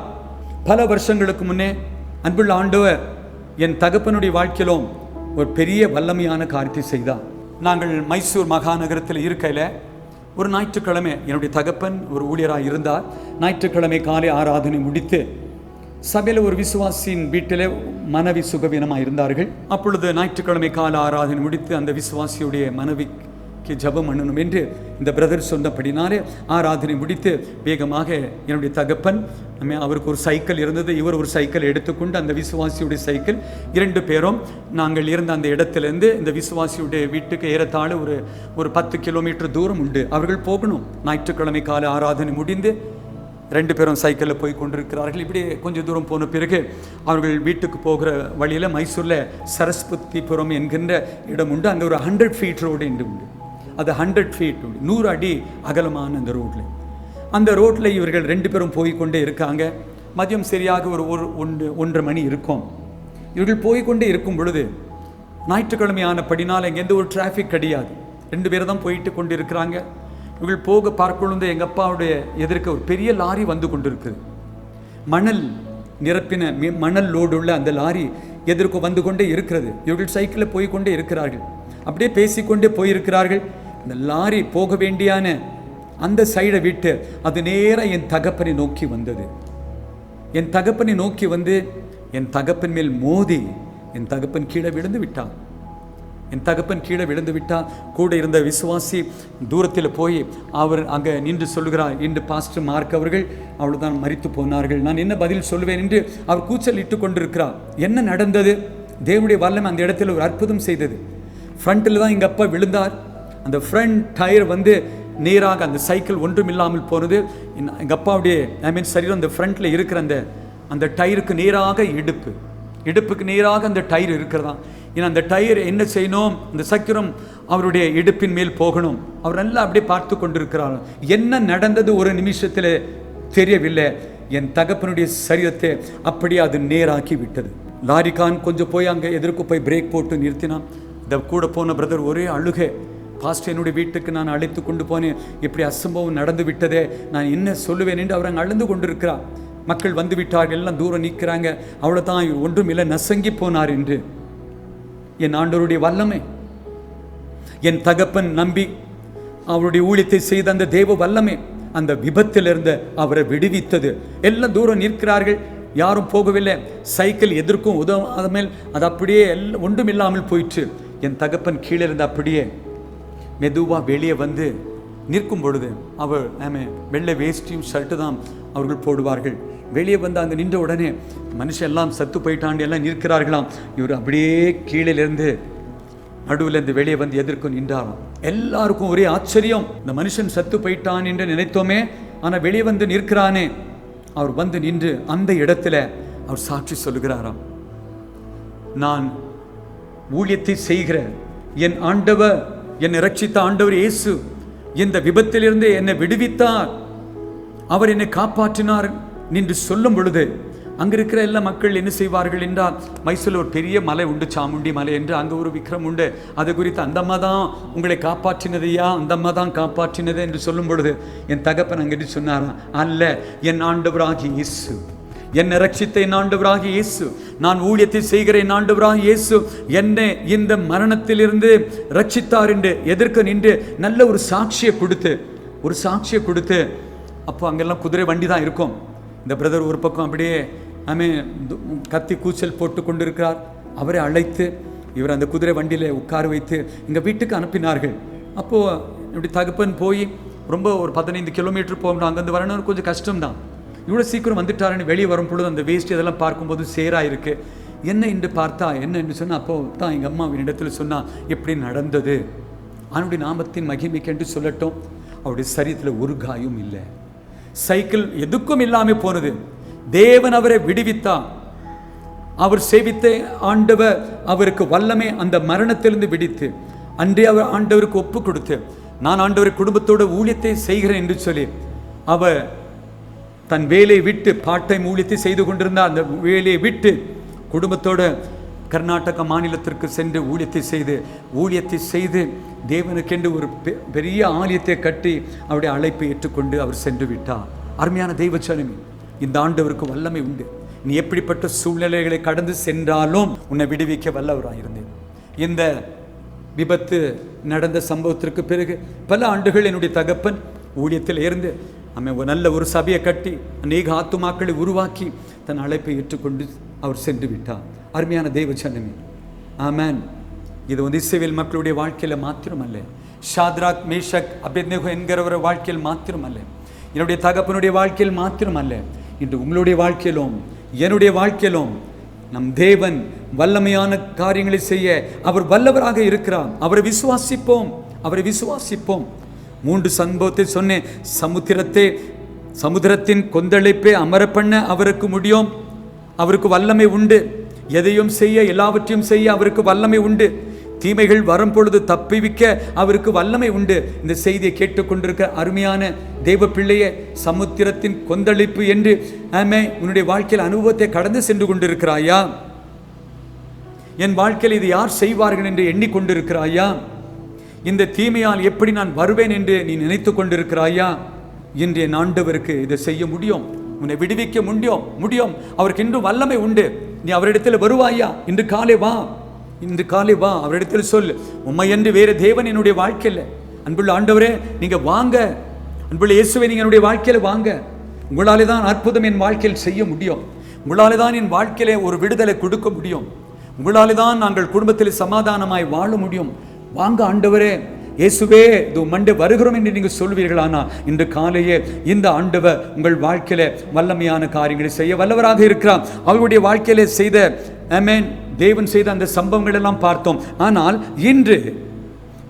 பல வருஷங்களுக்கு முன்னே அன்புள்ள ஆண்டவர் என் தகப்பனுடைய வாழ்க்கையிலும் ஒரு பெரிய வல்லமையான காரியத்தை செய்தார். நாங்கள் மைசூர் மாகாநகரத்தில் இருக்கையில் ஒரு ஞாயிற்றுக்கிழமை என்னுடைய தகப்பன் ஒரு ஊழியராக இருந்தார். ஞாயிற்றுக்கிழமை காலை ஆராதனை முடித்து சபையில் ஒரு விசுவாசியின் வீட்டிலே மனைவி சுகவீனமாக இருந்தார்கள். அப்பொழுது ஞாயிற்றுக்கிழமை கால ஆராதனை முடித்து அந்த விசுவாசியுடைய மனைவிக்கு ஜெபம் பண்ணணும் என்று இந்த பிரதர் சொன்னபடினாலே ஆராதனை முடித்து வேகமாக என்னுடைய தகப்பன், அவருக்கு ஒரு சைக்கிள் இருந்தது, இவர் ஒரு சைக்கிள் எடுத்துக்கொண்டு அந்த விசுவாசியுடைய சைக்கிள் 2 பேரும் நாங்கள் இருந்த அந்த இடத்திலிருந்து இந்த விசுவாசியுடைய வீட்டுக்கு ஏறத்தாழ ஒரு 10 கிலோமீட்டர் தூரம் உண்டு. அவர்கள் போகணும். ஞாயிற்றுக்கிழமை கால ஆராதனை முடிந்து 2 பேரும் சைக்கிளில் போய் கொண்டிருக்கிறார்கள். இப்படி கொஞ்சம் தூரம் போன பிறகு அவர்கள் வீட்டுக்கு போகிற வழியில் மைசூரில் சரஸ்வதிபுரம் என்கின்ற இடம் உண்டு. அங்கே ஒரு 100 ஃபீட் ரோடு உண்டு. அது 100 ஃபீட் உண்டு, 100 அடி அகலமான அந்த ரோட்டில் இவர்கள் 2 பேரும் போய்கொண்டே இருக்காங்க. மதியம் சரியாக ஒரு 1:30 மணி இருக்கும். இவர்கள் போய்கொண்டே இருக்கும் பொழுது ஞாயிற்றுக்கிழமையான படினால் எங்கேருந்து ஒரு டிராஃபிக் கிடையாது. 2 பேர் தான் போயிட்டு கொண்டு இருக்கிறாங்க. இவர்கள் போக பார்க்கொழுந்து எங்கள் அப்பாவுடைய எதிர்க்க ஒரு பெரிய லாரி வந்து கொண்டிருக்குது. மணல் நிரப்பின மணல் லோடு உள்ள அந்த லாரி எதிர்க்க வந்து கொண்டே இருக்கிறது. இவர்கள் சைக்கிளில் போய்கொண்டே இருக்கிறார்கள். அப்படியே பேசிக்கொண்டே போயிருக்கிறார்கள். இந்த லாரி போக வேண்டியான அந்த சைடை விட்டு அது நேராக என் தகப்பனை நோக்கி வந்தது. என் தகப்பனை நோக்கி வந்து என் தகப்பன் மேல் மோதி என் தகப்பன் கீழே விழுந்து விட்டான். கூட இருந்த விசுவாசி தூரத்தில் போய் அவர் அங்கே நின்று சொல்லுகிறார், இன்று பாஸ்டர் மார்க் அவர்கள் அவ்வளவுதான் மரித்து போனார்கள், நான் என்ன பதில் சொல்லுவேன் என்று அவர் கூச்சல் இட்டு கொண்டிருக்கிறார். என்ன நடந்தது? தேவனுடைய வல்லமை அந்த இடத்துல ஒரு அற்புதம் செய்தது. ஃப்ரண்ட்டில் தான் எங்கள் அப்பா விழுந்தார். அந்த ஃப்ரண்ட் டயர் வந்து நேராக அந்த சைக்கிள் ஒன்றும் இல்லாமல் போனது. எங்கள் அப்பாவுடைய சரீரம் அந்த ஃப்ரண்ட்டில் இருக்கிற அந்த டயருக்கு நேராக இடுப்புக்கு நேராக அந்த டயர் இருக்கிறதா. ஏன்னா அந்த டயர் என்ன செய்யணும், அந்த சக்கரம் அவருடைய இடுப்பின் மேல் போகணும். அவர் நல்லா அப்படியே பார்த்து கொண்டிருக்கிறார். என்ன நடந்தது ஒரு நிமிஷத்தில் தெரியவில்லை. என் தகப்பனுடைய சரீரத்தை அப்படியே அது நேராக்கி விட்டது. லாரிக்கான் கொஞ்சம் போய் அங்கே எதிர்க்கு போய் பிரேக் போட்டு நிறுத்தினான். இந்த கூட போன பிரதர் ஒரே அழுகை, பாஸ்டர் என்னுடைய வீட்டுக்கு நான் அழைத்து கொண்டு போனேன், இப்படி அசம்பவம் நடந்து விட்டதே, நான் என்ன சொல்லுவேன் என்று அவர் அங்கே அழுந்து கொண்டிருக்கிறார். மக்கள் வந்து விட்டார்கள், எல்லாம் தூரம் நிற்கிறாங்க. அவ்வளோதான், ஒன்றும் இல்லை, நசங்கி போனார் என்று. என் ஆண்டவருடைய வல்லமை, என் தகப்பன் நம்பி அவருடைய ஊழியத்தை செய்த அந்த தேவ வல்லமை அந்த விபத்திலிருந்து அவரை விடுவித்தது. எல்லாம் தூரம் நிற்கிறார்கள், யாரும் போகவில்லை. சைக்கிள் எதற்கும் உதவாத மேல் அது அப்படியே ஒன்றும் இல்லாமல் போயிற்று. என் தகப்பன் கீழே இருந்து அப்படியே மெதுவாக வெளியே வந்து நிற்கும் பொழுது, அவர் வெள்ளை வேஷ்டியும் ஷர்ட்டு தான் அவர்கள் போடுவார்கள். வெளியே வந்து அங்கே நின்ற உடனே மனுஷன் எல்லாம் சத்து போயிட்டாண்டு எல்லாம் நிற்கிறார்களாம். இவர் அப்படியே கீழே இருந்து நடுவில் இருந்து வெளியே வந்து எதிர்க்கும் நின்றாராம். எல்லாருக்கும் ஒரே ஆச்சரியம், இந்த மனுஷன் சத்து போயிட்டான் என்று நினைத்தோமே, ஆனால் வெளியே வந்து நிற்கிறானே. அவர் வந்து நின்று அந்த இடத்துல அவர் சாட்சி சொல்லுகிறாராம், நான் ஊழியத்தை செய்கிற என் ஆண்டவர், என்னை ரட்சித்த ஆண்டவர் இயேசு இந்த விபத்திலிருந்து என்னை விடுவித்தார், அவர் என்னை காப்பாற்றினார் என்று சொல்லும் பொழுது அங்கே இருக்கிற எல்லா மக்கள் என்ன செய்வார்கள் என்றால், மைசூரில் ஒரு பெரிய மலை உண்டு, சாமுண்டி மலை என்று, அங்கே ஒரு விக்ரம் உண்டு. அது குறித்து அந்த அம்மா தான் உங்களை காப்பாற்றினதையா, அந்த அம்மா தான் காப்பாற்றினது என்று சொல்லும் பொழுது என் தகப்பன் அங்கிட்டு சொன்னாராம், அல்ல, என் ஆண்டவராகிய இயேசு, என்னை ரட்சித்த என் ஆண்டவராகிய இயேசு, நான் ஊழியத்தை செய்கிற என் ஆண்டவராகிய இயேசு என்னை இந்த மரணத்திலிருந்து ரட்சித்தார் என்று எதிர்க்க நின்று நல்ல ஒரு சாட்சியை கொடுத்து அப்போ அங்கெல்லாம் குதிரை வண்டி தான் இருக்கும். இந்த பிரதர் ஒரு பக்கம் அப்படியே கத்தி கூச்சல் போட்டு கொண்டிருக்கிறார். அவரை அழைத்து இவர் அந்த குதிரை வண்டியில் உட்கார வைத்து எங்கள் வீட்டுக்கு அனுப்பினார்கள். அப்போது இப்படி தகப்பன் போய் ரொம்ப ஒரு 15 கிலோமீட்டர் போகணும், அங்கேருந்து வரணும், கொஞ்சம் கஷ்டம்தான். இவ்வளோ சீக்கிரம் வந்துட்டாருன்னு வெளியே வரும் பொழுது அந்த வேஸ்ட் இதெல்லாம் பார்க்கும்போது சேராக இருக்குது. என்ன என்று பார்த்தா, என்ன என்று சொன்னால், அப்போது தான் எங்கள் அம்மாவின் இடத்துல சொன்னால், எப்படி நடந்தது, அவனுடைய நாமத்தின் மகிமைக்கென்று சொல்லட்டும். அவருடைய சரீரத்தில் ஒரு காயும் இல்லை, சைக்கிள் எதுக்கும் இல்லாமல் போனது. தேவன் அவரை விடுவித்தார். அவர் சேவித்த ஆண்டவர் அவருக்கு வல்லமை அந்த மரணத்திலிருந்து விடுத்து அன்றே அவர் ஆண்டவருக்கு ஒப்பு கொடுத்து, நான் ஆண்டவர் குடும்பத்தோட ஊழியத்தை செய்கிறேன் என்று சொல்லி அவர் தன் வேலையை விட்டு பார்ட் டைம் ஊழியத்தை செய்து கொண்டிருந்தார். அந்த வேலையை விட்டு குடும்பத்தோட கர்நாடக மாநிலத்திற்கு சென்று ஊழியத்தை செய்து தேவனுக்கென்று ஒரு பெரிய ஆலயத்தை கட்டி அவருடைய அழைப்பை ஏற்றுக்கொண்டு அவர் சென்று விட்டார். அருமையான தெய்வச்சனமே, இந்த ஆண்டவருக்கு வல்லமை உண்டு. நீ எப்படிப்பட்ட சூழ்நிலைகளை கடந்து சென்றாலும் உன்னை விடுவிக்க வல்லவராயிருந்தேன். இந்த விபத்து நடந்த சம்பவத்திற்கு பிறகு பல ஆண்டுகள் என்னுடைய தகப்பன் ஊழியத்தில் இருந்து நல்ல ஒரு சபையை கட்டி அநேக ஆத்துமாக்களை உருவாக்கி தன் அழைப்பை ஏற்றுக்கொண்டு அவர் சென்று விட்டார். அருமையான தெய்வச்சனமே, ஆமென். இது இஸ்ரவேல் மக்களுடைய வாழ்க்கையில் மாத்திரமல்ல, ஷாத்ராக், மேஷக், அபேத்நேகோ என்கிறவர வாழ்க்கையில் மாத்திரமல்ல, என்னுடைய தகப்பனுடைய வாழ்க்கையில் மாத்திரமல்ல, இன்று உங்களுடைய வாழ்க்கையிலும் என்னுடைய வாழ்க்கையிலும் நம் தேவன் வல்லமையான காரியங்களை செய்ய அவர் வல்லவராக இருக்கிறார். அவரை விசுவாசிப்போம். 3 சம்பவத்தை சொன்னேன். சமுத்திரத்தின் கொந்தளிப்பை அமர பண்ண அவருக்கு முடியும். அவருக்கு வல்லமை உண்டு. எதையும் செய்ய, எல்லாவற்றையும் செய்ய அவருக்கு வல்லமை உண்டு. தீமைகள் வரும் பொழுது தப்பிவிக்க அவருக்கு வல்லமை உண்டு. இந்த செய்தியை கேட்டுக்கொண்டிருக்க அருமையான தேவ பிள்ளையே, சமுத்திரத்தின் கொந்தளிப்பு என்று உன்னுடைய வாழ்க்கையில் அனுபவத்தை கடந்து சென்று கொண்டிருக்கிறாயா? என் வாழ்க்கையில் இது யார் செய்வார்கள் என்று எண்ணிக்கொண்டிருக்கிறாயா? இந்த தீமையால் எப்படி நான் வருவேன் என்று நீ நினைத்து கொண்டிருக்கிறாயா? இன்றைய ஆண்டவருக்கு இதை செய்ய முடியும், உன்னை விடுவிக்க முடியும். அவருக்கு இன்றும் வல்லமை உண்டு. நீ அவரிடத்தில் வருவாயா? இன்று காலை வா, அவரிடத்தில் சொல், உம்மை என்று வேறு தேவன் என்னுடைய வாழ்க்கையில். அன்புள்ள ஆண்டவரே, நீங்க வாங்க. அன்புள்ள இயேசுவே, நீங்க என்னுடைய வாழ்க்கையில் வாங்க. உங்களாலே தான் அற்புதம் என் வாழ்க்கையில் செய்ய முடியும். உங்களாலே தான் என் வாழ்க்கையிலே ஒரு விடுதலை கொடுக்க முடியும். உங்களாலே தான் நாங்கள் குடும்பத்தில் சமாதானமாய் வாழ முடியும். வாங்க ஆண்டவரே, இயேசுவே இது மண்டே வருகிறோம் என்று நீங்கள் சொல்வீர்களானா, இன்று காலையே இந்த ஆண்டவர் உங்கள் வாழ்க்கையில வல்லமையான காரியங்களை செய்ய வல்லவராக இருக்கிறார். அவருடைய வாழ்க்கையில செய்த தேவன் செய்த அந்த சம்பவங்கள் எல்லாம் பார்த்தோம். ஆனால் இன்று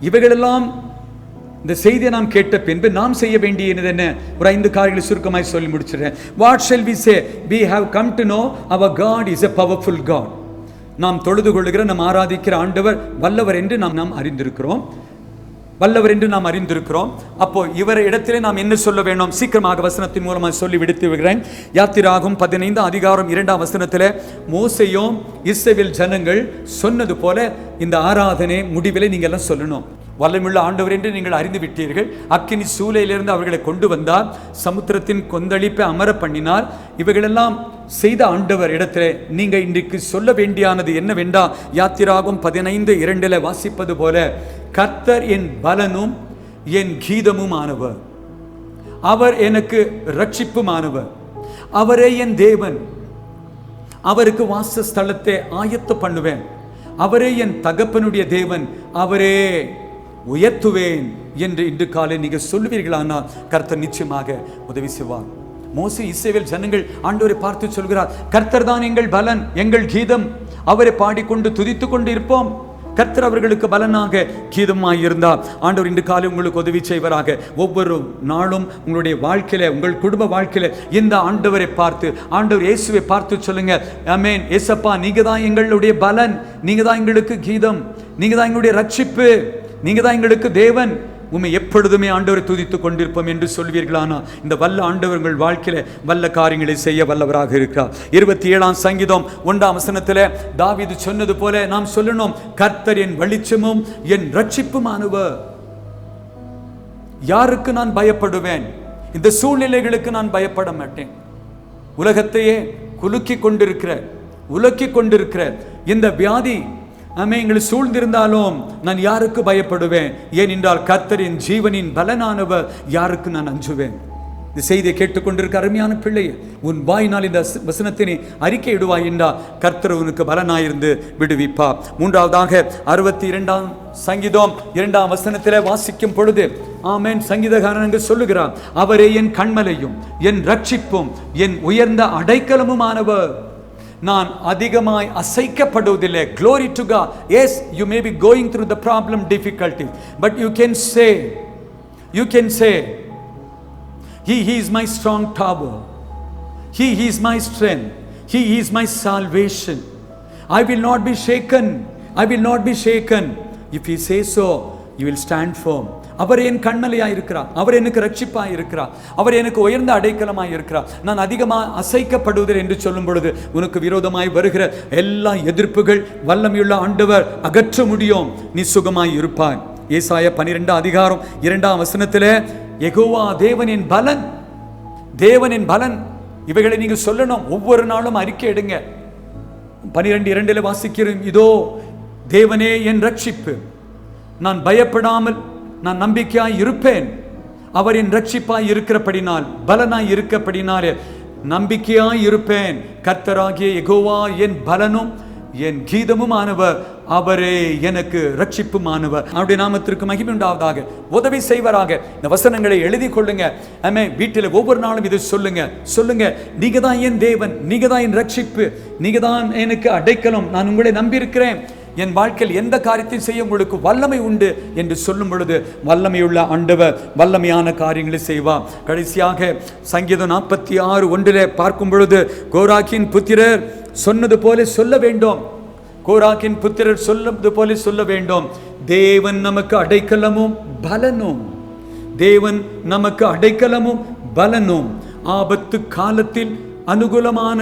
இவைகளெல்லாம் இந்த செய்தியை நாம் கேட்ட பின்பு நாம் செய்ய வேண்டியது என்ன? ஒரு 5 காரியங்களை சுருக்கமாய் சொல்லி முடிச்சிடுறேன். What shall we say? We have come to know our God is a powerful God. நாம் தொழுது கொள்ளுகிற நாம் ஆராதிக்கிற ஆண்டவர் வல்லவர் என்று நாம் அறிந்திருக்கிறோம். அப்போ இவரை இடத்திலே நாம் என்ன சொல்ல வேண்டும்? சீக்கிரமாக வசனத்தின் மூலமாக சொல்லி விடுத்து விடுகிறேன். யாத்திராகும் 15 அதிகாரம் 2 வசனத்தில் மோசேயும் இஸ்ரவேல் ஜனங்கள் சொன்னது போல இந்த ஆராதனை முடிவிலே நீங்கள் எல்லாம் சொல்லணும். வல்லமையுள்ள ஆண்டவர் என்று நீங்கள் அறிந்து விட்டீர்கள். அக்கினி சூளையிலிருந்து அவர்களை கொண்டு வந்தார், சமுத்திரத்தின் கொந்தளிப்பை அமர பண்ணினார். இவைகளெல்லாம் செய்த ஆண்டவர் இடத்துல நீங்க இன்றைக்கு சொல்ல வேண்டியானது என்னவென்றா, யாத்திராகும் 15:2 வாசிப்பது போல, கர்த்தர் என் பலனும் என் கீதமுமானவர், அவர் எனக்கு ரட்சிப்புமானவர், அவரே என் தேவன், அவருக்கு வாசஸ்தலத்தை ஆயத்த பண்ணுவேன், அவரே என் தகப்பனுடைய தேவன், அவரே உயர்த்துவேன் என்று இன்று காலை நீங்கள் சொல்லுவீர்களானால் கர்த்தர் நிச்சயமாக உதவி செய்வார். மோசே இஸ்ரவேல் ஜனங்கள் ஆண்டவரை பார்த்து சொல்கிறார், கர்த்தர் தான் எங்கள் பலன், எங்கள் கீதம், அவரை பாடிக்கொண்டு துதித்து கொண்டு இருப்போம். கர்த்தர் அவர்களுக்கு பலனாக கீதமாய் இருந்தார். ஆண்டவர் இன்று காலை உங்களுக்கு உதவி செய்வராக. ஒவ்வொரு நாளும் உங்களுடைய வாழ்க்கையில, உங்கள் குடும்ப வாழ்க்கையில இந்த ஆண்டவரை பார்த்து, ஆண்டவர் இயேசுவை பார்த்து சொல்லுங்க, ஆமென், இயேசப்பா நீங்க தான் எங்களுடைய பலன், நீங்க தான் எங்களுக்கு கீதம், நீங்க தான் எங்களுடைய ரட்சிப்பு, நீங்க தான் எங்களுக்கு தேவன், உண்மை எப்பொழுதுமே ஆண்டவரை துதித்துக் கொண்டிருப்போம் என்று சொல்வீர்களானா இந்த வல்ல ஆண்டவர் உங்கள் வாழ்க்கையில வல்ல காரியங்களை செய்ய வல்லவராக இருக்கிறார். 27 சங்கீதம் 1 வசனத்தில் தாவீது சொன்னது போல நாம் சொல்லணும், கர்த்தர் என் வெளிச்சமும் என் ரட்சிப்புமானவர். யாருக்கு நான் பயப்படுவேன்? இந்த சூழ்நிலைகளுக்கு நான் பயப்பட மாட்டேன். உலகத்தையே உலுக்கிக் கொண்டிருக்கிற இந்த வியாதி எங்களை சூழ்ந்திருந்தாலும் நான் யாருக்கு பயப்படுவேன்? ஏனென்றால் கர்த்தரின் ஜீவனின் பலனானவர், யாருக்கு நான் அஞ்சுவேன்? இந்த செய்தியை கேட்டுக்கொண்டிருக்க அருமையான பிள்ளையே, உன் வாயினால் இந்த வசனத்தினை அறிக்கை இடுவாய் என்றால் கர்த்தர் உனக்கு பலனாயிருந்து விடுவிப்பா. 3வதாக 62 சங்கீதம் 2 வசனத்தில் வாசிக்கும் பொழுது, ஆமென், சங்கீதக்காரன் சொல்லுகிறார், அவரே என் கண்மலையும் என் ரட்சிப்பும் என் உயர்ந்த அடைக்கலமுமானவர், நான் அதிகமாய் அசைக்கப்படுவதில்லை. Glory to God. Yes, you may be going through the problem, difficulty, but you can say he is my strong tower, he is my strength, he is my salvation, I will not be shaken. If he says so, you will stand firm. அவர் என் கண்மலையாய் இருக்கிறார், அவர் எனக்கு ரட்சிப்பாய் இருக்கிறார், அவர் எனக்கு உயர்ந்த அடைக்கலமாய் இருக்கிறார். நான் அதிகமாக அசைக்கப்படுவதில்லை என்று சொல்லும் பொழுது உனக்கு விரோதமாய் வருகிற எல்லா எதிர்ப்புகள் வல்லமையுள்ள ஆண்டவர் அகற்ற முடியும். நீ சுகமாய் இருப்பாய். ஏசாயா 12 அதிகாரம் 2 வசனத்தில், யெகோவா தேவனின் பலன், இவைகளை நீங்க சொல்லணும். ஒவ்வொரு நாளும் அறிக்கை எடுங்க. 12:2 வாசிக்கிறோம், இதோ தேவனே என் ரட்சிப்பு, நான் பயப்படாமல் நான் நம்பிக்கையாய் இருப்பேன், அவர் என் ரட்சிப்பாய் இருக்கிறபடினால், பலனாய் இருக்கப்படினாலே நம்பிக்கையாய் இருப்பேன். கர்த்தராகிய யெகோவா என் பலனும் என் கீதமுமானவர், அவரே எனக்கு ரட்சிப்புமானவர். அவருடைய நாமத்திற்கு மகிமை உண்டாவதாக. உதவி செய்வராக. இந்த வசனங்களை எழுதி கொள்ளுங்க. வீட்டில் ஒவ்வொரு நாளும் இதை சொல்லுங்க. நீங்க தான் என் தேவன், நீங்க தான் என் ரட்சிப்பு, நீங்க தான் எனக்கு அடைக்கலம், நான் உங்களை நம்பியிருக்கிறேன், என் வாழ்க்கையில் எந்த காரியத்தையும் செய்ய உங்களுக்கு வல்லமை உண்டு என்று சொல்லும் பொழுது வல்லமையுள்ள ஆண்டவர் வல்லமையான காரியங்களை செய்வார். கடைசியாக சங்கீதம் 46:1 பார்க்கும் பொழுது, கோராகின் புத்திரர் சொன்னது போல சொல்ல வேண்டும். கோராகின் புத்திரர் சொன்னது போல சொல்ல வேண்டும், தேவன் நமக்கு அடைக்கலமும் பலனும், தேவன் நமக்கு அடைக்கலமும் பலனும், ஆபத்து காலத்தில் அனுகூலமான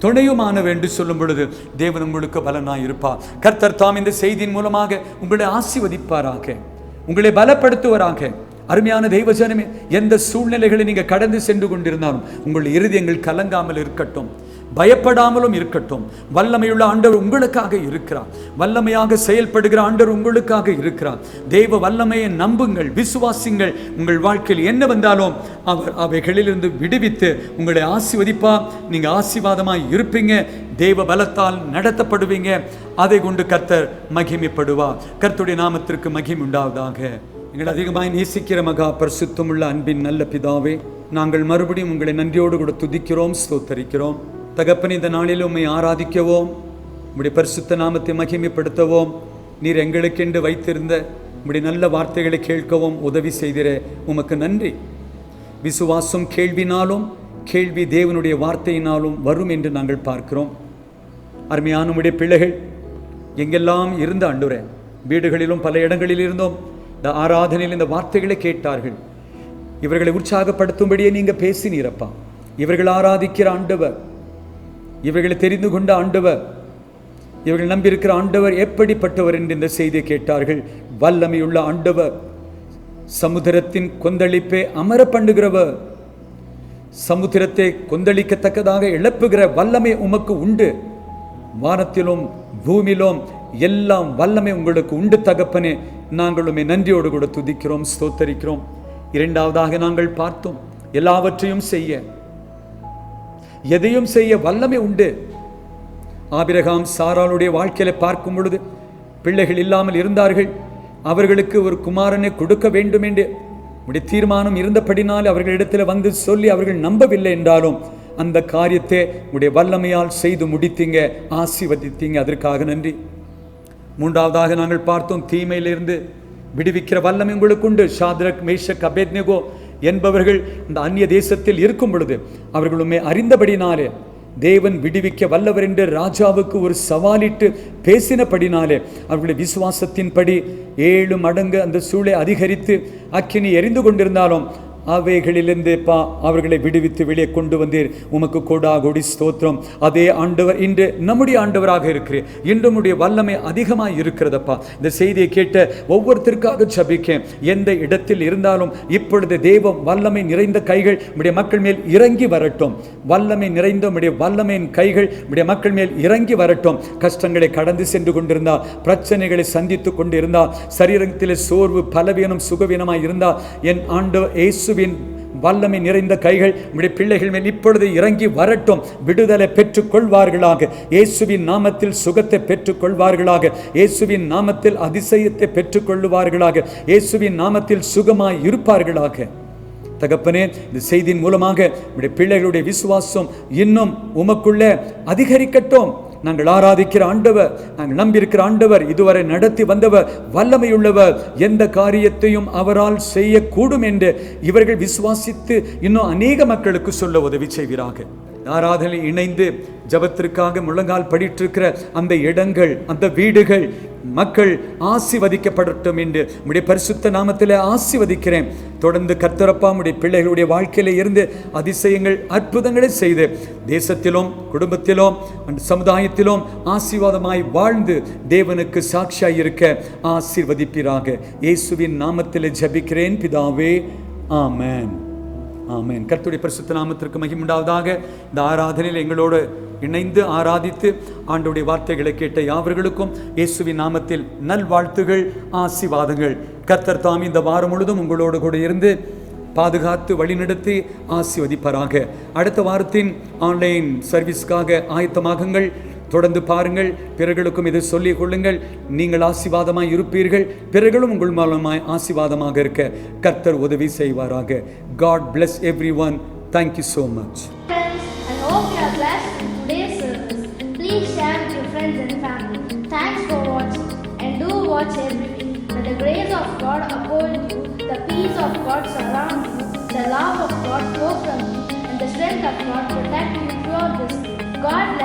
துணையுமானவர் என்று சொல்லும் பொழுது தேவன் உங்களுக்கு பலனாய் இருப்பார். கர்த்தர் தாம் இந்த செய்தியின் மூலமாக உங்களை ஆசீர்வதிப்பாராக, உங்களை பலப்படுத்துவாராக. அருமையான தெய்வ ஜனமே, எந்த சூழ்நிலைகளை நீங்க கடந்து சென்று கொண்டிருந்தாலும் உங்கள் இருதயங்கள் கலங்காமல் இருக்கட்டும், பயப்படாமலும் இருக்கட்டும். வல்லமையுள்ள ஆண்டவர் உங்களுக்காக இருக்கிறார், வல்லமையாக செயல்படுகிற ஆண்டவர் உங்களுக்காக இருக்கிறார். தெய்வ வல்லமையை நம்புங்கள், விசுவாசிங்கள். உங்கள் வாழ்க்கையில் என்ன வந்தாலும் அவர் அவைகளிலிருந்து விடுவித்து உங்களை ஆசீர்வதிப்பார். நீங்க ஆசீர்வாதமாய் இருப்பீங்க, தெய்வ பலத்தால் நடத்தப்படுவீங்க. அதை கொண்டு கர்த்தர் மகிமைப்படுவார். கர்த்தருடைய நாமத்திற்கு மகிமை உண்டாவதாக. எங்களை அதிகமாய் நேசிக்கிற மகா பரிசுத்தமுள்ள அன்பின் நல்ல பிதாவே, நாங்கள் மறுபடியும் உங்களை நன்றியோடு கூட துதிக்கிறோம், ஸ்தோத்தரிக்கிறோம். தகப்பன், இந்த நாளில் உம்மை ஆராதிக்கவும், உம்முடைய பரிசுத்த நாமத்தை மகிமைப்படுத்தவும், நீர் எங்களுக்கென்று வைத்திருந்த உம்முடைய நல்ல வார்த்தைகளை கேட்கவும் உதவி செய்திரே, உமக்கு நன்றி. விசுவாசம் கேள்வினாலும், கேள்வி தேவனுடைய வார்த்தையினாலும் வரும் என்று நாங்கள் பார்க்கிறோம். அருமையான உம்முடைய பிள்ளைகள் எங்கெல்லாம் இருந்த ஆண்டவரே, வீடுகளிலும் பல இடங்களில் இருந்தோம் இந்த ஆராதனையில் இந்த வார்த்தைகளை கேட்டார்கள். இவர்களை உற்சாகப்படுத்தும்படியே நீங்க பேசினீரப்பா. இவர்கள் ஆராதிக்கிற ஆண்டவர், இவர்களை தெரிந்து கொண்ட ஆண்டவர், இவர்கள் நம்பியிருக்கிற ஆண்டவர் எப்படிப்பட்டவர் என்று இந்த செய்தியை கேட்டார்கள். வல்லமையுள்ள ஆண்டவர், சமுத்திரத்தின் கொந்தளிப்பை அமர பண்ணுகிறவர், சமுத்திரத்தை கொந்தளிக்கத்தக்கதாக எழுப்புகிற வல்லமை உமக்கு உண்டு. வானத்திலும் பூமியிலும் எல்லாம் வல்லமை உங்களுக்கு உண்டு தகப்பனே. நாங்களுமே நன்றியோடு கூட துதிக்கிறோம், ஸ்தோத்தரிக்கிறோம். இரண்டாவதாக நாங்கள் பார்த்தோம், எல்லாவற்றையும் செய்ய, எதையும் செய்ய வல்லமை உண்டு. ஆபிரகாம் சாராளுடைய வாழ்க்கையில பார்க்கும் பொழுது பிள்ளைகள் இல்லாமல் இருந்தார்கள். அவர்களுக்கு ஒரு குமாரனை கொடுக்க வேண்டும் என்று உடைய தீர்மானம் இருந்தபடினால் அவர்களிடத்தில் வந்து சொல்லி அவர்கள் நம்பவில்லை என்றாலும் அந்த காரியத்தை உடைய வல்லமையால் செய்து முடித்தீங்க, ஆசீர்வதித்தீங்க. அதற்காக நன்றி. மூன்றாவதாக நாங்கள் பார்த்தோம், தீமையிலிருந்து விடுவிக்கிற வல்லமை உங்களுக்கு உண்டு. ஷாத்ரக், மேஷக், அபேத்நேகோ என்பவர்கள் இந்த அந்நிய தேசத்தில் இருக்கும் பொழுது அவர்களுமே அறிந்தபடினாலே தேவன் விடுவிக்க வல்லவர் என்று ராஜாவுக்கு ஒரு சவாலிட்டு பேசினபடினாலே அவர்களுடைய விசுவாசத்தின்படி 7 மடங்கு அந்த சூளை அதிகரித்து அக்கினி எரிந்து கொண்டிருந்தாலும் அவைகளிலிருந்து அவர்களை விடுவித்து வெளியே கொண்டு வந்தீர். உமக்கு கோடாகோடி ஸ்தோத்திரம். அதே ஆண்டவர் இன்று நம்முடைய ஆண்டவராக இருக்கிறேன். இன்று உடைய வல்லமை அதிகமாக இருக்கிறதப்பா. இந்த செய்தியை கேட்ட ஒவ்வொருத்தருக்காக ஜெபிக்கேன். எந்த இடத்தில் இருந்தாலும் இப்பொழுது தெய்வம் வல்லமை நிறைந்த கைகள் உடைய மக்கள் மேல் இறங்கி வரட்டும். வல்லமை நிறைந்த உடைய வல்லமையின் கைகள் உடைய மக்கள் மேல் இறங்கி வரட்டும். கஷ்டங்களை கடந்து சென்று கொண்டிருந்தால், பிரச்சனைகளை சந்தித்து கொண்டிருந்தால், சரீரத்தில் சோர்வு, பலவீனம், சுகவீனமாய் இருந்தால், என் ஆண்டவர் இயேசுவின் வல்லமை நிறைந்த கைகள் உடைய பிள்ளைகள் மேல் இப்பொழுது இறங்கி வரட்டும். விடுதலை பெற்றுக் கொள்வார்களாக. இயேசுவின் நாமத்தில் சுகத்தை பெற்றுக் கொள்வார்களாக. இயேசுவின் நாமத்தில் அதிசயத்தை பெற்றுக் கொள்வார்களாக. இயேசுவின் நாமத்தில் சுகமாய் இருப்பார்களாக. தகப்பனே, இந்த செய்தியின் மூலமாக உடைய பிள்ளைகளுடைய விசுவாசம் இன்னும் உமக்குள்ளே அதிகரிக்கட்டும். நாங்கள் ஆராதிக்கிற ஆண்டவர், நாங்கள் நம்பியிருக்கிற ஆண்டவர், இதுவரை நடத்தி வந்தவர், வல்லமையுள்ளவர், எந்த காரியத்தையும் அவரால் செய்யக்கூடும் என்று இவர்கள் விசுவாசித்து இன்னும் அநேக மக்களுக்கு சொல்ல உதவி செய்வீராக. ஆராதனை இணைந்து ஜபத்திற்காக முழங்கால் படிட்டிருக்கிற அந்த இடங்கள், அந்த வீடுகள், மக்கள் ஆசீர்வதிக்கப்படட்டும் என்று உம்முடைய பரிசுத்த நாமத்திலே ஆசீர்வதிக்கிறேன். தொடர்ந்து கர்த்தரப்பா உம்முடைய பிள்ளைகளுடைய வாழ்க்கையில இருந்து அதிசயங்கள், அற்புதங்களை செய்து தேசத்திலும் குடும்பத்திலும் சமுதாயத்திலும் ஆசீர்வாதமாய் வாழ்ந்து தேவனுக்கு சாட்சியாய் இருக்க ஆசீர்வதிப்பீராக. இயேசுவின் நாமத்திலே ஜெபிக்கிறேன் பிதாவே, ஆமென், ஆமென். கர்த்தருடைய பரிசுத்த நாமத்திற்கு மகிமை உண்டாவதாக. இந்த ஆராதனையில் எங்களோடு இணைந்து ஆராதித்து ஆண்டவருடைய வார்த்தைகளை கேட்ட யாவர்களுக்கும் இயேசுவின் நாமத்தில் நல்வாழ்த்துகள், ஆசீர்வாதங்கள். கர்த்தர் தாம் இந்த வாரம் முழுதும் உங்களோடு கூட இருந்து பாதுகாத்து வழிநடத்தி ஆசீர்வதிப்பாராக. அடுத்த வாரத்தின் ஆன்லைன் சர்வீஸ்க்காக ஆயத்தமாகுங்கள். தொடர்ந்து பாருங்கள். பிறர்களுக்கும் இதை சொல்லிக் கொள்ளுங்கள். நீங்கள் ஆசீர்வாதமாய் இருப்பீர்கள். பிறர்களும் உங்கள் மூலமாய் ஆசீர்வாதமாக இருக்க கர்த்தர் உதவி செய்வாராக. God bless everyone. Thank you so much. Friends, I hope you are blessed in today's service. Please share with your friends and family. Thanks for watching, and do watch every week. May the grace of God uphold you, the peace of God surround you, the love of God flow from you, and the strength of God protect you throughout this day. God bless.